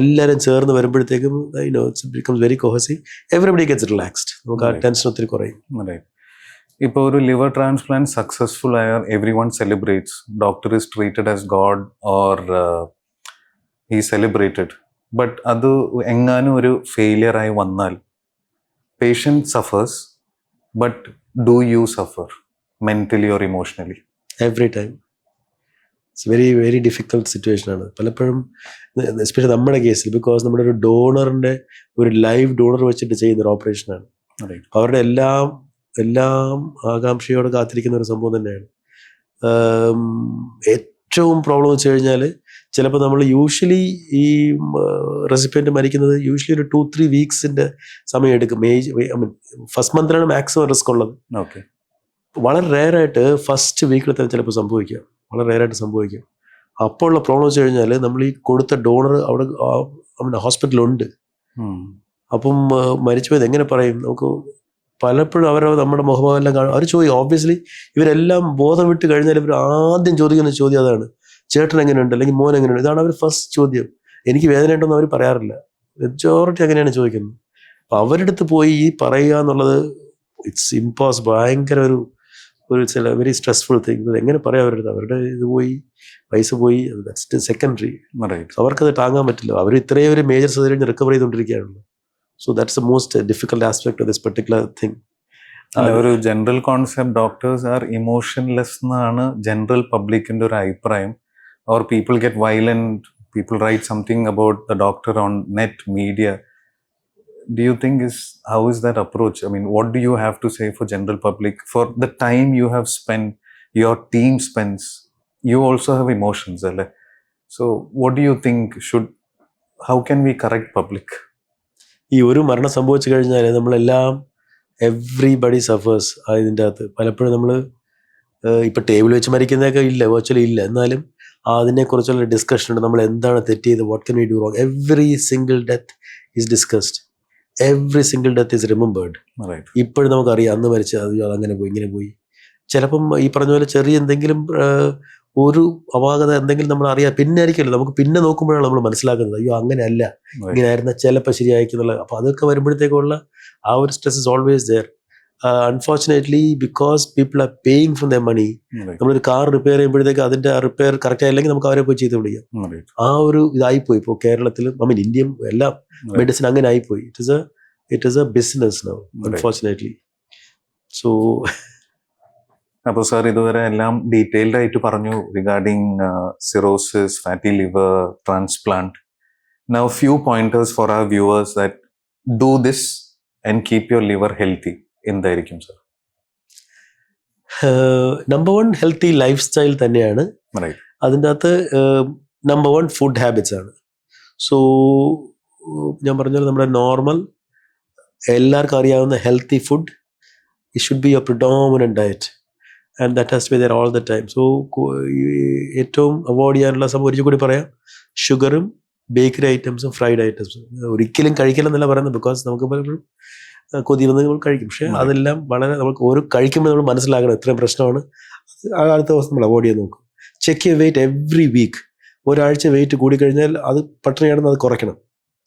എല്ലാവരും ചേർന്ന് വരുമ്പോഴത്തേക്കും it's becomes very cohesive. Everybody gets relaxed. നമുക്ക് ആ ടെൻഷൻ ഒത്തിരി കുറയും. ഇപ്പോൾ ഒരു ലിവർ ട്രാൻസ്പ്ലാന്റ് സക്സസ്ഫുൾ ആയാൽ every one celebrates. Doctor is treated as God or ഈ സെലിബ്രേറ്റഡ്. ബട്ട് അത് എങ്ങാനും ഒരു ഫെയിലിയർ ആയി വന്നാൽ patient സഫേഴ്സ്. But do you suffer mentally or emotionally? Every time. It's very very difficult situation ആണ് പലപ്പോഴും, എസ്പെഷ്യലി നമ്മുടെ കേസിൽ. ബിക്കോസ് നമ്മുടെ ഒരു ഡോണറിൻ്റെ ഒരു ലൈവ് ഡോണർ വെച്ചിട്ട് ചെയ്യുന്നൊരു ഓപ്പറേഷനാണ്. അവരുടെ എല്ലാം ആകാംക്ഷയോടെ കാത്തിരിക്കുന്ന ഒരു സംഭവം തന്നെയാണ്. ഏറ്റവും പ്രോബ്ലം വെച്ച് കഴിഞ്ഞാൽ ചിലപ്പോൾ നമ്മൾ യൂഷ്വലി ഈ റെസിപ്പിയൻ്റ് മരിക്കുന്നത് യൂഷ്വലി ഒരു 2-3 വീക്സിൻ്റെ സമയം എടുക്കും. ഫസ്റ്റ് മന്തിലാണ് മാക്സിമം റിസ്ക് ഉള്ളത്. വളരെ റെയറായിട്ട് ഫസ്റ്റ് വീക്കിൽ തന്നെ ചിലപ്പോൾ സംഭവിക്കാം, വളരെ റെയറായിട്ട് സംഭവിക്കാം. അപ്പോൾ ഉള്ള പ്രോബ്ലം വെച്ച് കഴിഞ്ഞാൽ നമ്മൾ ഈ കൊടുത്ത ഡോണർ അവിടെ ഹോസ്പിറ്റലുണ്ട്. അപ്പം മരിച്ചുപോയത് എങ്ങനെ പറയും? നമുക്ക് പലപ്പോഴും നമ്മുടെ മുഖഭാവമെല്ലാം കാണും. അവർ ചോദിക്കും, ഓബ്വിയസ്ലി ഇവരെല്ലാം ബോധം വിട്ട് കഴിഞ്ഞാൽ ഇവർ ആദ്യം ചോദിക്കുന്ന ചോദ്യം അതാണ്, ചേട്ടൻ എങ്ങനെയുണ്ട്, അല്ലെങ്കിൽ മോൻ എങ്ങനെയുണ്ട്. ഇതാണ് അവർ ഫസ്റ്റ് ചോദ്യം. എനിക്ക് വേദന ഉണ്ടെന്ന് അവർ പറയാറില്ല. മെജോറിറ്റി അങ്ങനെയാണ് ചോദിക്കുന്നത്. അപ്പം അവരുടെ അടുത്ത് പോയി ഈ പറയുക എന്നുള്ളത് ഇറ്റ്സ് ഇമ്പോസിബിൾ. ഭയങ്കര ഒരു ചില വെരി സ്ട്രെസ്ഫുൾ തിങ്. എങ്ങനെ പറയാം അവരുടെ അടുത്ത്? അവരുടെ ഇത് പോയി, പൈസ പോയി, ദാറ്റ്സ് സെക്കൻഡറി. അവർക്കത് താങ്ങാൻ പറ്റില്ല. അവർ ഇത്രയും ഒരു മേജർ സർജറി റിക്കവർ ചെയ്തുകൊണ്ടിരിക്കുകയാണല്ലോ. So that's the most difficult aspect of this particular thing. ഒരു ജനറൽ കോൺസെപ്റ്റ്, ഡോക്ടേഴ്സ് ആർ ഇമോഷൻലെസ് എന്നാണ് ജനറൽ പബ്ലിക്കിന്റെ ഒരു അഭിപ്രായം. Or people get violent, people write something about the doctor on net media. Do you think how is that approach? I mean, what do you have to say for general public for the time you have spent, your team spends? You also have emotions, alle. So what do you think how can we correct public? ഈ ഒരു മരണം സംഭവിച്ചു കഴിഞ്ഞാൽ നമ്മളെല്ലാം everybody സഫേഴ്സ് ഇതിൻ്റെ അകത്ത്. പലപ്പോഴും നമ്മൾ ഇപ്പം ടേബിൾ വെച്ച് മരിക്കുന്നതൊക്കെ ഇല്ല, വെർച്വലി ഇല്ല, എന്നാലും അതിനെക്കുറിച്ചുള്ള ഡിസ്കഷൻ ഉണ്ട്. നമ്മൾ എന്താണ് തെറ്റ് ചെയ്ത്, what can we do wrong. Every single death is discussed, every single death is remembered. ഇപ്പോഴും നമുക്കറിയാം അന്ന് മരിച്ച അങ്ങനെ പോയി ഇങ്ങനെ പോയി. ചിലപ്പം ഈ പറഞ്ഞ പോലെ ചെറിയ എന്തെങ്കിലും ഒരു അപാകത എന്തെങ്കിലും നമ്മൾ അറിയാം, പിന്നെ ആയിരിക്കുമല്ലോ നമുക്ക് പിന്നെ നോക്കുമ്പോഴാണ് നമ്മൾ മനസ്സിലാക്കുന്നത്, അയ്യോ അങ്ങനെയല്ല, ഇങ്ങനെ ആയിരുന്ന ചിലപ്പോൾ ശരിയായിരിക്കുന്നുള്ള. അപ്പോൾ അതൊക്കെ വരുമ്പോഴത്തേക്കുള്ള ആ ഒരു stress is always there. Unfortunately because people are paying from the money. നമ്മളൊരു കാർ റിപ്പയർ ചെയ്യുമ്പോഴത്തേക്ക് അതിന്റെ ആ റിപ്പയർ കറക്റ്റ് ആയില്ലെങ്കിൽ നമുക്ക് അവരെ പോയി ചെയ്ത് വിളിക്കാം. ആ ഒരു ഇതായിപ്പോയി ഇപ്പോൾ കേരളത്തിലും, ഇന്ത്യയും എല്ലാം മെഡിസിൻ അങ്ങനെ ആയിപ്പോയി. It is a business now, unfortunately. So അപ്പോൾ സാർ ഇതുവരെ എല്ലാം ഡീറ്റെയിൽഡ് ആയിട്ട് പറഞ്ഞു regarding cirrhosis, fatty liver, transplant. Now few pointers for our viewers that do this and keep your liver healthy. എന്തായിരിക്കും sir? Number 1 healthy life style തന്നെയാണ്. അതിൻ്റെ അകത്ത് number 1 food habits ആണ്. സോ ഞാൻ പറഞ്ഞാൽ നമ്മുടെ നോർമൽ എല്ലാവർക്കും അറിയാവുന്ന healthy food it should be your predominant diet. And that has to be there all the time. So ഏറ്റവും അവോയ്ഡ് ചെയ്യാനുള്ള സംഭവം ഒരിക്കൽ കൂടി പറയാം, ഷുഗറും ബേക്കറി ഐറ്റംസും ഫ്രൈഡ് ഐറ്റംസും ഒരിക്കലും കഴിക്കില്ലെന്നല്ല പറയുന്നത്. ബിക്കോസ് നമുക്ക് പലപ്പോഴും കൊതി വന്ന് നമ്മൾ കഴിക്കും. പക്ഷേ അതെല്ലാം വളരെ നമുക്ക് ഓരോ കഴിക്കുമ്പോൾ നമ്മൾ മനസ്സിലാക്കണം എത്രയും പ്രശ്നമാണ്. അടുത്ത ദിവസം നമ്മൾ അവോയ്ഡ് ചെയ്യാൻ നോക്കും. Check your weight every week. ഒരാഴ്ച വെയിറ്റ് കൂടിക്കഴിഞ്ഞാൽ അത് പട്ടിണിയാണെന്ന് അത് കുറയ്ക്കണം.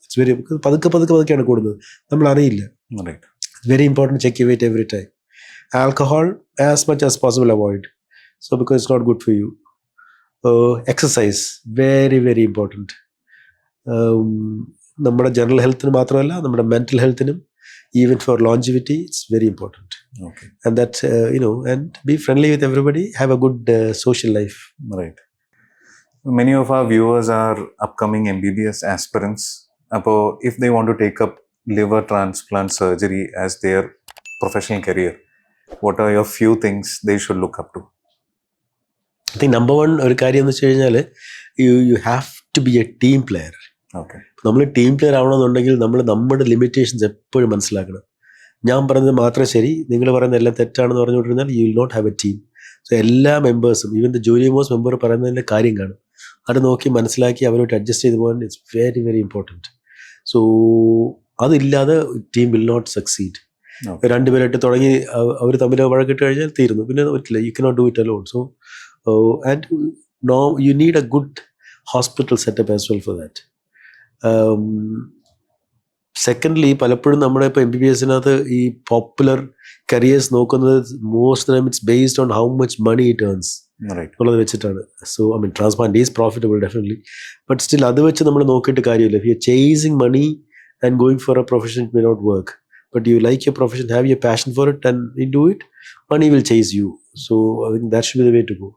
ഇറ്റ്സ് വെരി പതുക്കെയാണ് കൂടുന്നത്, നമ്മൾ അറിയില്ല. Very important, check your wait every time. Alcohol as much as possible avoid, so because it's not good for you. Exercise very very important. നമ്മുടെ general ഹെൽത്തിന് മാത്രമല്ല നമ്മുടെ mental ഹെൽത്തിനും even for longevity, it's very important. Okay. And that, and be friendly with everybody, have a good social life. Right. Many of our viewers are upcoming MBBS aspirants. If they want to take up liver transplant surgery as their professional career, what are your few things they should look up to? I think number one ഒരു കാര്യം എന്ന് വെച്ച് കഴിഞ്ഞാൽ you have to be a team player. Okay. നമ്മൾ team player ആവണമെന്നുണ്ടെങ്കിൽ നമ്മൾ നമ്മുടെ limitations എപ്പോഴും മനസ്സിലാക്കണം. ഞാൻ പറയുന്നത് മാത്രമേ ശരി, നിങ്ങൾ പറയുന്നത് എല്ലാം തെറ്റാണെന്ന് പറഞ്ഞുകൊണ്ടിരുന്നാൽ you will not have a team. So എല്ലാ മെമ്പേഴ്സും, even the junior most member പറയുന്നതിൻ്റെ കാര്യം കാണും, അത് നോക്കി മനസ്സിലാക്കി അവരോട്ട് അഡ്ജസ്റ്റ് ചെയ്ത് പോകാൻ it's very very important. So അതില്ലാതെ ടീം വിൽ നോട്ട് സക്സീഡ്. രണ്ടുപേരായിട്ട് തുടങ്ങി അവർ തമ്മിൽ വഴക്കിട്ട് കഴിഞ്ഞാൽ തീരുന്നു, പിന്നെ പറ്റില്ല. You cannot do it alone. So and no you need a good hospital setup as well for that. Secondly, പലപ്പോഴും നമ്മുടെ ഇപ്പോൾ MBBSനകത്ത് ഈ പോപ്പുലർ കരിയേഴ്സ് നോക്കുന്നത് most time it's based on how much money it earns എന്നുള്ളത് വെച്ചിട്ടാണ്. So transplant is profitable definitely, but still അത് വെച്ച് നമ്മൾ നോക്കിയിട്ട് കാര്യമില്ല. If you are chasing money and going for a profession, it may not work. But you like your profession, have your passion for it and you do it, money will chase you. So I think that should be the way to go.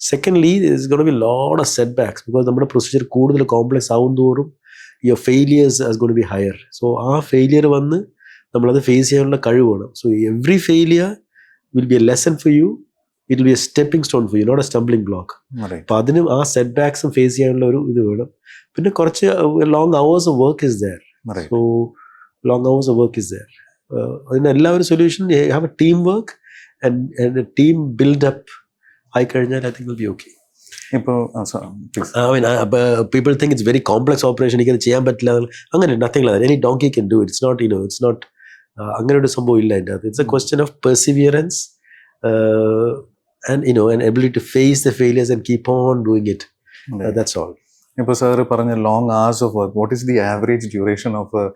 Secondly, there's going to be a lot of setbacks because നമ്മുടെ procedure കൂടുതൽ complex ആവും തോറും your failures has gone to be higher. So ആ failure വന്ന് നമ്മളത് face ചെയ്യാനുള്ള കഴിവ് വേണം. So every failure will be a lesson for you, it will be a stepping stone for you, not a stumbling block. അപ്പം അതിനും ആ set ബാക്സും face ചെയ്യാനുള്ള ഒരു ഇത് വേണം. പിന്നെ കുറച്ച് long hours of work is there. So long hours of work is there. അതിനെല്ലാവരും solution have a team work and team build up ആയി കഴിഞ്ഞാൽ I think will be okay. People think it's very complex operation, എനിക്കത് ചെയ്യാൻ പറ്റില്ല, അങ്ങനെ nothing like that. Any donkey can do it. It's not അങ്ങനെ ഒരു സംഭവം ഇല്ല അതിൻ്റെ അകത്ത്. It's a question of perseverance and and ability to face the failures and keep on doing it. That's all. ഇപ്പോൾ സാർ പറഞ്ഞ long hours of work, what is the average duration of a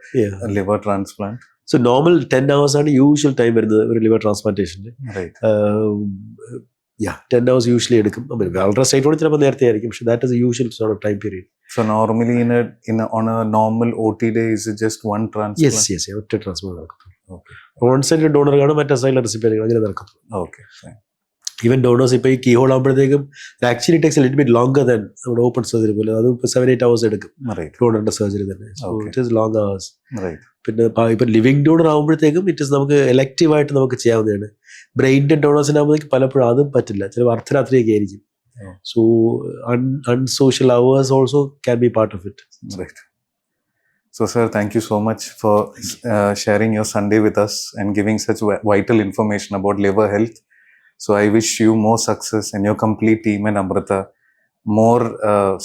liver transplant? So normal 10 hours ആണ് usual time വരുന്നത് ഒരു liver ട്രാൻസ്പ്ലാന്റേഷന്. 10 hours usually എടുക്കും. വളരെ straight forward ചിലപ്പോൾ നേരത്തെ ആയിരിക്കും, പക്ഷേ that is A usual sort of time period. So normally on a normal OT day is it just one transplant? Yes, ഒറ്റ ട്രാൻസ്പ്ലാന്റ് നടക്കും. വൺ സൈഡിൽ ഡോണർ കാണും, മറ്റേ സൈഡിൽ റെസിപ്പിയന്റ് അങ്ങനെ നടക്കും. Okay, fine. ഈവൻ ഡോണേഴ്സ് ഇപ്പോൾ ഈ കീ ഹോൾ ആകുമ്പോഴത്തേക്കും actually takes a little bit ലോnger than നമ്മുടെ ഓപ്പൺ സർജറി പോലെ. അത് ഇപ്പോൾ 7-8 hours എടുക്കും ഡോണറിന്റെ സർജറി തന്നെ. So it is long hours. പിന്നെ ഇപ്പം ലിവിങ് ഡോണർ ആകുമ്പോഴത്തേക്കും ഇറ്റ് ഇസ് നമുക്ക് എലക്റ്റീവായിട്ട് നമുക്ക് ചെയ്യാവുന്നതാണ്. ബ്രെയിൻ്റെ ഡോണേഴ്സിനാകുമ്പോഴത്തേക്ക് പലപ്പോഴും അതും പറ്റില്ല, ചിലപ്പോൾ അർദ്ധരാത്രിയൊക്കെ ആയിരിക്കും. So unsocial hours also can be part of it. Right. So sir, thank you so much for sharing your Sunday with us and giving such vital information about liver health. So I wish you more success and your complete team and Amrita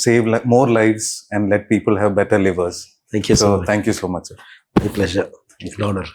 save more lives and let people have better livers. Thank you so much. Thank you so much, sir. My pleasure. An honor.